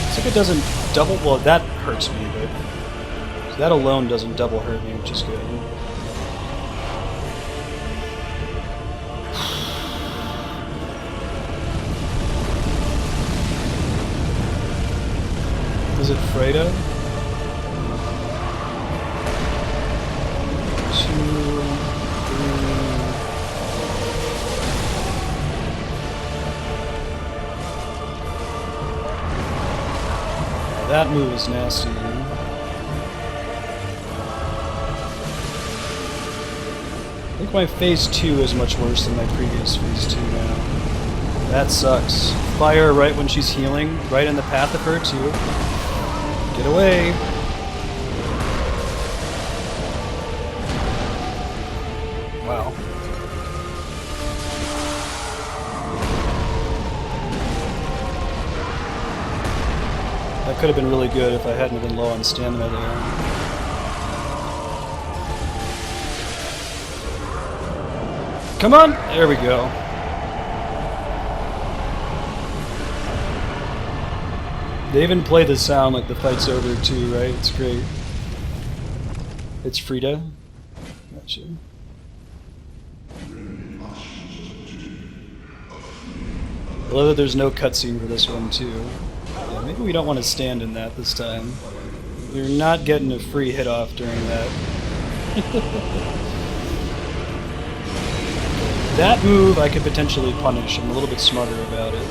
Looks like it doesn't double. Well, that hurts me, but that alone doesn't double hurt me, which is good. Is it Friede? 2, 3. That move is nasty. I think my phase 2 is much worse than my previous phase 2 now. That sucks. Fire right when she's healing, right in the path of her too. Get away. Wow. That could have been really good if I hadn't been low on stamina there. Come on! There we go. They even play the sound like the fight's over too, right? It's great. It's Friede. Gotcha. I love that there's no cutscene for this one too. Yeah, maybe we don't want to stand in that this time. You're not getting a free hit off during that. That move I could potentially punish. I'm a little bit smarter about it.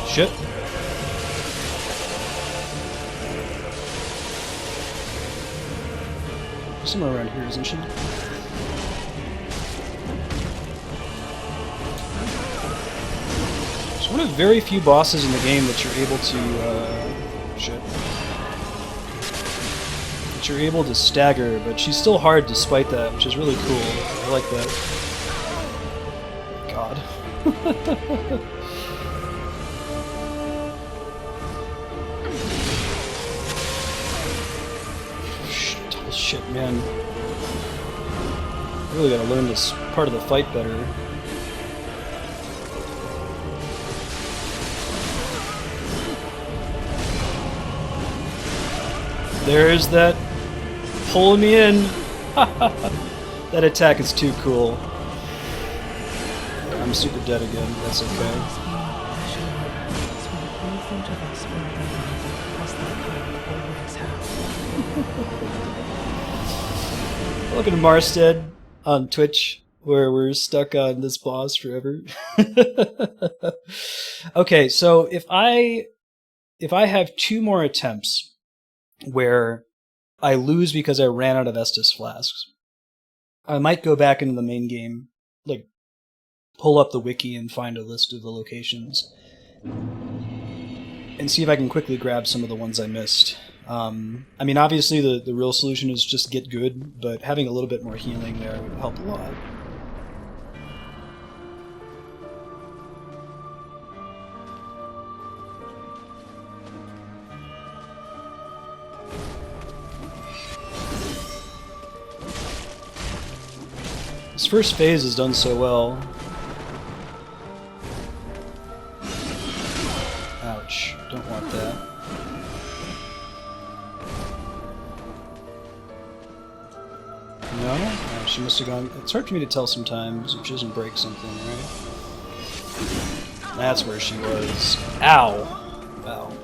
Shit. Somewhere around here, isn't she? It's one of very few bosses in the game that you're able to, that you're able to stagger, but she's still hard despite that, which is really cool. I like that. God. Shit, man. Really gotta learn this part of the fight better. There's that pulling me in. That attack is too cool. I'm super dead again. That's okay. Welcome to Marstead on Twitch, where we're stuck on this boss forever. Okay, so if I have 2 more attempts where I lose because I ran out of Estus flasks, I might go back into the main game, like pull up the wiki and find a list of the locations, and see if I can quickly grab some of the ones I missed. I mean, obviously the real solution is just get good, but having a little bit more healing there would help a lot. This first phase has done so well. Ouch, don't want that. No? Oh, she must have gone... It's hard for me to tell sometimes if she doesn't break something, right? That's where she was. Ow. Ow.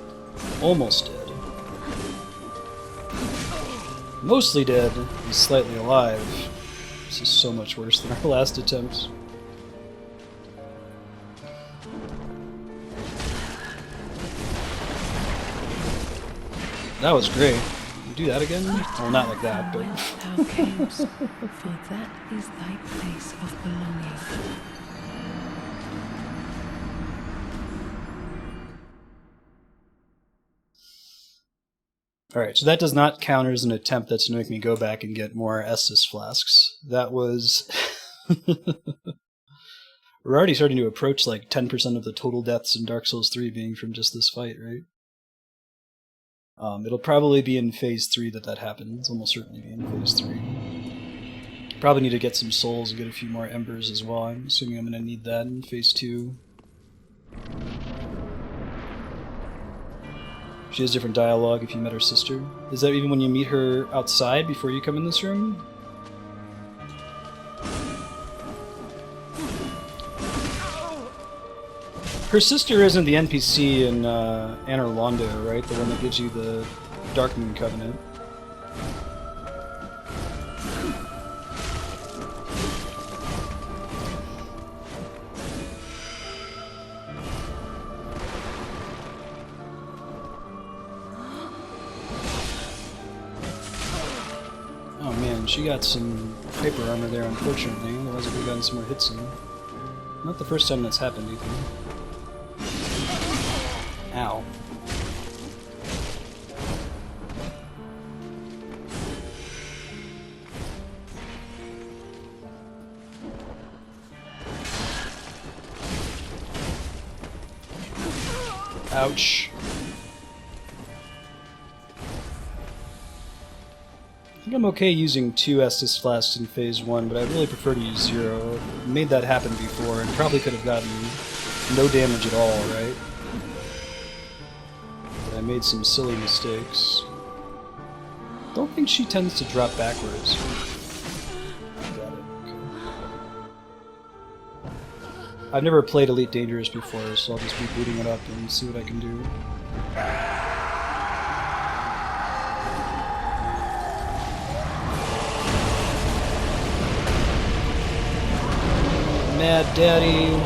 Almost dead. Mostly dead and slightly alive. This is so much worse than our last attempt. That was great. Do that again? Well, not like that, but... Thou camest, for that is thy place of belonging. Alright, so that does not count as an attempt that's to make me go back and get more Estus flasks. That was... We're already starting to approach like 10% of the total deaths in Dark Souls 3 being from just this fight, right? It'll probably be in Phase 3 that happens. Almost certainly be in Phase 3. Probably need to get some souls and get a few more embers as well. I'm assuming I'm going to need that in Phase 2. She has different dialogue if you met her sister. Is that even when you meet her outside before you come in this room? Her sister isn't the NPC in Anor Londo, right? The one that gives you the Dark Moon Covenant. Oh man, she got some hyper armor there, unfortunately. Otherwise, I would have gotten some more hits in. Not the first time that's happened, either. Ow. Ouch. I think I'm okay using 2 Estus flasks in Phase 1, but I really prefer to use 0. I made that happen before, and probably could have gotten no damage at all, right? But I made some silly mistakes. Don't think she tends to drop backwards. Got it, okay. I've never played Elite Dangerous before, so I'll just be booting it up and see what I can do. Mad Daddy.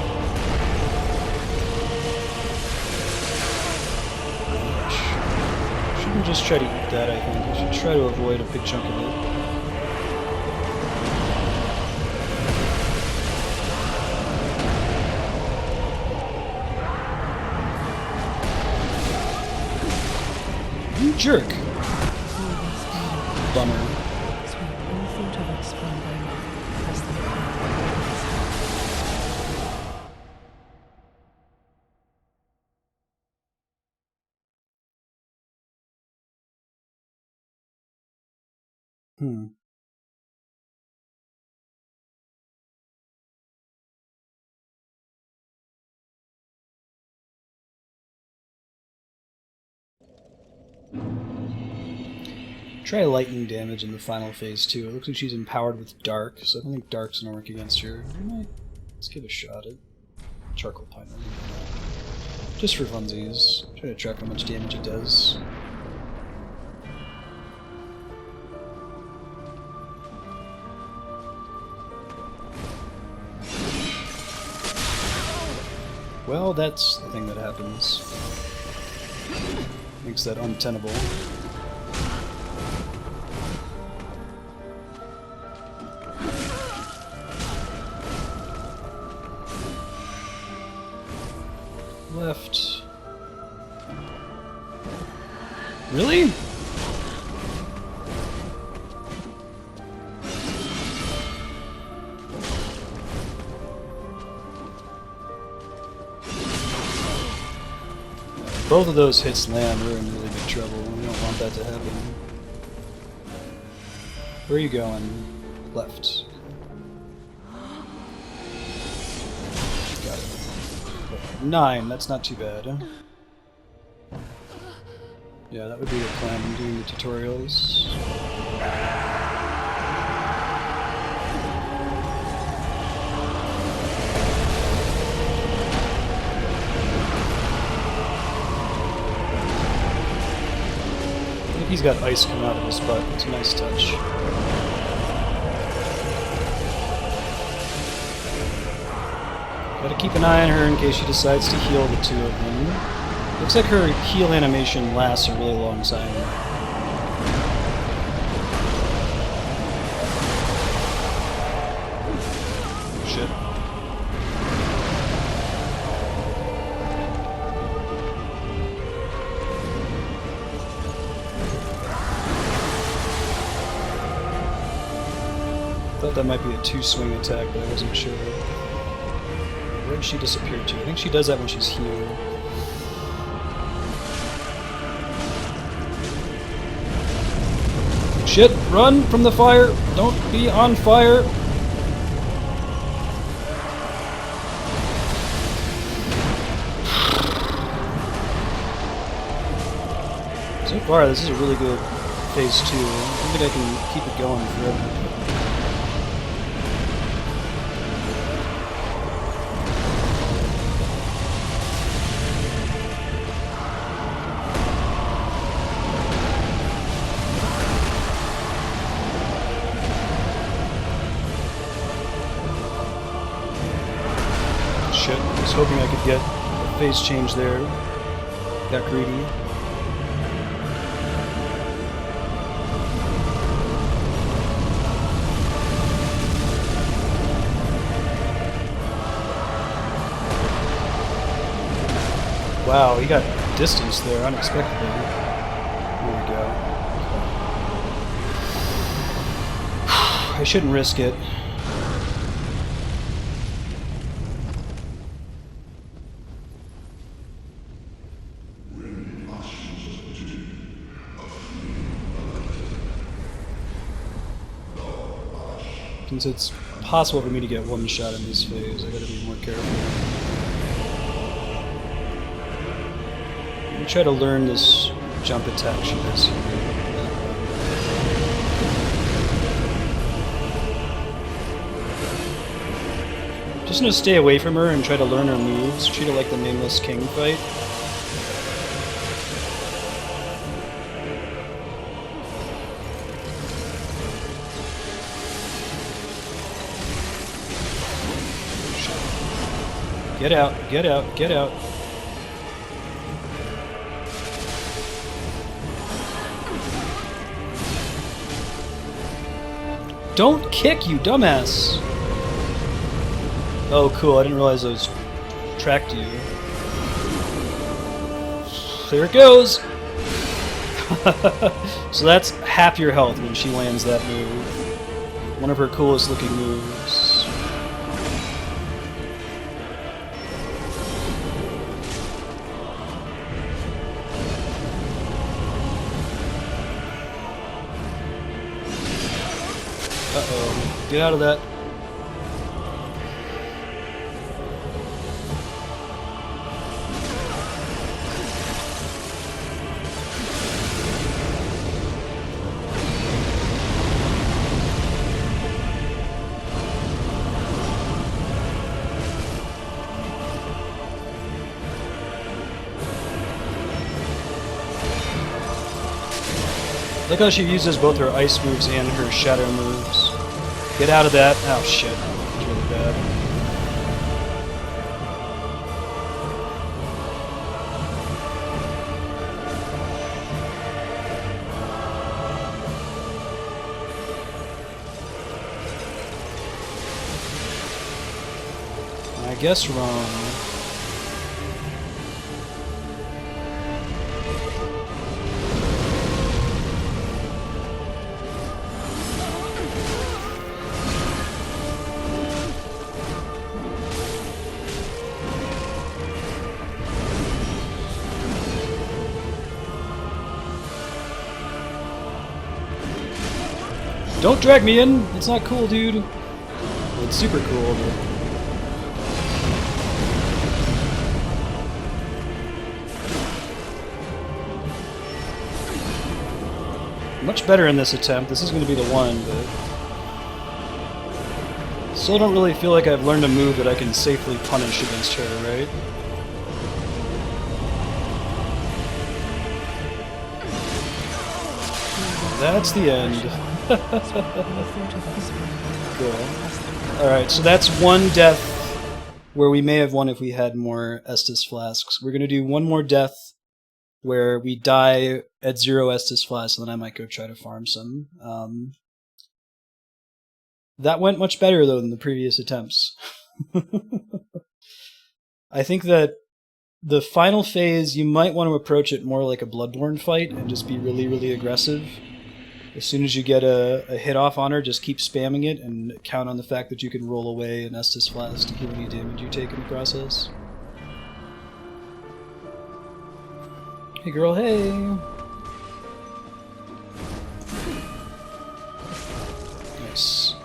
Shouldn't just try to eat that, I think. I should try to avoid a big chunk of it. You jerk! Bummer. Try lightning damage in the final phase too. It looks like she's empowered with dark, so I don't think dark's gonna work against her. Let's give a shot at charcoal pine. Just for funsies. Try to track how much damage it does. Well, that's the thing that happens. Makes that untenable. Left. Really? Both of those hits land, we're in really big trouble. We don't want that to happen. Where are you going? Left. Got it. 9, that's not too bad. Yeah, that would be the plan in doing the tutorials. think he's got ice coming out of his butt. It's a nice touch. Gotta keep an eye on her in case she decides to heal the two of them. Looks like her heal animation lasts a really long time. Shit. Thought that might be a two-swing attack, but I wasn't sure. Where did she disappear to? I think she does that when she's healed. Shit! Run from the fire! Don't be on fire! So far, this is a really good phase 2. I don't think I can keep it going forever. Shit, I was hoping I could get a phase change there. Got greedy. Wow, he got distance there unexpectedly. Here we go. I shouldn't risk it. Since it's possible for me to get one shot in this phase, I gotta be more careful. Let me try to learn this jump attack she does here. Just gonna stay away from her and try to learn her moves. Treat it like the Nameless King fight. Get out, get out, get out. Don't kick, you dumbass! Oh, cool, I didn't realize those tracked you. There it goes! So that's half your health when she lands that move. One of her coolest looking moves. Uh-oh. Get out of that. Look how she uses both her ice moves and her shadow moves. Get out of that. Oh shit. It's really bad. I guess wrong. Don't drag me in! It's not cool, dude. Well, it's super cool, but... Much better in this attempt. This is going to be the one, but... Still don't really feel like I've learned a move that I can safely punish against her, right? That's the end. Cool. Alright, so that's one death where we may have won if we had more Estus flasks. We're going to do one more death where we die at 0 Estus flasks, and then I might go try to farm some. That went much better, though, than the previous attempts. I think that the final phase, you might want to approach it more like a Bloodborne fight and just be really, really aggressive. As soon as you get a hit off on her, just keep spamming it and count on the fact that you can roll away an Estus flask to heal any damage you take in the process. Hey girl, hey! Nice.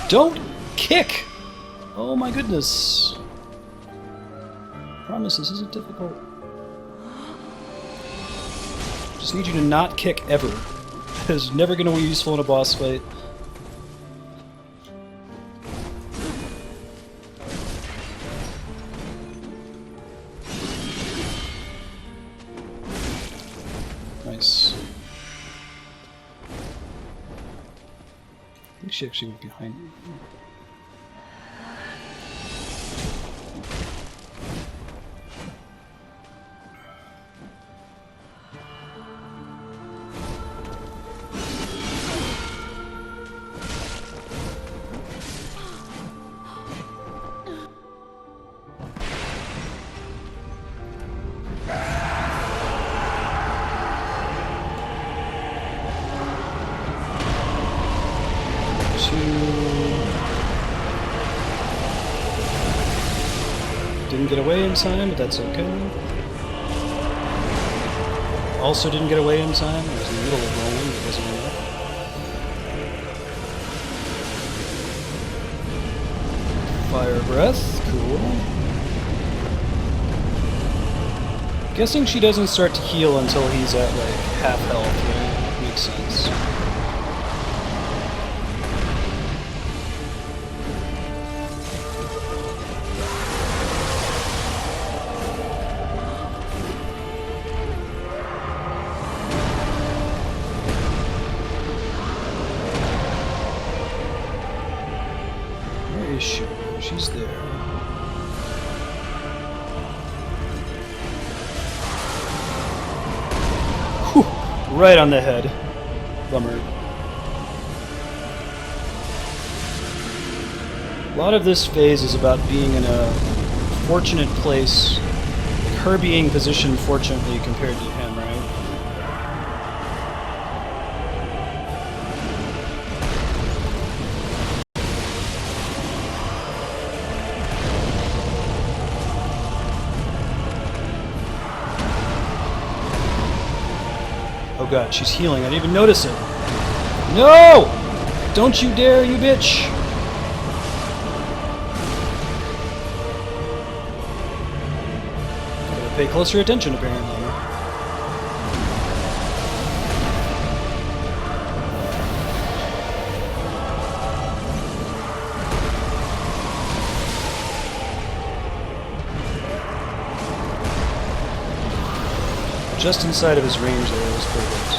Don't kick! Oh my goodness. Promise this isn't difficult. Just need you to not kick ever. It's never going to be useful in a boss fight. Nice. I think she actually went behind me. Didn't get away in time, but that's okay. Also didn't get away in time. I was in the middle of rolling, but it wasn't enough. Fire breath, cool. Guessing she doesn't start to heal until he's at like half health, right? Makes sense. She's there. Whew, right on the head. Bummer. A lot of this phase is about being in a fortunate place, her being positioned fortunately compared to him, right? Oh god, she's healing. I didn't even notice it. No! Don't you dare, you bitch! Gotta pay closer attention, apparently. Just inside of his range there was perfect.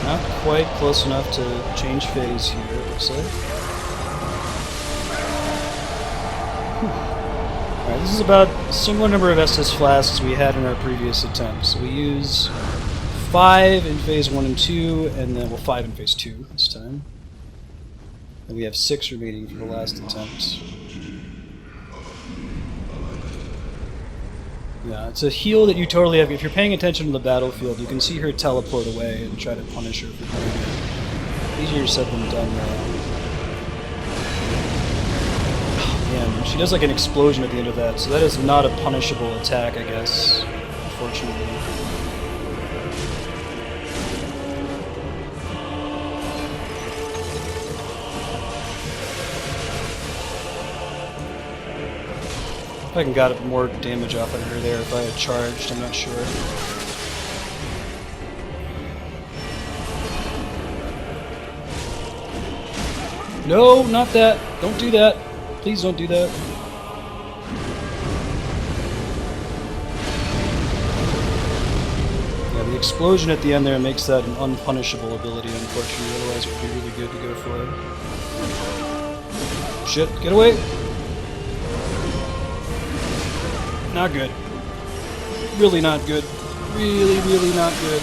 Not quite close enough to change phase here, it looks like. Alright, this is about a similar number of Estus flasks we had in our previous attempt. So we use 5 in phase 1 and 2, and then, well, 5 in phase 2 this time. And we have 6 remaining for the last attempt. Yeah, it's a heal that you totally have. If you're paying attention to the battlefield, you can see her teleport away and try to punish her for doing it. Easier said than done, though. Oh, man, she does like an explosion at the end of that, so that is not a punishable attack, I guess, unfortunately. If I can got more damage off of her there if I had charged, I'm not sure. No, not that! Don't do that! Please don't do that. Yeah, the explosion at the end there makes that an unpunishable ability, unfortunately, otherwise it would be really good to go for. Shit, get away! Not good. Really not good. Really, really not good.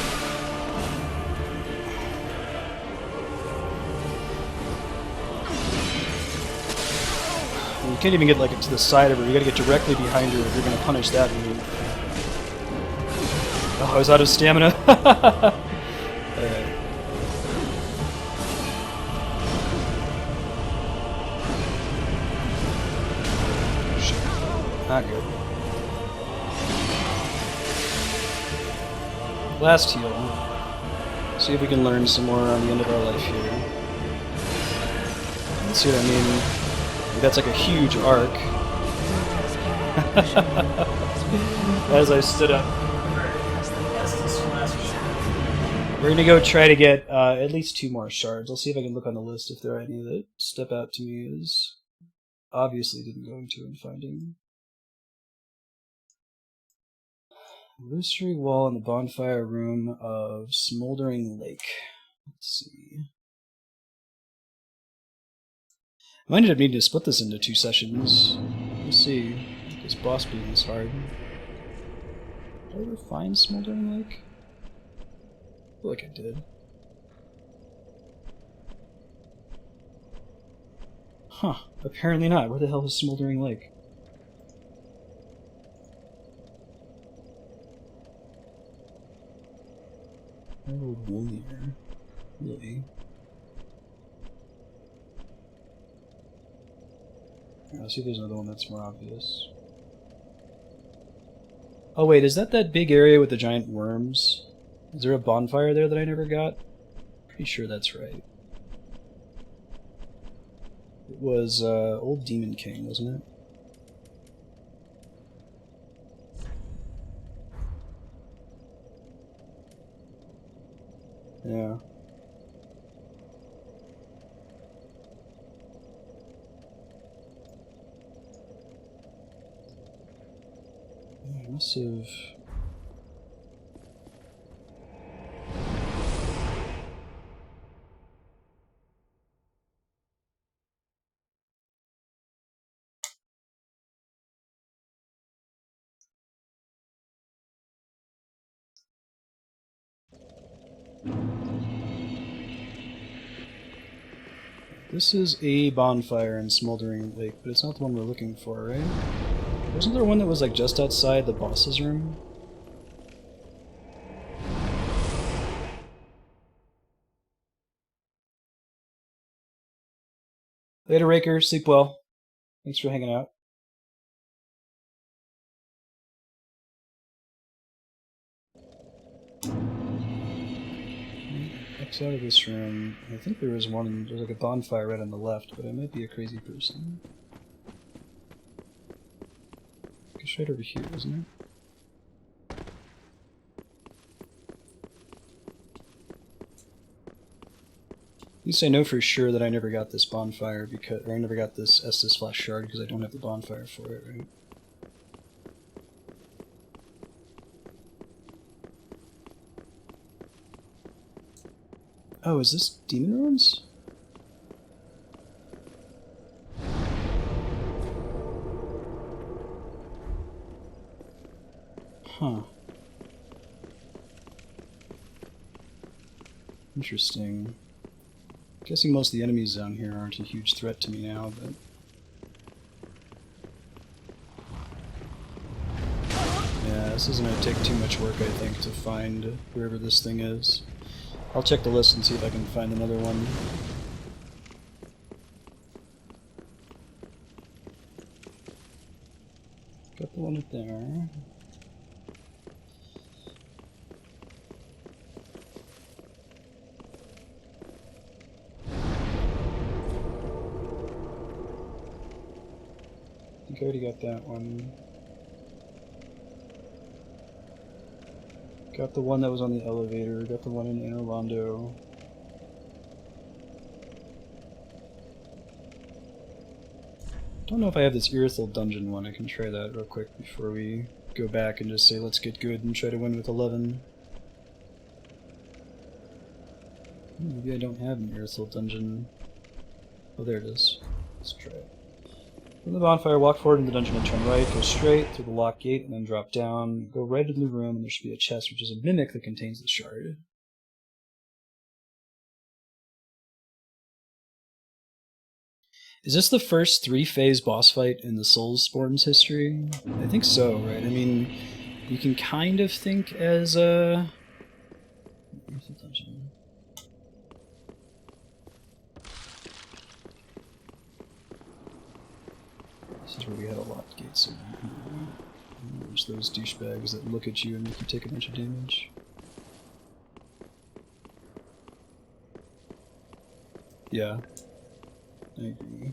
You can't even get like to the side of her. You gotta get directly behind her if you're gonna punish that move. Oh, I was out of stamina. Alright. Shit. Not good. Last heal. See if we can learn some more on the end of our life here. Let's see what I mean. That's like a huge arc. As I stood up. We're gonna go try to get at least 2 more shards. I'll see if I can look on the list if there are any that step out to me as obviously didn't go into and finding. Illusory wall in the bonfire room of Smoldering Lake. Let's see. I might end up needing to split this into 2 sessions. Let's see. This boss beam is hard. Did I ever find Smoldering Lake? I feel like I did. Huh. Apparently not. Where the hell is Smoldering Lake? Oh, Wolnier. Really? Let's see if there's another one that's more obvious. Oh wait, is that big area with the giant worms? Is there a bonfire there that I never got? Pretty sure that's right. It was Old Demon King, wasn't it? Yeah. I must have... This is a bonfire in Smoldering Lake, but it's not the one we're looking for, right? Wasn't there one that was like just outside the boss's room? Later, Raker. Sleep well. Thanks for hanging out. X out of this room. I think there was one. There's like a bonfire right on the left, but I might be a crazy person. It's right over here, isn't it? At least I know for sure that I never got this bonfire because, or I never got this Estus Flash Shard because I don't have the bonfire for it, right? Oh, is this Demon Ruins? Huh. Interesting. Guessing most of the enemies down here aren't a huge threat to me now, but... Yeah, this isn't going to take too much work, I think, to find wherever this thing is. I'll check the list and see if I can find another one. Got the one up there. I think I already got that one. Got the one that was on the elevator, got the one in Inner Rondo. Don't know if I have this Irithel dungeon one. I can try that real quick before we go back and just say let's get good and try to win with 11. Maybe I don't have an Irithel dungeon. Oh, there it is. Let's try it. From the bonfire, walk forward in the dungeon and turn right, go straight through the locked gate and then drop down. Go right into the room and there should be a chest which is a mimic that contains the shard. Is this the first 3-phase boss fight in the Soulsborne's history? I think so, right? I mean, you can kind of think as a... Where's the dungeon? This is where we had a locked gate, so there's those douchebags that look at you and make you take a bunch of damage. Yeah. I agree.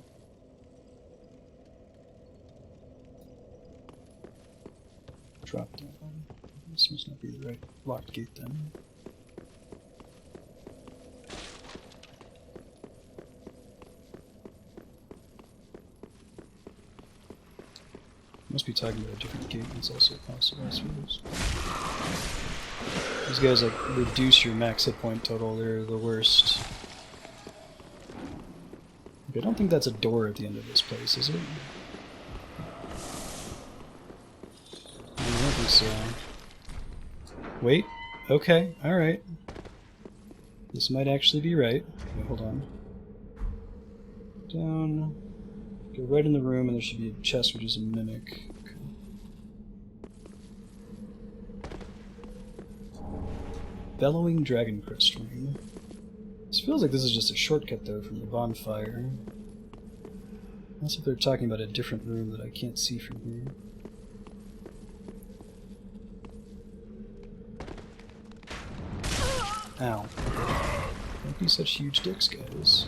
Drop down. This must not be the right locked gate then. Must be talking about a different gate. It's also possible, I suppose. These guys like reduce your max hit point total. They're the worst. I don't think that's a door at the end of this place, is it? I don't think so. Wait. Okay. Alright. This might actually be right. Wait, hold on. Down. Go right in the room and there should be a chest which is a mimic. Okay. Bellowing Dragon Crest Ring. This feels like this is just a shortcut, though, from the bonfire. Unless if they're talking about a different room that I can't see from here. Ow. Don't be such huge dicks, guys.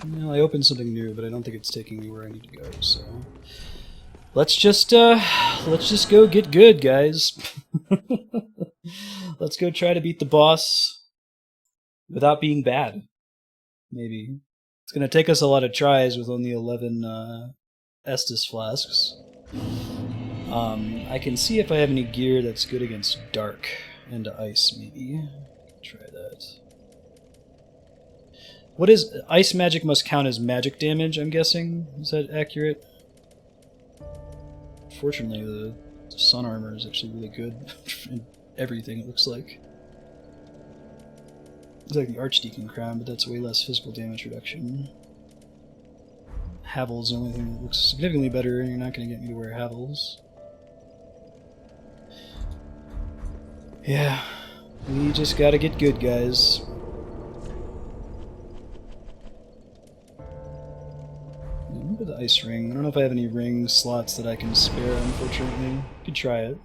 Well, I opened something new, but I don't think it's taking me where I need to go, so... Let's just go get good, guys. Let's go try to beat the boss without being bad. Maybe. It's gonna take us a lot of tries with only 11 Estus flasks. I can see if I have any gear that's good against dark and ice, maybe. Try that. What is... Ice magic must count as magic damage, I'm guessing? Is that accurate? Fortunately, the sun armor is actually really good in everything, it looks like. It's like the Archdeacon crown, but that's way less physical damage reduction. Havel's the only thing that looks significantly better, and you're not going to get me to wear Havel's. Yeah, we just gotta get good, guys. Remember the ice ring. I don't know if I have any ring slots that I can spare, unfortunately. Could try it.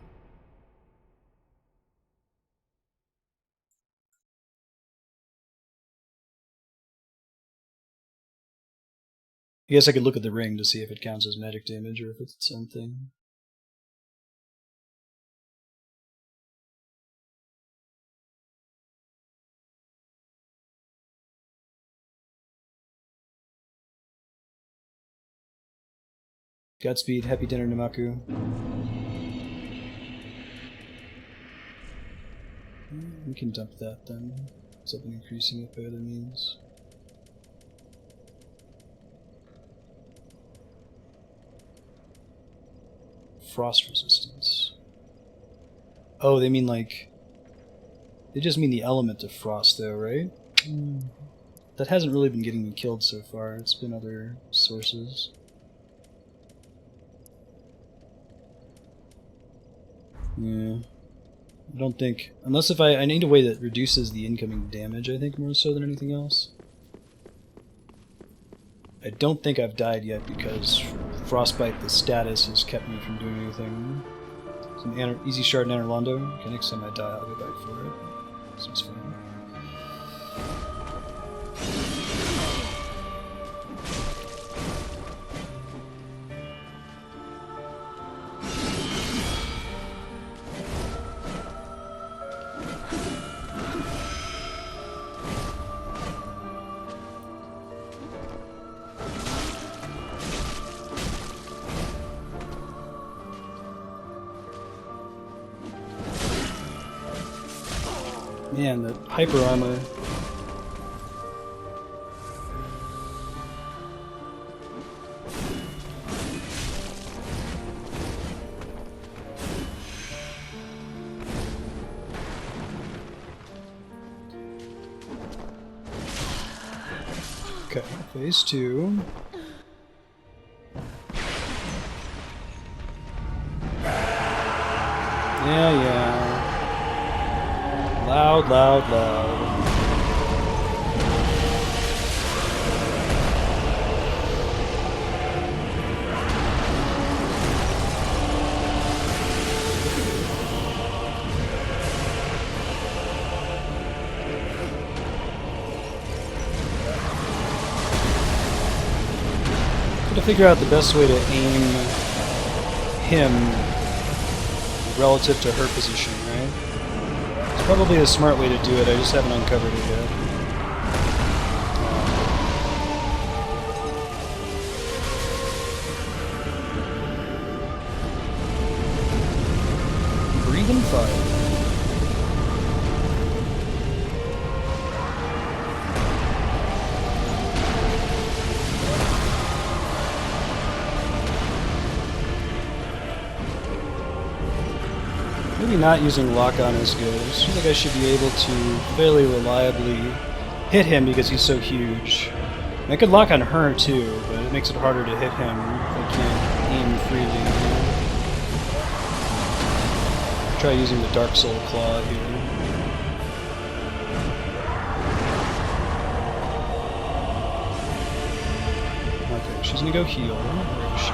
I guess I could look at the ring to see if it counts as magic damage or if it's its own thing. Godspeed, happy dinner, Namaku. We can dump that then. Instead of increasing it by other means. Frost resistance. Oh, they mean like... They just mean the element of frost though, right? That hasn't really been getting me killed so far. It's been other sources. Yeah. I don't think... Unless if I need a way that reduces the incoming damage, I think, more so than anything else. I don't think I've died yet because Frostbite, the status, has kept me from doing anything. Some easy shard in Anorlando. Okay, next time I die, I'll go back for it. Seems fun. Man, the hyper armor. Okay, phase 2. Yeah. Loud, loud, loud. To figure out the best way to aim him relative to her position, right? It's probably a smart way to do it, I just haven't uncovered it yet. Breathing fire. Maybe not using lock-on is good. I just feel like I should be able to fairly reliably hit him because he's so huge. And I could lock on her too, but it makes it harder to hit him if I can't aim freely. Try using the Dark Soul Claw here. Okay, she's gonna go heal. Where is she?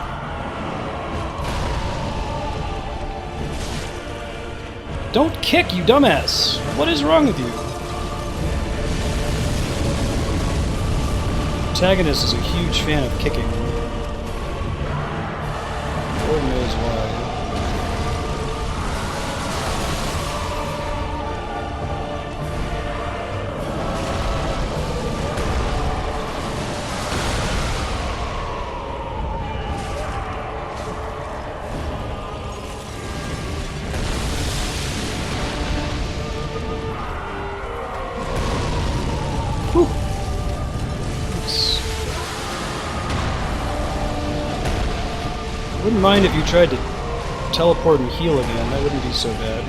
Don't kick, you dumbass! What is wrong with you? The protagonist is a huge fan of kicking. Lord knows why. Wouldn't mind if you tried to teleport and heal again, that wouldn't be so bad.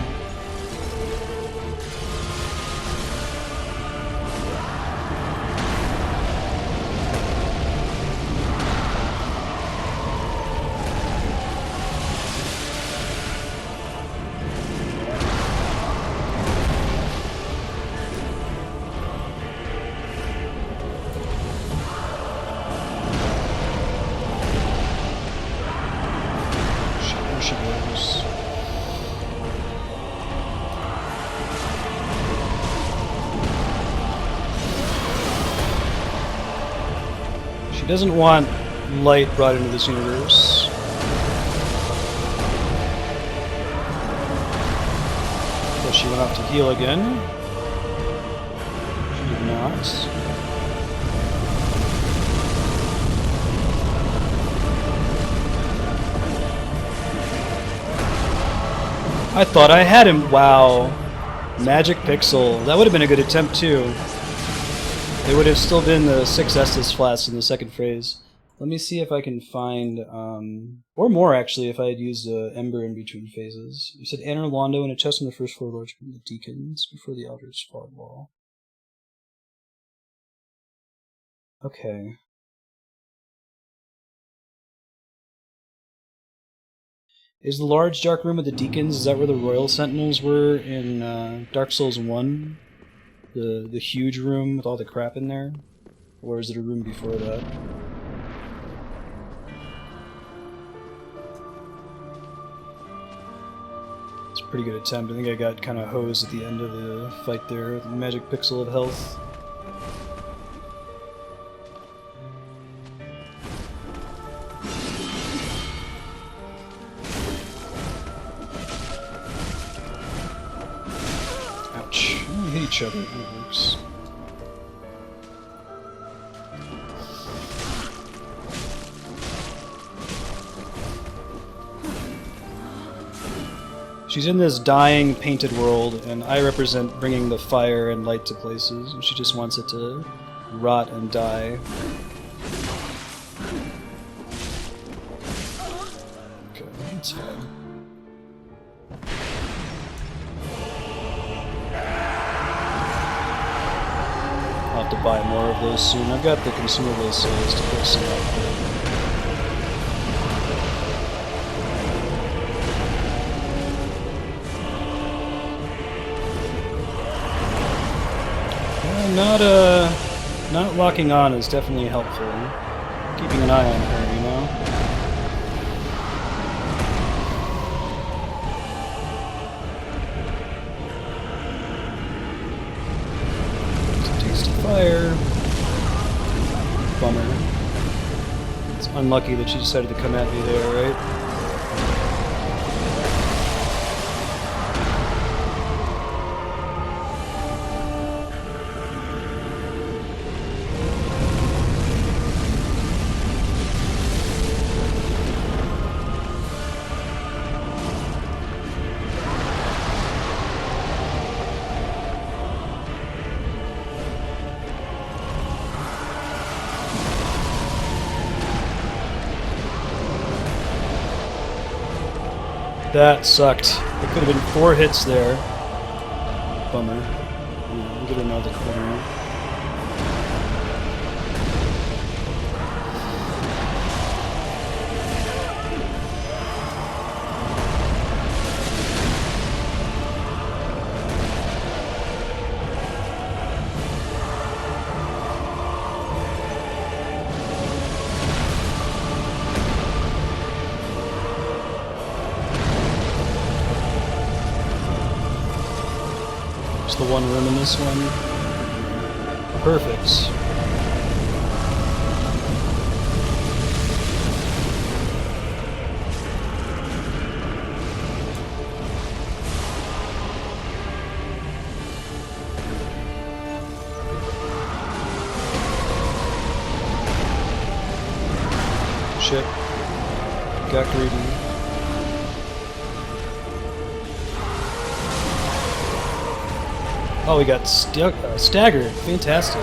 She doesn't want light brought into this universe. But she went off to heal again. She did not. I thought I had him. Wow. Magic Pixel. That would have been a good attempt too. It would have still been the 6 Estus flats in the second phase. Let me see if I can find, or more actually, if I had used Ember in between phases. You said Anor Londo in a chest on the first floor, large group of deacons, before the Elder's fog wall. Okay. Is the large dark room of the deacons, is that where the Royal Sentinels were in Dark Souls 1? The huge room with all the crap in there? Or is it a room before that? It's a pretty good attempt. I think I got kind of hosed at the end of the fight there with the Magic Pixel of health. Each other, it works. She's in this dying, painted world, and I represent bringing the fire and light to places, and she just wants it to rot and die. Okay, that's fine. I'll have to buy more of those soon. I've got the consumable sales to pick some up. Not locking on is definitely helpful. Keeping an eye on her, you know? Taste of fire. Bummer. It's unlucky that she decided to come at me there, right? That sucked. It could have been 4 hits there. Bummer. Yeah, we'll get another corner. The one room in this one. Perfect. Shit. Got greedy. Oh, we got staggered. Fantastic.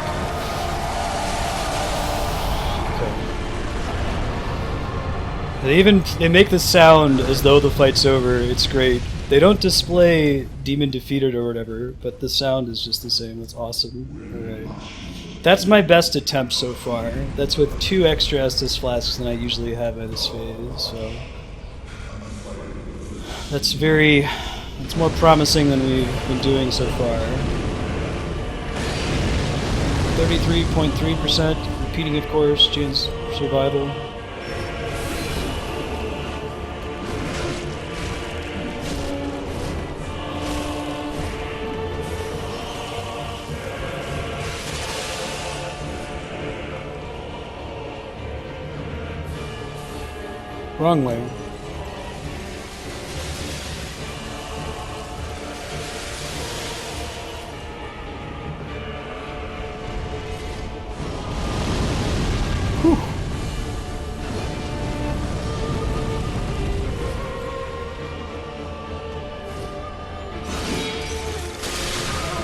Okay. They make the sound as though the fight's over. It's great. They don't display demon defeated or whatever, but the sound is just the same. That's awesome. Alright. That's my best attempt so far. That's with 2 extra Estus flasks than I usually have by this phase, so it's more promising than we've been doing so far. 33.3%, repeating of course, chance of survival. Wrong way.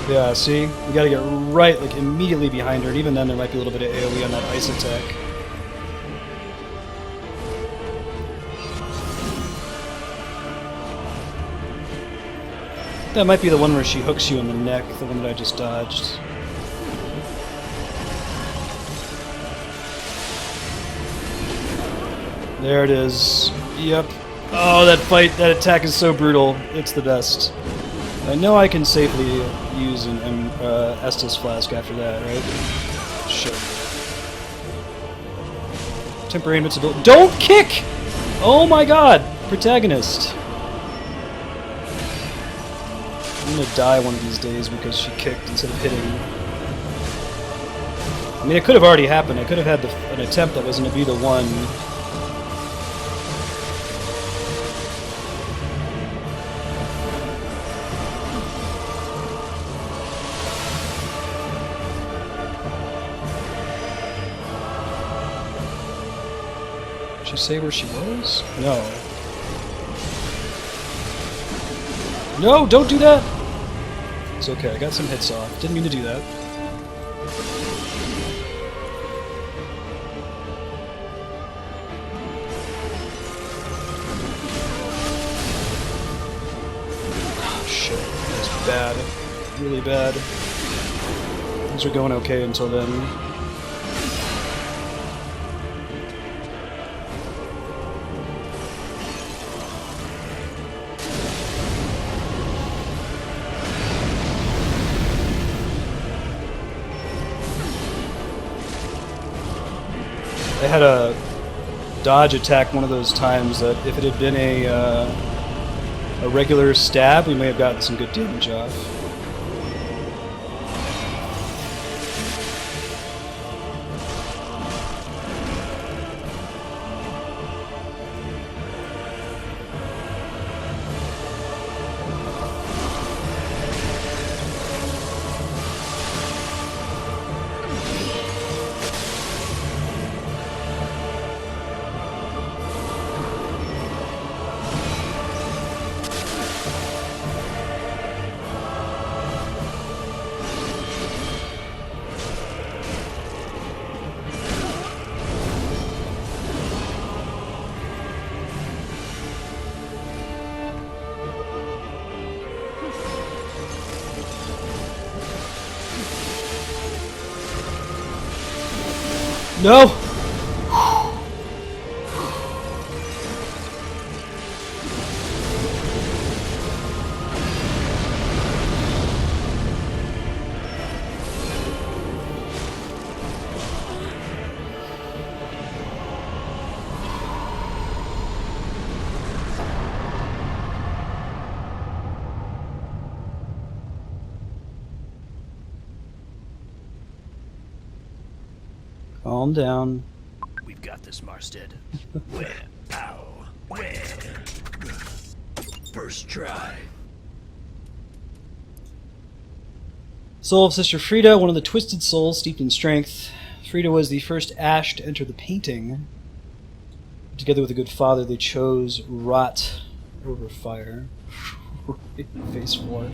Yeah, see? We gotta get right, like, immediately behind her, and even then there might be a little bit of AoE on that ice attack. That might be the one where she hooks you in the neck, the one that I just dodged. There it is. Yep. Oh, that attack is so brutal. It's the best. I know I can safely use an Estus flask after that, right? Shit. Temporary invincibility. Don't kick! Oh my god! Protagonist. I'm gonna die one of these days because she kicked instead of hitting. I mean, it could have already happened. I could have had an attempt that was gonna be the one. Did she say where she was? No. No, don't do that! It's okay, I got some hits off. Didn't mean to do that. Oh, shit. That's bad. Really bad. Things are going okay until then. I had a dodge attack one of those times that if it had been a regular stab, we may have gotten some good damage off. No! Calm down. We've got this, Marstead. Where? How? Where? First try. Soul of Sister Friede, one of the twisted souls steeped in strength. Friede was the first Ash to enter the painting. Together with a good father, they chose rot over fire. Phase 4.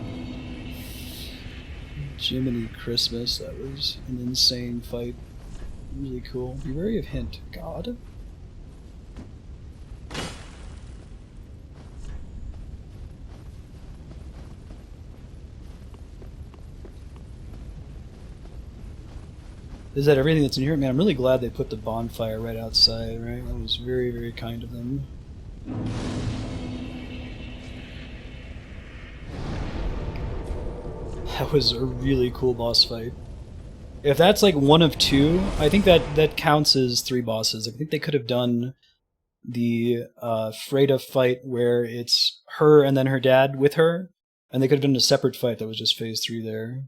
Jiminy Christmas, that was an insane fight. Really cool. Be wary of hint. God? Is that everything that's in here? Man, I'm really glad they put the bonfire right outside, right? That was very, very kind of them. That was a really cool boss fight. If that's like one of two, I think that counts as 3 bosses. I think they could have done the Friede fight where it's her and then her dad with her, and they could have done a separate fight that was just phase 3 there.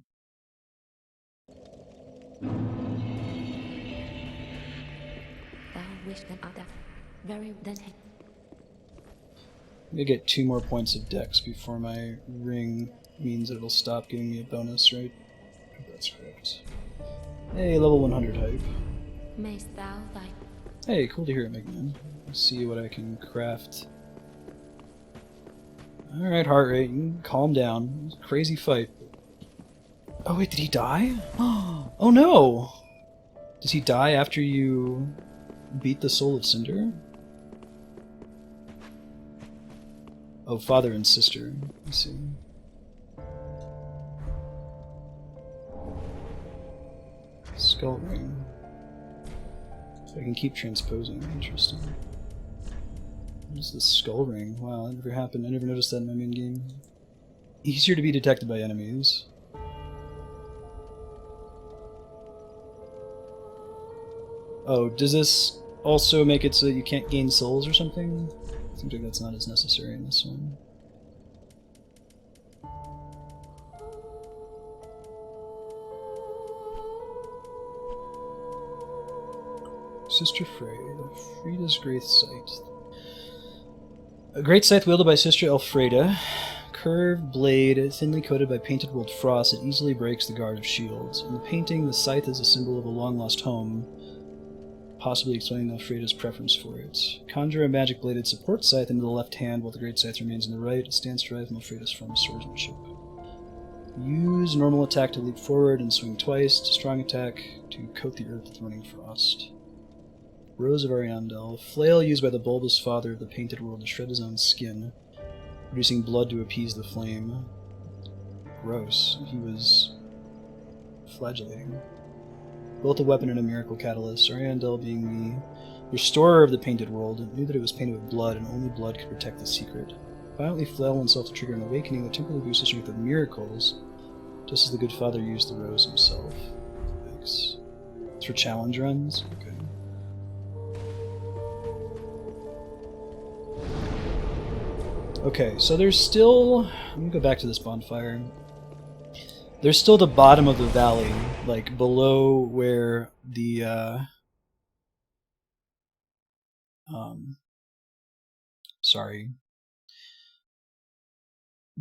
I get 2 more points of dex before my ring means that it'll stop giving me a bonus, right? I think that's correct. Hey, level 100 hype. Mayst thou thy... Hey, cool to hear it, Megman. Let's see what I can craft. Alright, heart rate, you can calm down. It was a crazy fight. Oh wait, did he die? Oh no! Does he die after you beat the Soul of Cinder? Oh, father and sister. I see. Skull ring. So I can keep transposing. Interesting. What is the skull ring? Wow, that never happened. I never noticed that in my main game. Easier to be detected by enemies. Oh, does this also make it so that you can't gain souls or something? Seems like that's not as necessary in this one. Sister Friede, Friede's Great Scythe. A great scythe wielded by Sister Elfriede. Curved blade, thinly coated by painted wood frost, it easily breaks the guard of shields. In the painting, the scythe is a symbol of a long-lost home. possibly explaining Friede's preference for it. Conjure a magic-bladed support scythe into the left hand while the great scythe remains in the right. A stance derived from Friede's form of swordsmanship. Use normal attack to leap forward and swing twice. Strong attack to coat the earth with running frost. Rose of Ariandel. Flail used by the bulbous father of the painted world to shred his own skin, producing blood to appease the flame. Gross. He was flagellating. Both a weapon and a miracle catalyst. Ariandel, being the restorer of the painted world, knew that it was painted with blood, and only blood could protect the secret. Violently flail oneself to trigger an awakening that temporarily boosts the strength of miracles, just as the good father used the rose himself. Thanks. It's for challenge runs? Okay. Okay, so there's still... Let me go back to this bonfire. There's still the bottom of the valley, like below where the,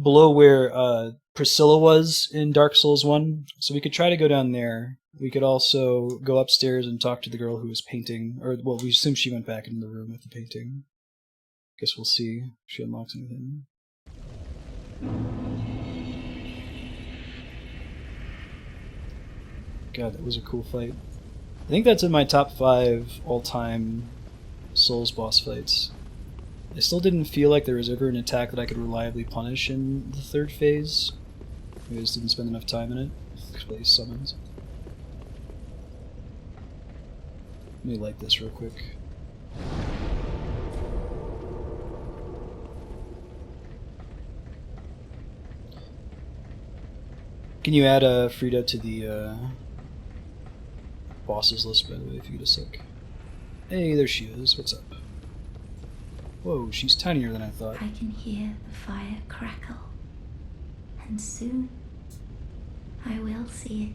below where, Priscilla was in Dark Souls 1. So we could try to go down there. We could also go upstairs and talk to the girl who was painting, or, well, we assume she went back into the room with the painting. Guess we'll see if she unlocks anything. God, that was a cool fight. I think that's in my top 5 all-time Souls boss fights. I still didn't feel like there was ever an attack that I could reliably punish in the 3rd phase. I just didn't spend enough time in it. Play summons. Let me light this real quick. Can you add Friede to the bosses list, by the way, if you get a sec? Hey, there she is. What's up? Whoa, she's tinier than I thought. I can hear the fire crackle, and soon I will see it.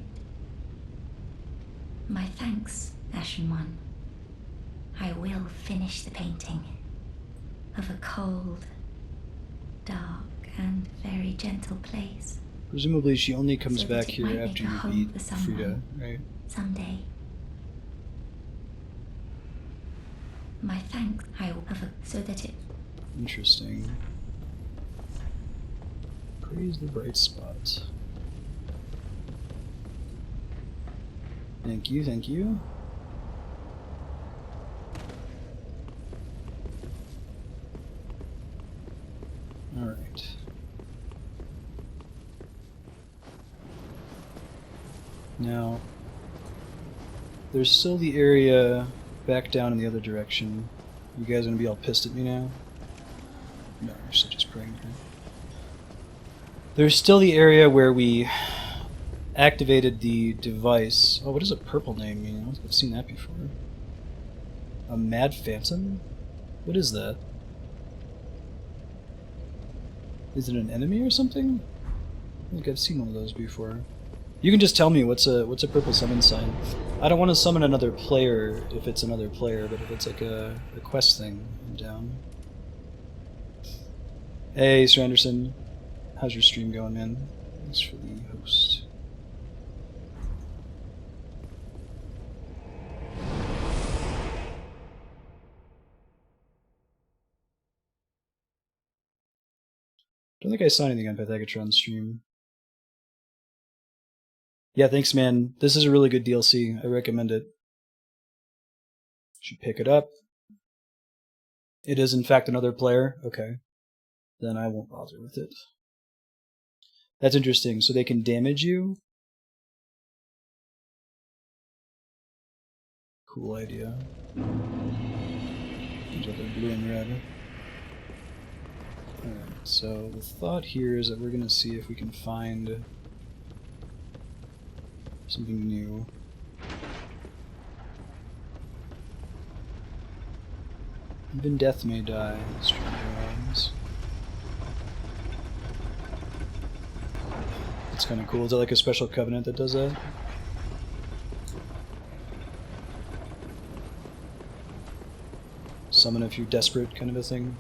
My thanks, Ashen One. I will finish the painting of a cold, dark, and very gentle place. Presumably she only comes So back that it here might after make a you home beat for someone. Friede, right? Someday. My thanks, I will have so that it... Interesting. Praise the bright spot. Thank you, thank you. Alright. Now, there's still the area back down in the other direction. You guys gonna be all pissed at me now? No, you're still just praying. Right? There's still the area where we activated the device. Oh, what does a purple name mean? I've seen that before. A Mad Phantom? What is that? Is it an enemy or something? I think I've seen one of those before. You can just tell me what's a purple summon sign. I don't want to summon another player if it's another player, but if it's like a quest thing, I'm down. Hey, Sir Anderson. How's your stream going, man? Thanks for the host. Don't think I saw anything on Pythagatron's stream. Yeah, thanks, man. This is a really good DLC. I recommend it. Should pick it up. It is, in fact, another player. Okay. Then I won't bother with it. That's interesting. So they can damage you? Cool idea. These are blue and red. Alright, so the thought here is that we're going to see if we can find something new. Even death may die in stranger lands. That's kind of cool. Is that like a special covenant that does that? Summon if you're desperate, kind of a thing.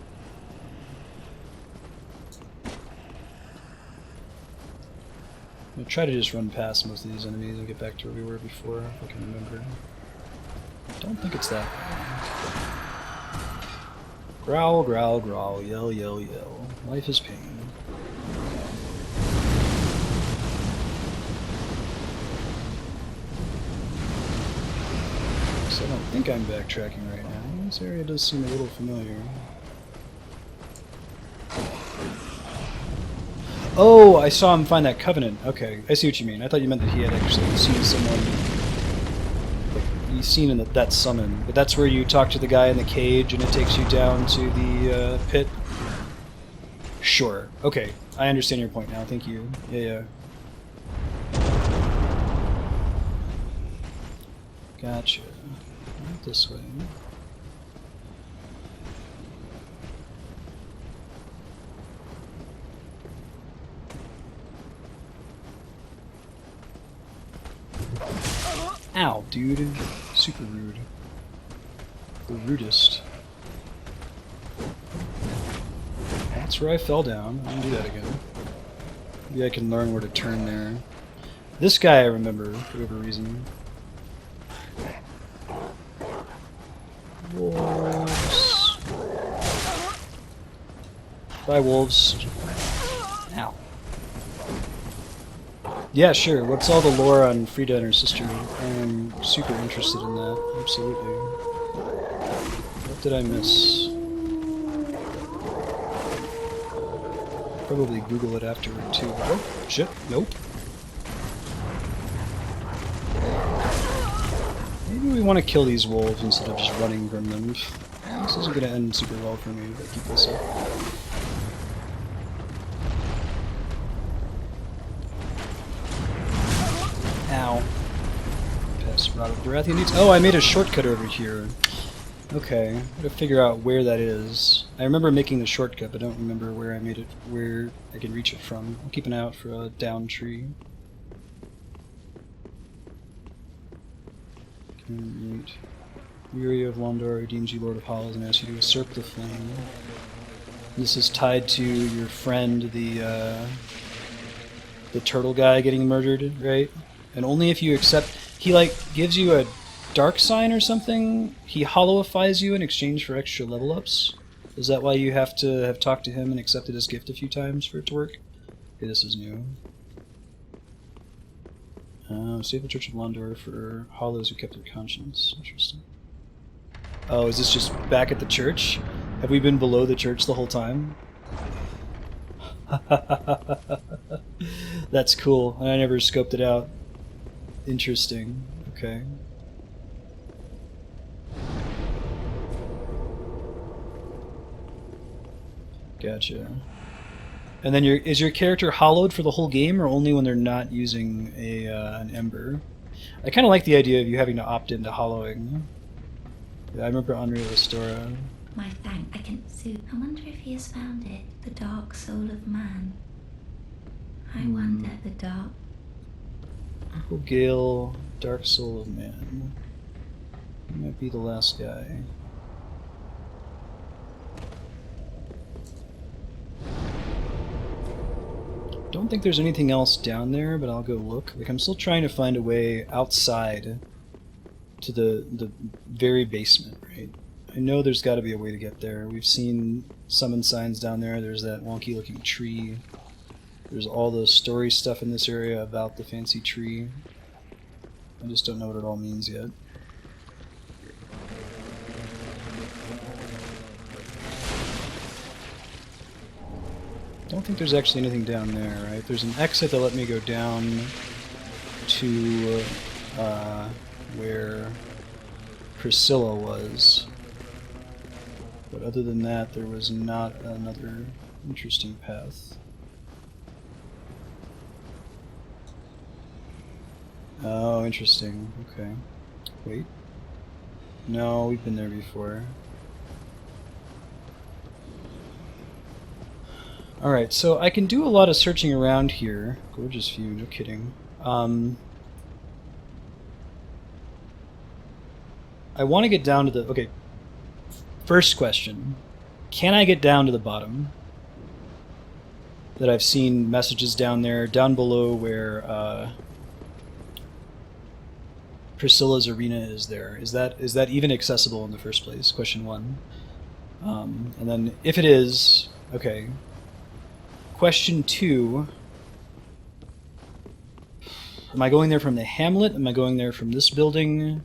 I'm gonna try to just run past most of these enemies and get back to where we were before, if I can remember. Don't think it's that. Growl, growl, growl, yell, yell, yell. Life is pain. So I don't think I'm backtracking right now. This area does seem a little familiar. Oh, I saw him find that covenant. Okay, I see what you mean. I thought you meant that he had actually seen someone. Like, he's seen in that summon. But that's where you talk to the guy in the cage and it takes you down to the pit? Sure. Okay, I understand your point now. Thank you. Yeah. Gotcha. Not this way. Ow, dude. Super rude. The rudest. That's where I fell down. I didn't do that again. Maybe I can learn where to turn there. This guy I remember, for whatever reason. Wolves. Bye, wolves. Ow. Yeah, sure. What's all the lore on Friede and her sister? I'm super interested in that. Absolutely. What did I miss? Probably Google it afterward too. Oh, shit. Nope. Maybe we want to kill these wolves instead of just running from them. This isn't going to end super well for me, but keep this up. Ow. Pass Rod of Baratheon needs. Oh, I made a shortcut over here. Okay, gotta figure out where that is. I remember making the shortcut, but I don't remember where I made it, where I can reach it from. I'll keep an eye out for a down tree. Weary of Londor redeems you, Lord of Halls, and asks you to usurp the flame. This is tied to your friend, the turtle guy getting murdered, right? And only if you accept... He, like, gives you a dark sign or something? He hollowifies you in exchange for extra level ups? Is that why you have to have talked to him and accepted his gift a few times for it to work? Okay, this is new. Save the Church of Londor for hollows who kept their conscience. Interesting. Oh, is this just back at the church? Have we been below the church the whole time? That's cool. I never scoped it out. Interesting. Okay. Gotcha. And then is your character hollowed for the whole game, or only when they're not using an ember? I kind of like the idea of you having to opt into hollowing. Yeah, I remember Unreal Restora. My thank I can sue. I wonder if he has found it, the dark soul of man. I wonder the dark. Uncle Gael, dark soul of man. He might be the last guy. Don't think there's anything else down there, but I'll go look. Like, I'm still trying to find a way outside to the very basement, right? I know there's got to be a way to get there. We've seen summon signs down there. There's that wonky looking tree. There's all the story stuff in this area about the fancy tree. I just don't know what it all means yet. Don't think there's actually anything down there, right? There's an exit that let me go down to where Priscilla was. But other than that, there was not another interesting path. Oh, interesting. Okay. Wait. No, we've been there before. Alright, so I can do a lot of searching around here. Gorgeous view, no kidding. I want to get down to the... Okay, first question. Can I get down to the bottom? That I've seen messages down there, down below where Priscilla's arena is there. Is that even accessible in the first place? Question 1. And then if it is, okay. Question 2. Am I going there from the hamlet? Am I going there from this building?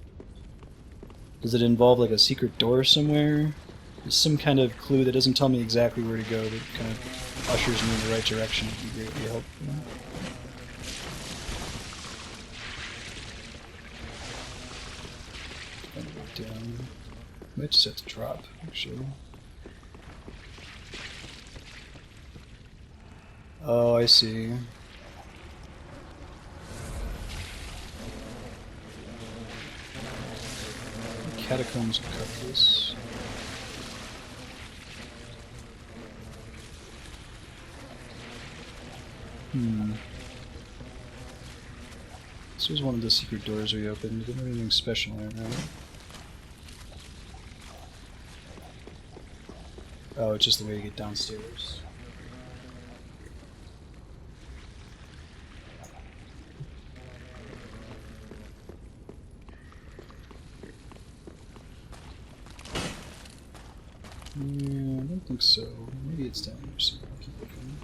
Does it involve like a secret door somewhere? There's some kind of clue that doesn't tell me exactly where to go that kind of ushers me in the right direction. Would be greatly helpful. Down. Might just have to drop, actually. Oh, I see. Catacombs will cover this. This was one of the secret doors we opened. Didn't have anything special in it, right? Oh, it's just the way to get downstairs. Yeah, I don't think so. Maybe it's down here, so I'll keep looking.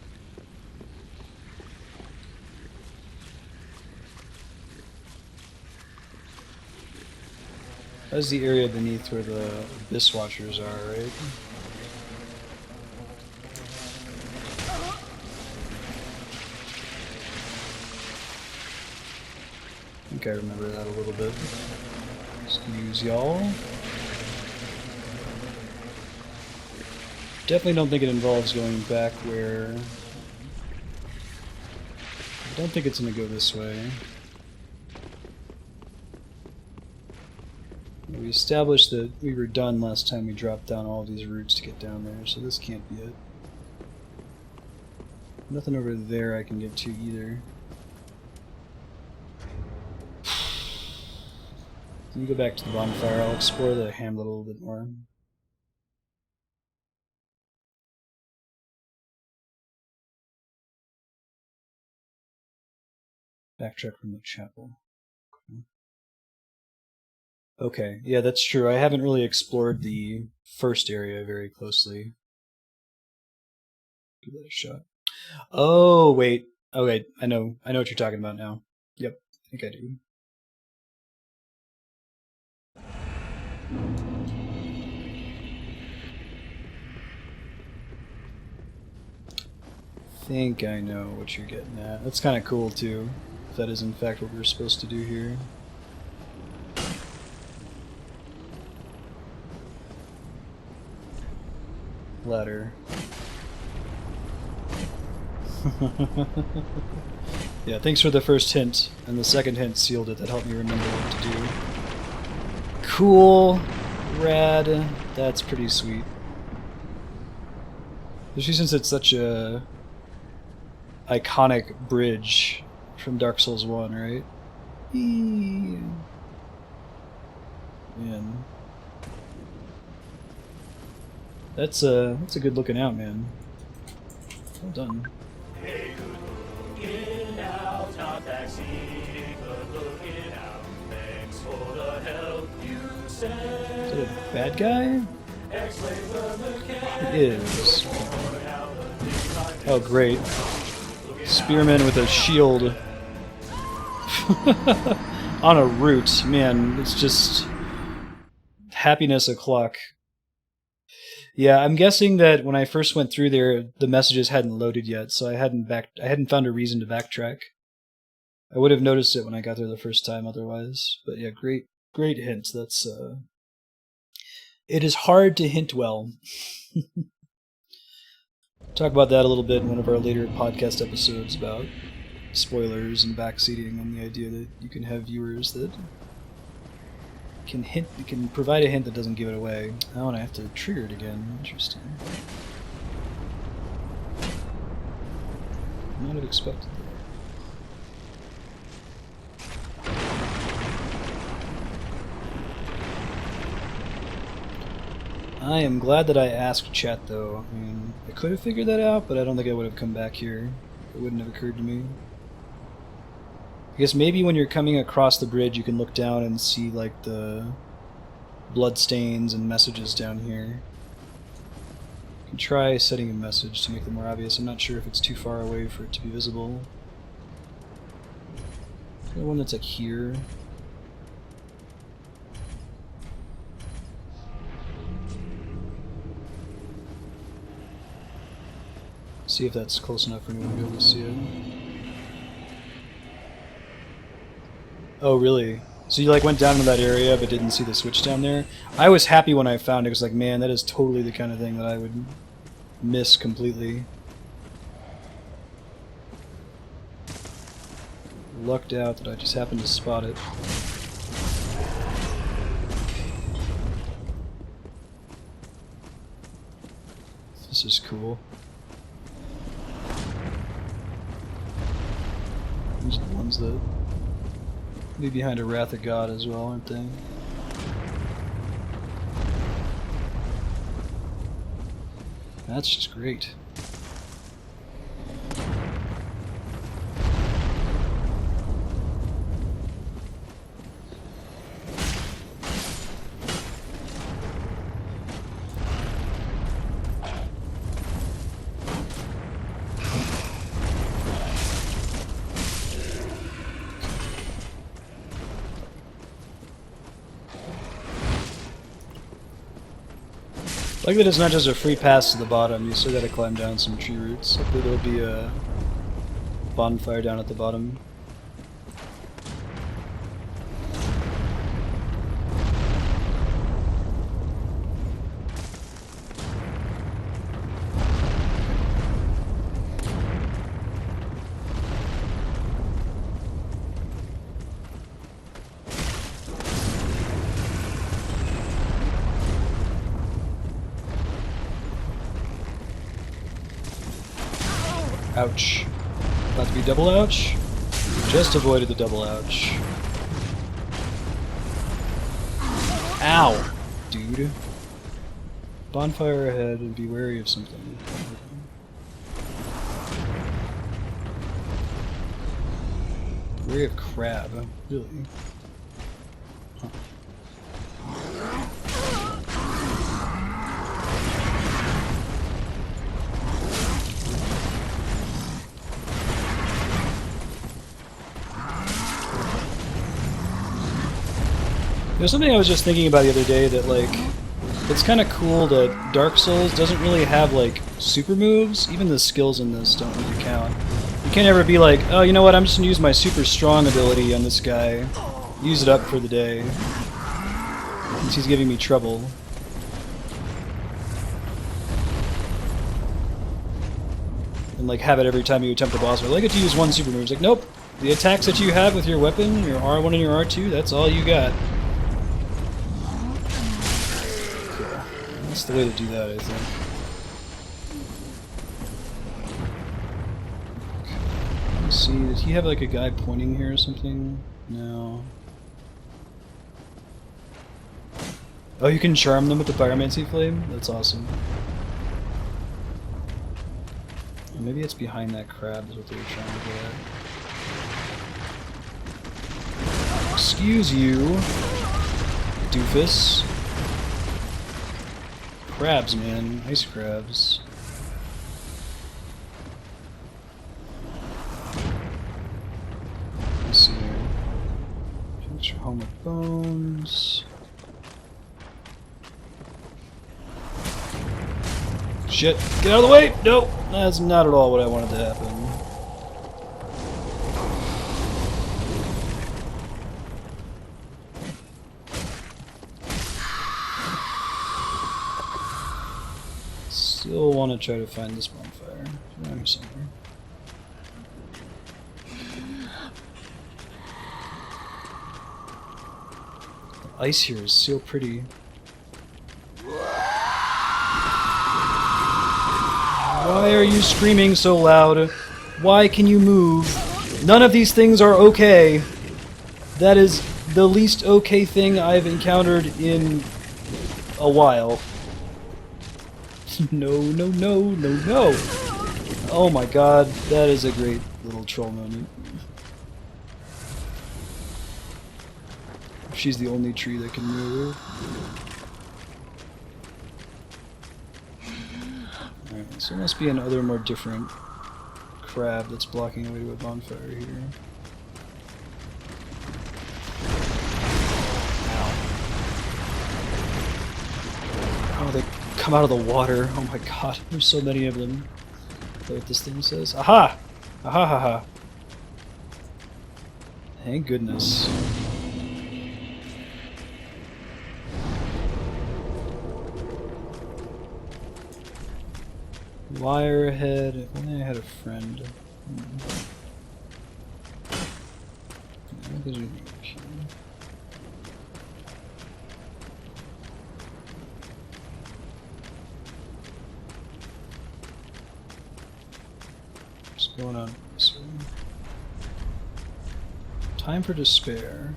That's the area beneath where the Abyss Watchers are, right? I think I remember that a little bit. Excuse y'all. Definitely don't think it involves going back where... I don't think it's going to go this way. We established that we were done last time we dropped down all these routes to get down there, so this can't be it. Nothing over there I can get to either. Let me go back to the bonfire. I'll explore the hamlet a little bit more. Backtrack from the chapel. Okay, yeah, that's true. I haven't really explored the first area very closely. Give that a shot. Oh, wait. Okay, I know what you're talking about now. Yep, I think I do. I think I know what you're getting at. That's kind of cool, too, if that is in fact what we're supposed to do here. Ladder. Yeah, thanks for the first hint, and the second hint sealed it. That helped me remember what to do. Cool. Rad. That's pretty sweet. Especially since it's such a iconic bridge from Dark Souls 1, right? Man. That's a good looking out, man. Well done. Hey, good looking out, not backseating, good looking out. Thanks for the help you sent. Is that a bad guy? It is. Oh, great. Spearman with a shield. On a route. Man, it's just... happiness o'clock. Yeah, I'm guessing that when I first went through there, the messages hadn't loaded yet, so I hadn't found a reason to backtrack. I would have noticed it when I got there the first time otherwise. But yeah, great hint. That's it is hard to hint well. Talk about that a little bit in one of our later podcast episodes about spoilers and backseating and the idea that you can have viewers that can provide a hint that doesn't give it away. Oh, and I have to trigger it again. Interesting. Not have expected that. I am glad that I asked chat, though. I mean, I could have figured that out, but I don't think I would have come back here. It wouldn't have occurred to me. I guess maybe when you're coming across the bridge you can look down and see like the blood stains and messages down here. You can try setting a message to make them more obvious. I'm not sure if it's too far away for it to be visible. The one that's like here. See if that's close enough for anyone to be able to see it. Oh, really? So you like went down to that area but didn't see the switch down there? I was happy when I found it. It was like, man, that is totally the kind of thing that I would miss completely. Lucked out that I just happened to spot it. This is cool. These are the ones that be behind a Wrath of God as well, aren't they? That's just great. I like that it's not just a free pass to the bottom, you still gotta climb down some tree roots. Hopefully there'll be a bonfire down at the bottom. Ouch. About to be double ouch? Just avoided the double ouch. Ow! Dude. Bonfire ahead and be wary of something. Wary of crab. Really? Huh. There's something I was just thinking about the other day that, like, it's kind of cool that Dark Souls doesn't really have, like, super moves. Even the skills in this don't really count. You can't ever be like, oh, you know what, I'm just going to use my super strong ability on this guy. Use it up for the day. Since he's giving me trouble. And, like, have it every time you attempt a boss. Or I get to use one super move. It's like, nope. The attacks that you have with your weapon, your R1 and your R2, that's all you got. That's the way to do that, I think. Let's see, did he have like a guy pointing here or something? No. Oh, you can charm them with the Pyromancer flame? That's awesome. Or maybe it's behind that crab is what they were trying to get at. Excuse you, doofus. Crabs, man. Ice crabs. Let's see here. Picture home with bones. Shit. Get out of the way! Nope! That's not at all what I wanted to happen. Still want to try to find this bonfire. It's around here somewhere. The ice here is so pretty. Why are you screaming so loud? Why can you move? None of these things are okay. That is the least okay thing I've encountered in a while. No, no, no, no, no! Oh my god, that is a great little troll moment. she's the only tree that can move. Alright, so there must be another more different crab that's blocking away to a bonfire here. Oh, they come out of the water. Oh my god, there's so many of them. Is that what this thing says? Aha! Aha ha ha. Thank goodness. Wire ahead. If only I had a friend. What's going on? So, time for despair.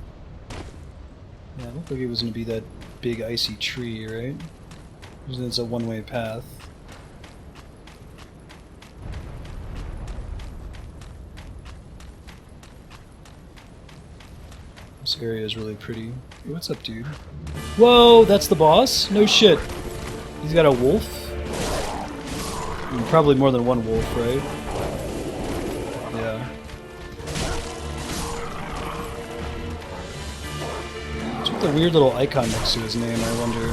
Yeah, it looked like it was going to be that big icy tree, right? It's a one-way path. This area is really pretty. Hey, what's up, dude? Whoa, that's the boss? No shit. He's got a wolf? I mean, probably more than one wolf, right? Yeah. What's with the weird little icon next to his name, I wonder?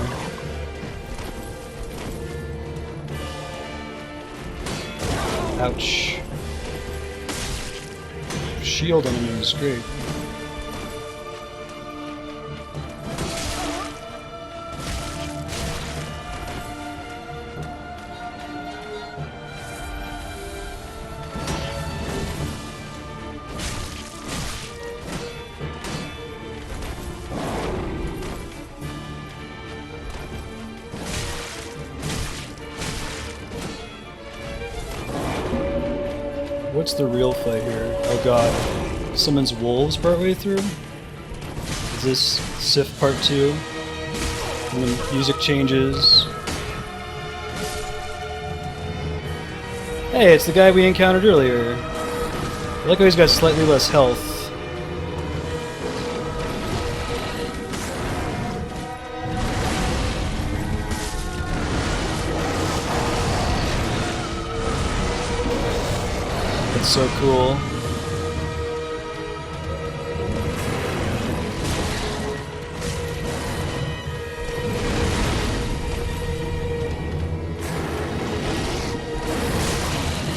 Ouch. Shield on him is great. What's the real fight here? Oh god. Summons wolves partway through? Is this Sif part 2? And the music changes. Hey, it's the guy we encountered earlier. I like how he's got slightly less health. So cool.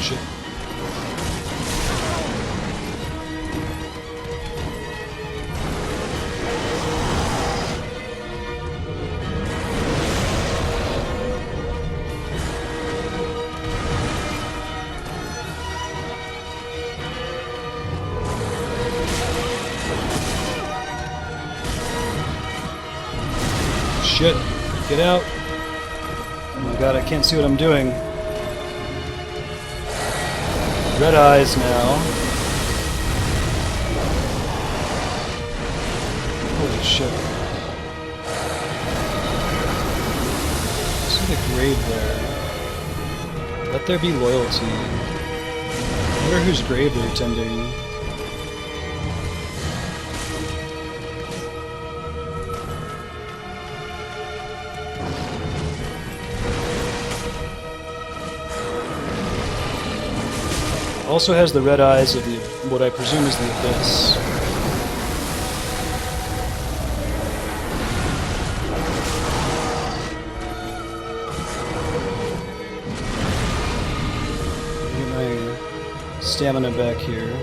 Shit. Shit. Get out. Oh my god, I can't see what I'm doing. Red eyes now. Holy shit. See the grave there. Let there be loyalty. I wonder whose grave they're tending. Also has the red eyes of the what I presume is the Abyss. Get my stamina back here.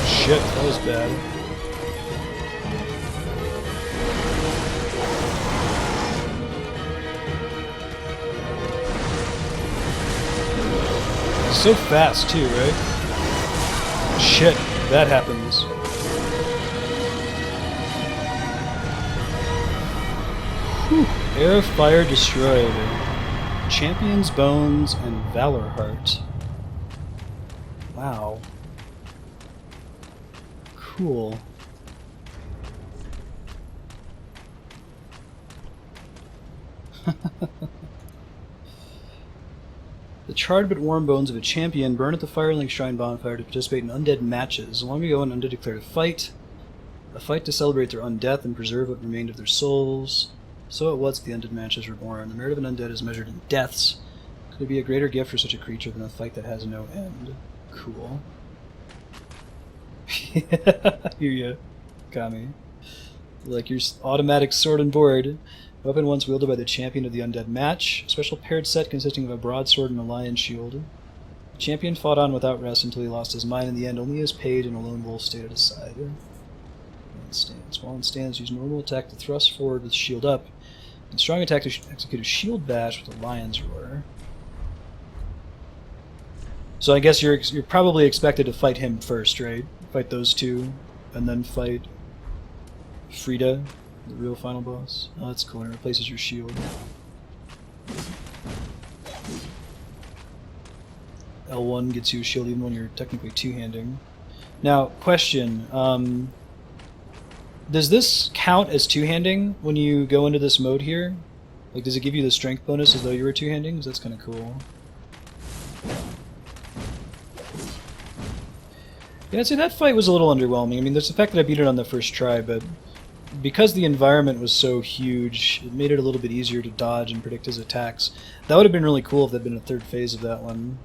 Shit, that was bad. So fast too, right? Shit, that happens. Whew. Air of Fire destroyed. Champion's Bones and Valor Heart. Wow. Cool. The charred but warm bones of a champion burn at the Firelink Shrine bonfire to participate in undead matches. Long ago, an undead declared a fight to celebrate their undeath and preserve what remained of their souls. So it was the undead matches were born. The merit of an undead is measured in deaths. Could there be a greater gift for such a creature than a fight that has no end? Cool. Hear ya, Kami. Like your automatic sword and board. Weapon once wielded by the champion of the undead match. A special paired set consisting of a broadsword and a lion shield. The champion fought on without rest until he lost his mind. In the end, only his page and a lone wolf stayed at his side. While in stance, use normal attack to thrust forward with shield up, and strong attack to execute a shield bash with a lion's roar. So I guess you're probably expected to fight him first, right? Fight those two, and then fight Friede, the real final boss. Oh, that's cool. It replaces your shield. L1 gets you a shield even when you're technically two-handing. Now, question. Does this count as two-handing when you go into this mode here? Like, does it give you the strength bonus as though you were two-handing? Because that's kind of cool. Yeah, I'd say that fight was a little underwhelming. I mean, there's the fact that I beat it on the first try, but because the environment was so huge, it made it a little bit easier to dodge and predict his attacks. That would have been really cool if there'd been a third phase of that one.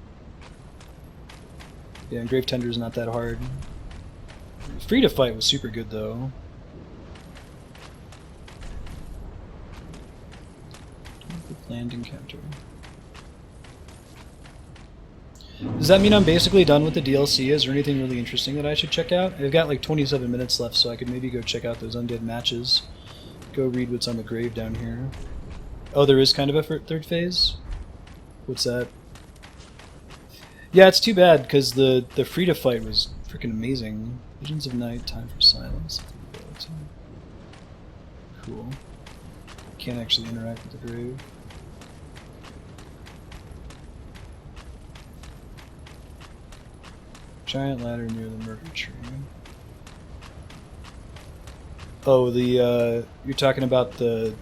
Yeah, and Gravetender is not that hard. Friede fight was super good, though. Planned encounter. Does that mean I'm basically done with the DLC? Is there anything really interesting that I should check out? I've got like 27 minutes left, so I could maybe go check out those undead matches. Go read what's on the grave down here. Oh, there is kind of a third phase? What's that? Yeah, it's too bad, because the Friede fight was freaking amazing. Visions of Night, Time for Silence. Cool. Can't actually interact with the grave. Giant ladder near the murder tree. Oh, the you're talking about the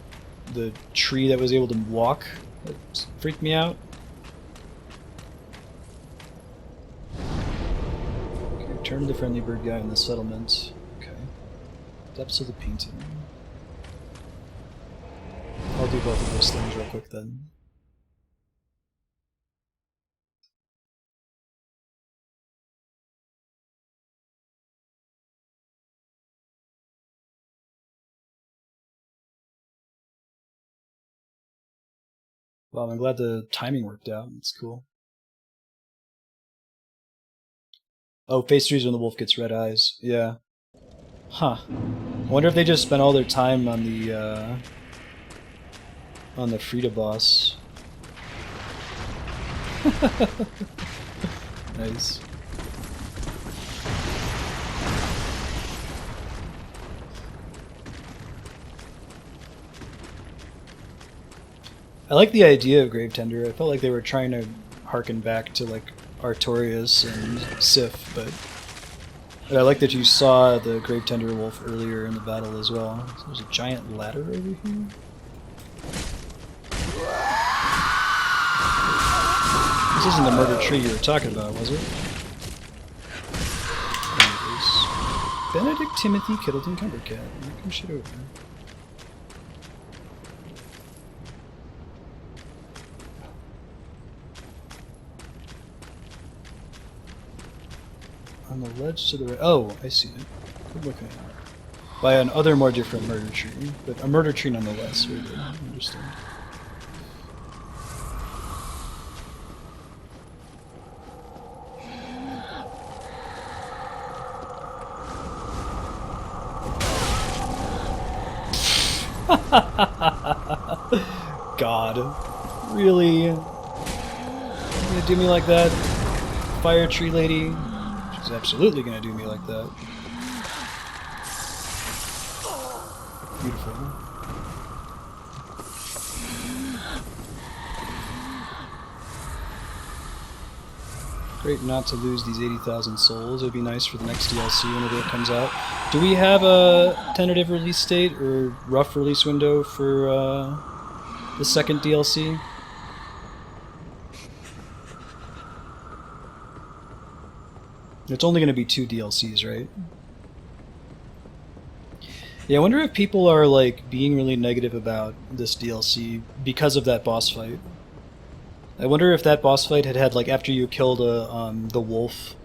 tree that was able to walk? That freaked me out. Okay, turn to the friendly bird guy in the settlement. Okay. Depths of the painting. I'll do both of those things real quick then. Well, I'm glad the timing worked out. It's cool. Oh, phase 3 is when the wolf gets red eyes. Yeah. Huh. I wonder if they just spent all their time on the Friede boss. Nice. I like the idea of Gravetender. I felt like they were trying to harken back to like Artorias and Sif, but I like that you saw the Gravetender wolf earlier in the battle as well. So there's a giant ladder over here. This isn't the murder tree you were talking about, was it? Benedict Timothy Kittleton Cumbercat. Come shit over. On the ledge to the right. Oh, I see it. Good looking at it. By an other more different murder tree, but a murder tree nonetheless. Very good. Understand. God. Really? You gonna do me like that? Fire tree lady? She's absolutely gonna do me like that. Beautiful. Great not to lose these 80,000 souls. It would be nice for the next DLC whenever it comes out. Do we have a tentative release date or rough release window for the second DLC. It's only going to be 2 DLCs, right? Yeah, I wonder if people are like being really negative about this DLC because of that boss fight. I wonder if that boss fight had like after you killed the wolf,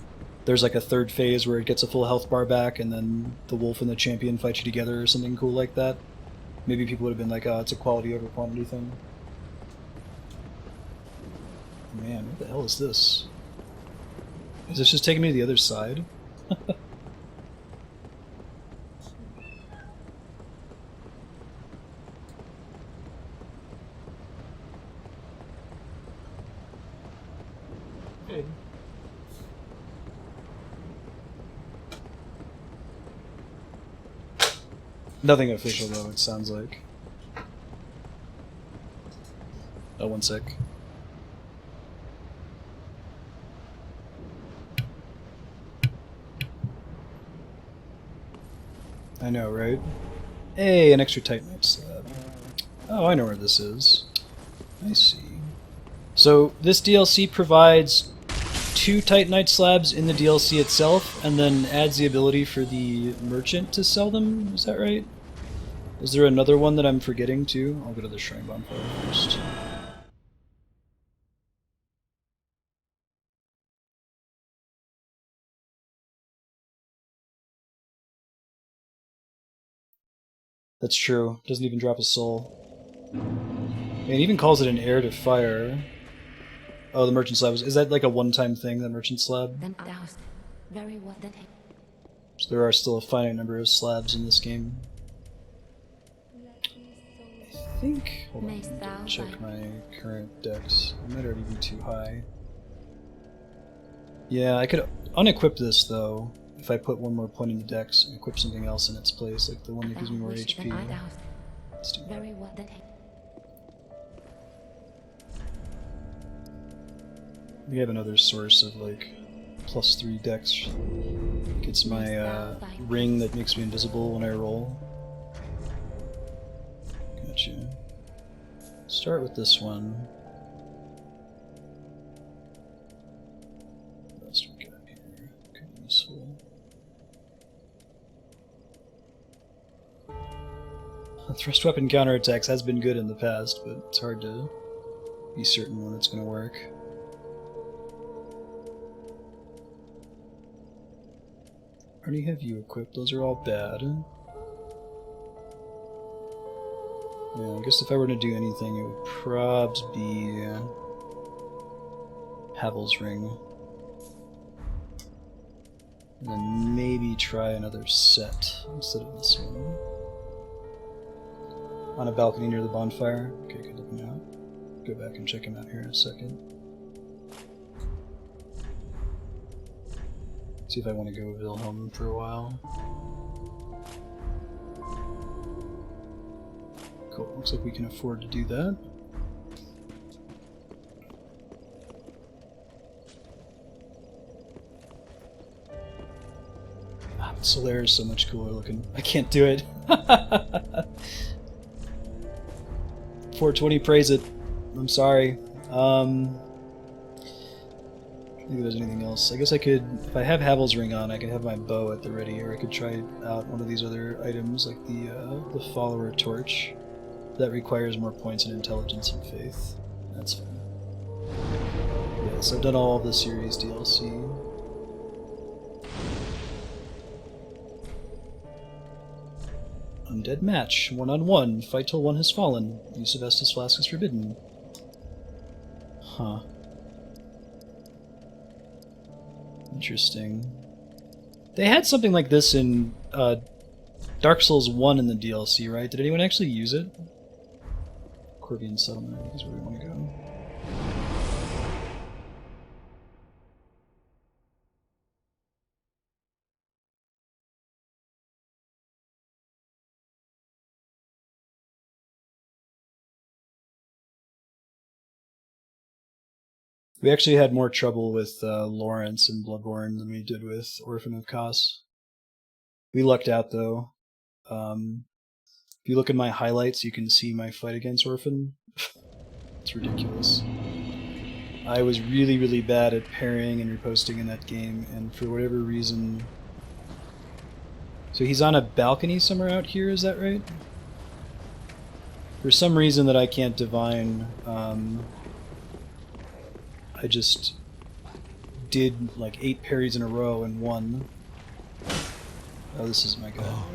there's like a third phase where it gets a full health bar back, and then the wolf and the champion fight you together or something cool like that. Maybe people would have been like, "Oh, it's a quality over quantity thing." Man, what the hell is this? Is this just taking me to the other side? Okay. Nothing official though, it sounds like. Oh, one sec. I know, right? Hey, an extra Titanite slab. Oh, I know where this is. I see. So, this DLC provides 2 Titanite slabs in the DLC itself, and then adds the ability for the merchant to sell them? Is that right? Is there another one that I'm forgetting too? I'll go to the Shrine Bonfire first. That's true. Doesn't even drop a soul. And it even calls it an heir to fire. Oh, the merchant slab. Is that like a one-time thing, the merchant slab? So there are still a finite number of slabs in this game. I think... Hold on, let me check my current dex. It might already be too high. Yeah, I could unequip this, though, if I put one more point in the dex and equip something else in its place, like the one that gives me more HP. Let's do that. We have another source of, like, +3 dex. It's my ring that makes me invisible when I roll. Gotcha. Start with this one. What else do we got here? Kind of useful. Thrust weapon counterattacks has been good in the past, but it's hard to be certain when it's going to work. I already have you equipped, those are all bad. Yeah, I guess if I were to do anything, it would probably be Havel's Ring. And then maybe try another set instead of this one. On a balcony near the bonfire. Okay, good looking out. Go back and check him out here in a second. See if I want to go Vilhelm for a while. Cool, looks like we can afford to do that. Ah, Solaire is so much cooler looking. I can't do it. 420 praise it. I'm sorry. I think there's anything else. I guess I could, if I have Havel's Ring on, I can have my bow at the ready, or I could try out one of these other items, like the Follower Torch. That requires more points in Intelligence and Faith. That's fine. Yeah, so I've done all of the series DLC. Undead match, 1-on-1, fight till one has fallen. Use of Estus Flask is forbidden. Huh. Interesting. They had something like this in Dark Souls 1 in the DLC, right? Did anyone actually use it? Corvian Settlement, I think is where we want to go. We actually had more trouble with Lawrence and Bloodborne than we did with Orphan of Kos. We lucked out, though, If you look at my highlights, you can see my fight against Orphan. It's ridiculous. I was really, really bad at parrying and riposting in that game, and for whatever reason... So he's on a balcony somewhere out here, is that right? For some reason that I can't divine, I just did like 8 parries in a row and won. Oh, this is my guy. Oh,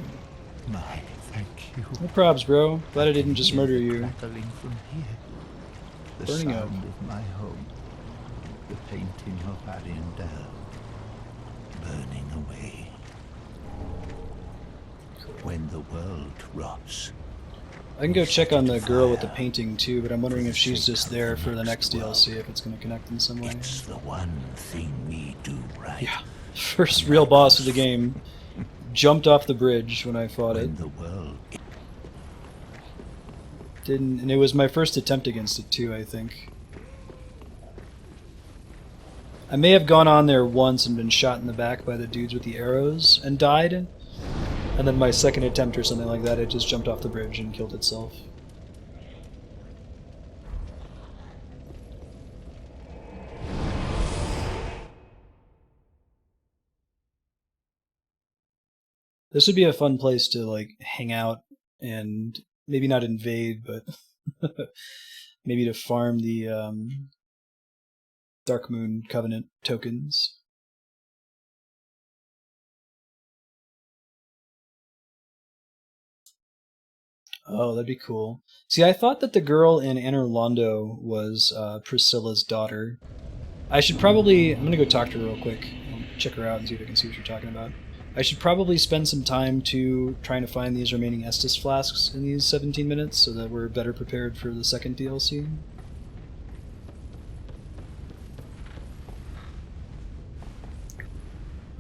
my, thank you. No probs, bro. Glad I didn't just murder you. Crackling from here. The Burning sound up. of my home. The painting of Ariandel. Burning away. When the world rots. I can go check on the girl with the painting too, but I'm wondering if she's just there for the next DLC, if it's going to connect in some way. It's the one thing we do right. Yeah. First real boss of the game. Jumped off the bridge when I fought it. When the world Didn't, and it was my first attempt against it too, I think. I may have gone on there once and been shot in the back by the dudes with the arrows and died. And then my second attempt or something like that, it just jumped off the bridge and killed itself. This would be a fun place to like hang out and maybe not invade, but maybe to farm the Dark Moon Covenant tokens. Oh, that'd be cool. See, I thought that the girl in Anor Londo was Priscilla's daughter. I should probably... I'm going to go talk to her real quick. I'll check her out and see if I can see what you're talking about. I should probably spend some time to trying to find these remaining Estus flasks in these 17 minutes so that we're better prepared for the second DLC.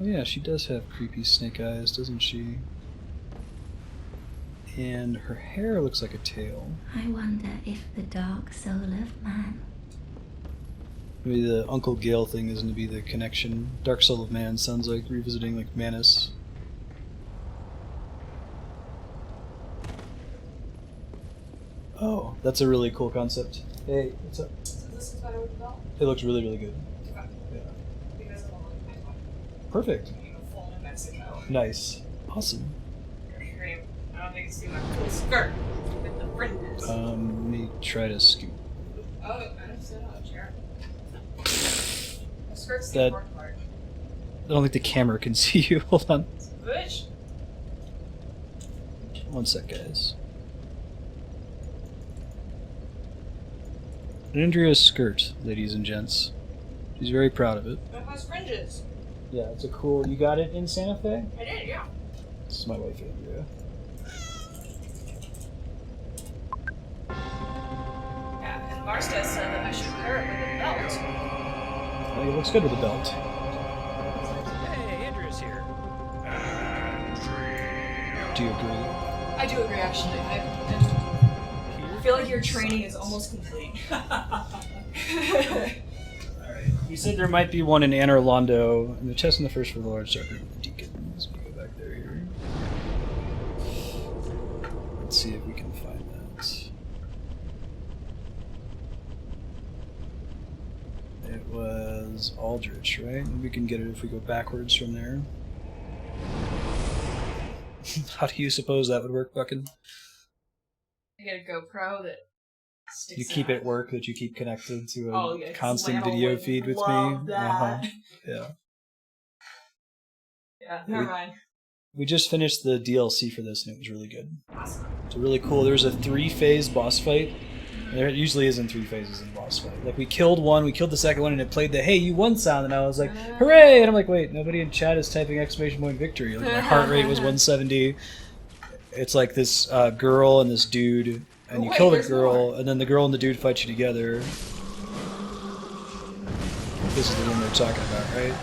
Oh yeah, she does have creepy snake eyes, doesn't she? And her hair looks like a tail. I wonder if the dark soul of man. Maybe the Uncle Gael thing is going to be the connection. Dark Soul of Man sounds like revisiting like Manus. Oh, that's a really cool concept. Hey, what's up? So this is better with the belt? It looks really, really good. Okay. Yeah. Because I'm on my phone. Perfect. You know, full New Mexico. Nice. Awesome. Great. I don't think you see my cool skirt with the fringes. Let me try to scoot. Oh, I don't sit on a chair. The skirt's the That- important part. I don't think the camera can see you. Hold on. Bitch. One sec, guys. Andrea's skirt, ladies and gents. She's very proud of it. It has fringes. Yeah, it's a cool... You got it in Santa Fe? I did, yeah. This is my wife, Andrea. Yeah, and Marstead said that I should wear it with a belt. I think it looks good with a belt. Hey, Andrew's here. Do you agree? I do agree, actually. I feel like your training is almost complete. Alright. You said there might be one in Anor Londo, and the chest in the first for the large circle of the deacons. Let me go back there here. Let's see if we can find that. It was Aldrich, right? And we can get it if we go backwards from there. How do you suppose that would work, Buckin? I get a GoPro that sticks You keep out. it work that you keep connected to a Oh, yeah, 'cause constant Lana video would feed with me. love that. Yeah. Yeah, never mind. We just finished the DLC for this and it was really good. Awesome. It's really cool. There's a 3-phase boss fight. And there usually isn't 3 phases in a boss fight. Like we killed one, we killed the second one, and it played the "Hey, you won" sound, and I was like, "Hooray!" And I'm like, "Wait, nobody in chat is typing exclamation point victory." Like my heart rate was 170. It's like this girl and this dude, and you Wait, kill the there's girl, more. and then the girl and the dude fight you together. This is the one we're talking about, right?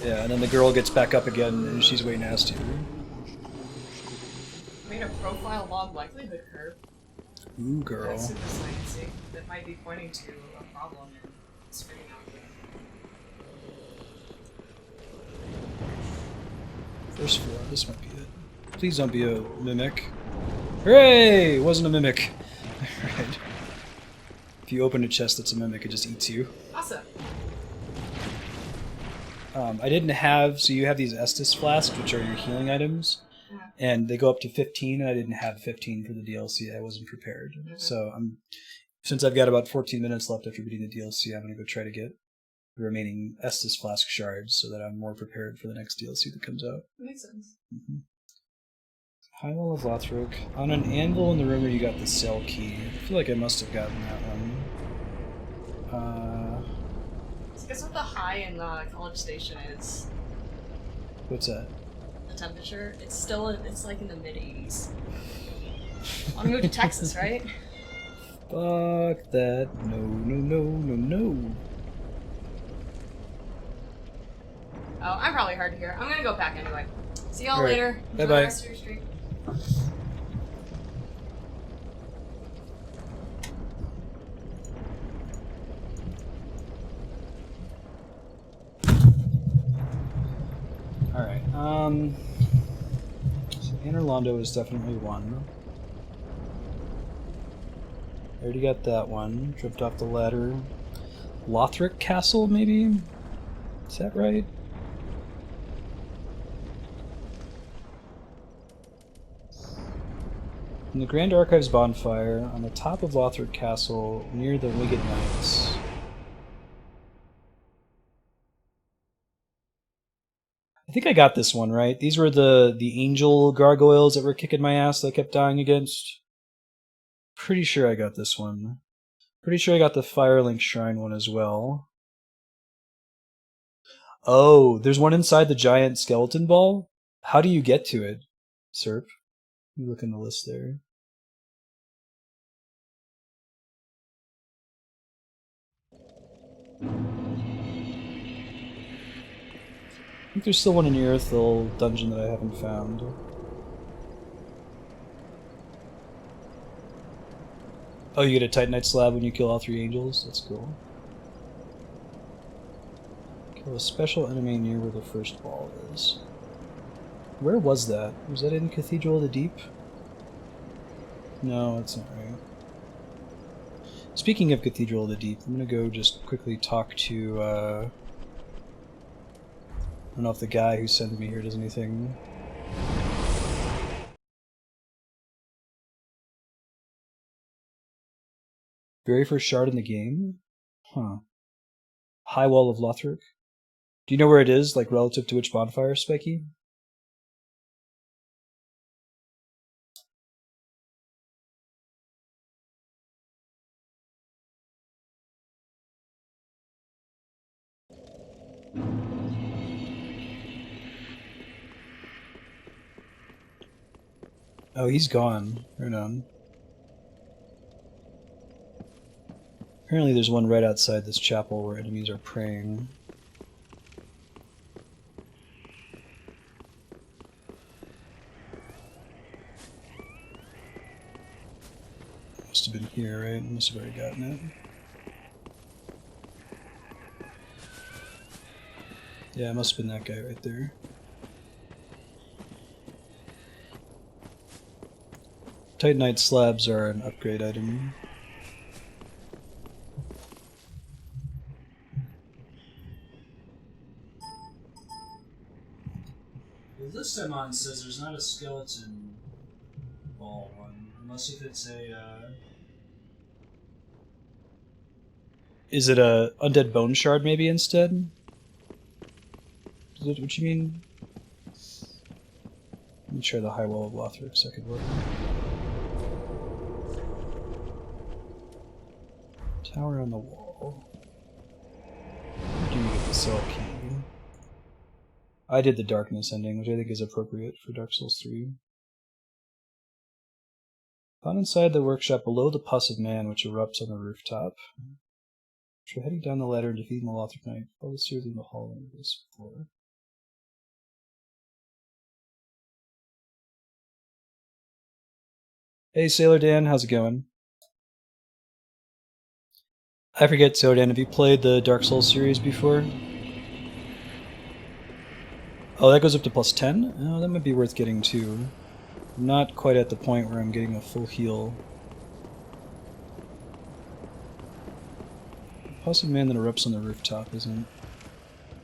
Yeah, and then the girl gets back up again, and she's way nasty. Made a profile log likelihood curve. Ooh, girl. That's super sciencey. That might be pointing to a problem in screening out. First floor. This might be it. Please don't be a mimic. Hooray! It wasn't a mimic. Alright. If you open a chest that's a mimic, it just eats you. Awesome. I didn't have... So you have these Estus flasks, which are your healing items. And they go up to 15, and I didn't have 15 for the DLC. I wasn't prepared. So since I've got about 14 minutes left after beating the DLC, I'm going to go try to get the remaining Estus flask shards so that I'm more prepared for the next DLC that comes out. Makes sense. Mm-hmm. High Wall of Lothric. On an anvil in the room where you got the cell key. I feel like I must have gotten that one. So guess what the high in College Station is? What's that? The temperature? It's like in the mid-80s. I'm moving to Texas, right? Fuck that. No, no, no, no, no. Oh, I'm probably hard to hear. I'm gonna go back anyway. See y'all later. Bye Enjoy bye. the rest of your stream. Alright, so Anor Londo is definitely one. I already got that one. Tripped off the ladder. Lothric Castle, maybe? Is that right? In the Grand Archives bonfire, on the top of Lothric Castle, near the Wicked Knights. I think I got this one, right? These were the angel gargoyles that were kicking my ass that I kept dying against. Pretty sure I got this one. Pretty sure I got the Firelink Shrine one as well. Oh, there's one inside the giant skeleton ball? How do you get to it, Serp? You look in the list there. I think there's still one in Earthil dungeon that I haven't found. Oh, you get a Titanite slab when you kill all 3 angels? That's cool. Kill a special enemy near where the first ball is. Where was that? Was that in Cathedral of the Deep? No, that's not right. Speaking of Cathedral of the Deep, I'm gonna go just quickly talk to, I don't know if the guy who sent me here does anything. Very first shard in the game? Huh. High Wall of Lothric? Do you know where it is, like relative to which bonfire, Specky? Oh, he's gone. Right on. Apparently there's one right outside this chapel where enemies are praying. Must have been here, right? Must have already gotten it. Yeah, it must have been that guy right there. Titanite slabs are an upgrade item. The list I'm on says there's not a skeleton ball one, unless if it's a, Is it a undead bone shard maybe instead? Is that what you mean? Let me try the High Wall of Lothric second one. Tower on the wall. Where do you get the cell key? I did the darkness ending, which I think is appropriate for Dark Souls 3. Found inside the workshop below the pus of man which erupts on the rooftop. After heading down the ladder and defeating the Lothric Knight, follow Sears in the hall on this floor. Hey Sailor Dan, how's it going? I forget, Sailor Dan, have you played the Dark Souls series before? Oh, that goes up to +10? Oh, that might be worth getting too. I'm not quite at the point where I'm getting a full heal. Passive man that erupts on the rooftop isn't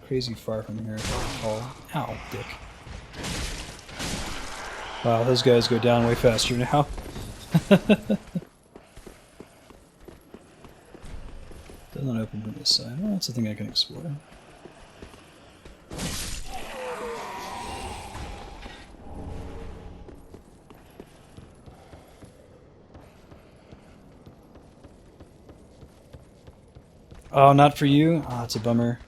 crazy far from here, if I recall. Ow, dick. Wow, those guys go down way faster now. Doesn't open from this side. Well, that's a thing I can explore. Oh, not for you? Ah, it's a bummer.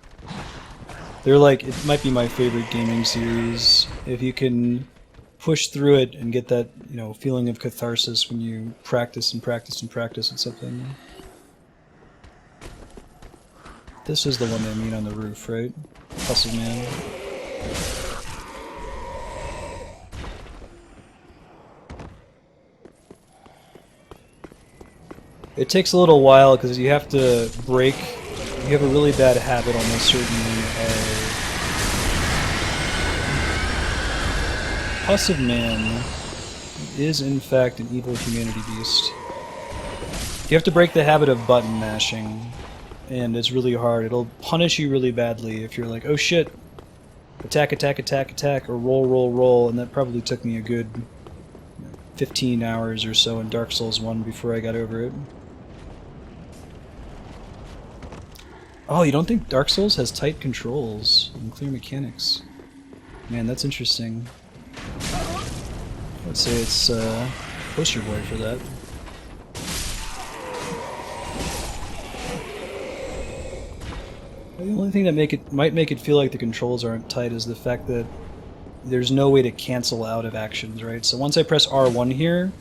They're like, it might be my favorite gaming series. If you can push through it and get that, you know, feeling of catharsis when you practice and practice and practice at something. This is the one they mean on the roof, right? Hustle man. It takes a little while because you have to break. You have a really bad habit, almost certainly, of Passive Man is in fact an evil humanity beast. You have to break the habit of button mashing, and it's really hard. It'll punish you really badly if you're like, oh shit, attack, attack, attack, attack, or roll, roll, roll, and that probably took me a good 15 hours or so in Dark Souls 1 before I got over it. Oh, you don't think Dark Souls has tight controls and clear mechanics? Man, that's interesting. I'd say it's poster boy for that. The only thing that might make it feel like the controls aren't tight is the fact that there's no way to cancel out of actions, right? So once I press R1 here,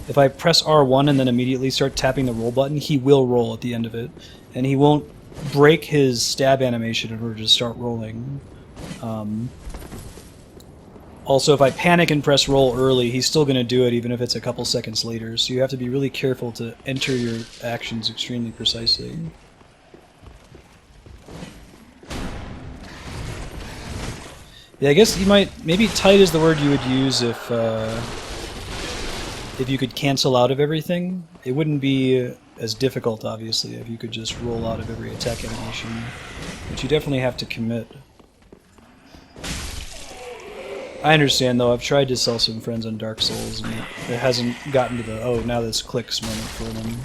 if I press R1 and then immediately start tapping the roll button, he will roll at the end of it. And he won't break his stab animation in order to start rolling. Also, if I panic and press roll early, he's still going to do it even if it's a couple seconds later. So you have to be really careful to enter your actions extremely precisely. Yeah, I guess you might... Maybe tight is the word you would use if you could cancel out of everything. It wouldn't be as difficult, obviously, if you could just roll out of every attack animation. But you definitely have to commit. I understand, though. I've tried to sell some friends on Dark Souls, and it hasn't gotten to the, oh, now this clicks moment for them.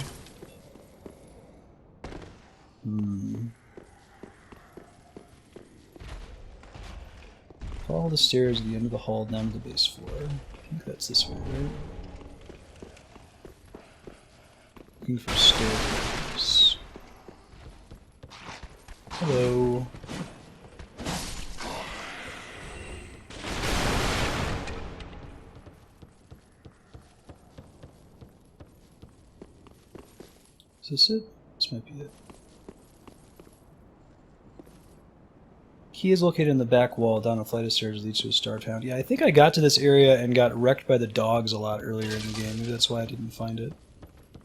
Follow the stairs at the end of the hall down to the base floor. I think that's this way, right? Looking for stairs. Hello. Is this it? This might be it. Key is located in the back wall. Down a flight of stairs leads to a star town. Yeah, I think I got to this area and got wrecked by the dogs a lot earlier in the game. Maybe that's why I didn't find it.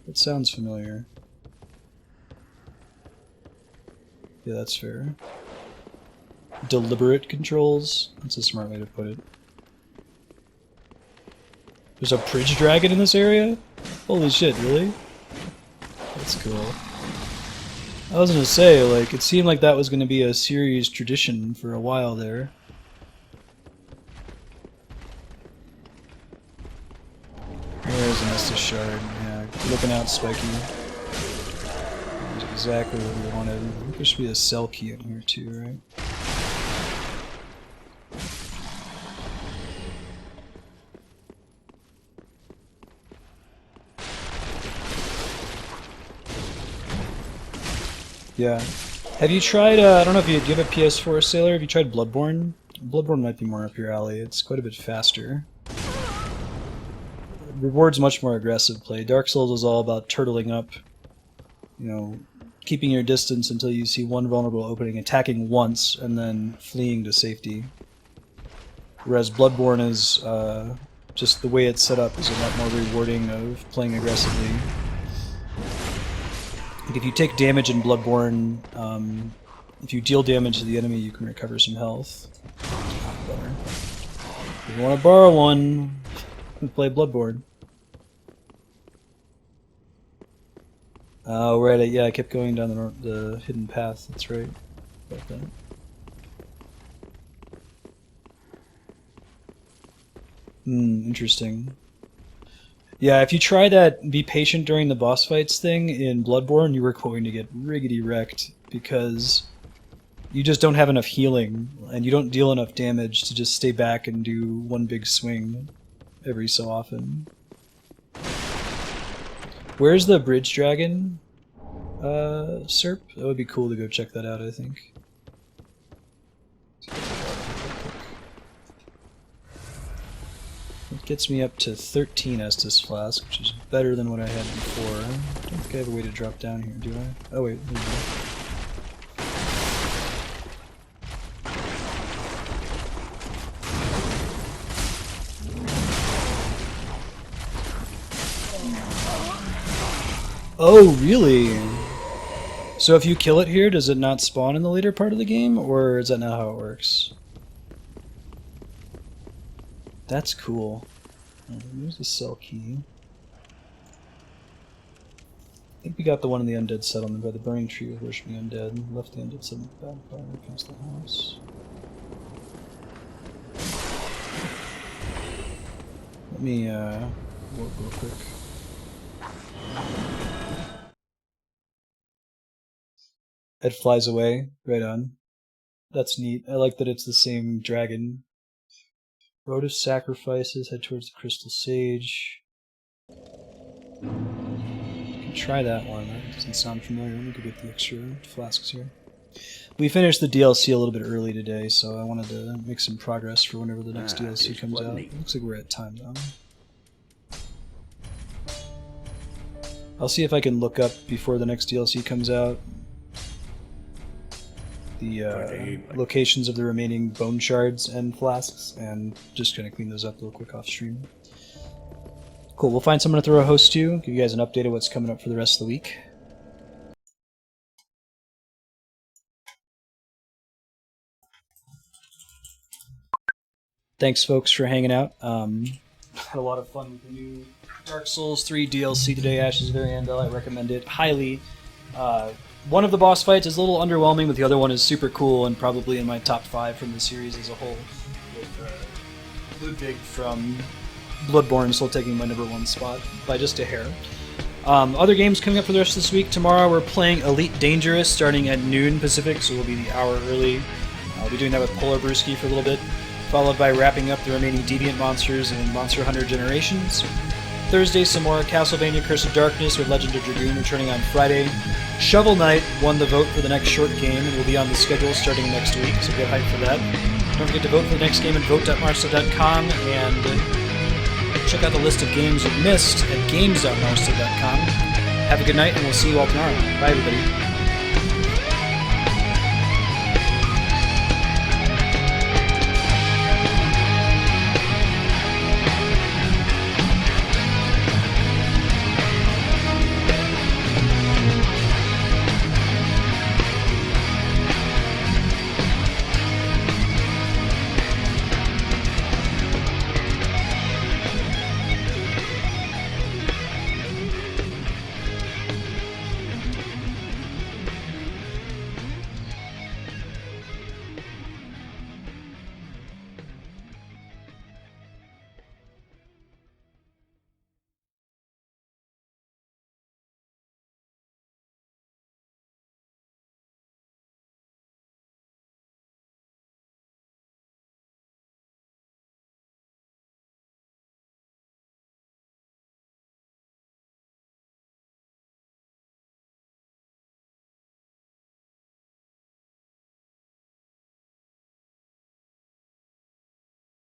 It sounds familiar. Yeah, that's fair. Deliberate controls? That's a smart way to put it. There's a bridge dragon in this area? Holy shit, really? That's cool. I was gonna say, like, it seemed like that was gonna be a series tradition for a while there. There's an Estus shard. Yeah, looking out, Spiky. That's exactly what we wanted. I think there should be a cell key in here too, right? Yeah. Have you tried, I don't know if you do you have a PS4 Sailor? Have you tried Bloodborne? Bloodborne might be more up your alley. It's quite a bit faster. Rewards much more aggressive play. Dark Souls is all about turtling up, you know, keeping your distance until you see one vulnerable opening, attacking once, and then fleeing to safety. Whereas Bloodborne is, just the way it's set up is a lot more rewarding of playing aggressively. Like if you take damage in Bloodborne, if you deal damage to the enemy, you can recover some health. Bummer. If you want to borrow one, we play Bloodborne. Oh, right. Yeah, I kept going down the hidden path. That's right. About that. Interesting. Yeah, if you try that be patient during the boss fights thing in Bloodborne, you were going to get riggedy wrecked because you just don't have enough healing and you don't deal enough damage to just stay back and do one big swing every so often. Where's the bridge dragon, Serp? That would be cool to go check that out, I think. It gets me up to 13 Estus Flask, which is better than what I had before. I don't think I have a way to drop down here, do I? Oh wait, there we go. Oh, really? So if you kill it here, does it not spawn in the later part of the game, or is that not how it works? That's cool. There's the cell key. I think we got the one in the Undead Settlement by the burning tree with worshipping undead. Left the Undead Settlement back fire comes to the house. Let me work real quick. It flies away. Right on. That's neat. I like that it's the same dragon. Road of Sacrifices, head towards the Crystal Sage. You can try that one. That doesn't sound familiar. Let me go get the extra flasks here. We finished the DLC a little bit early today, so I wanted to make some progress for whenever the next DLC comes out. It looks like we're at time, though. I'll see if I can look up before the next DLC comes out the locations of the remaining bone shards and flasks, and just gonna clean those up real quick off stream. Cool, we'll find someone to throw a host to, give you guys an update of what's coming up for the rest of the week. Thanks folks for hanging out. Had a lot of fun with the new Dark Souls 3 DLC today, Ashes of Ariandel. I recommend it highly. One of the boss fights is a little underwhelming, but the other one is super cool and probably in my top 5 from the series as a whole. With Livid from Bloodborne still taking my #1 spot by just a hair. Other games coming up for the rest of this week. Tomorrow we're playing Elite Dangerous starting at noon Pacific, so we'll be the hour early. I'll be doing that with Polar Brewski for a little bit, followed by wrapping up the remaining Deviant monsters in Monster Hunter Generations. Thursday, some more Castlevania Curse of Darkness with Legend of Dragoon returning on Friday. Shovel Knight won the vote for the next short game and will be on the schedule starting next week, so get hyped for that. Don't forget to vote for the next game at vote.marstead.com and check out the list of games you've missed at games.marstead.com. Have a good night, and we'll see you all tomorrow. Bye, everybody.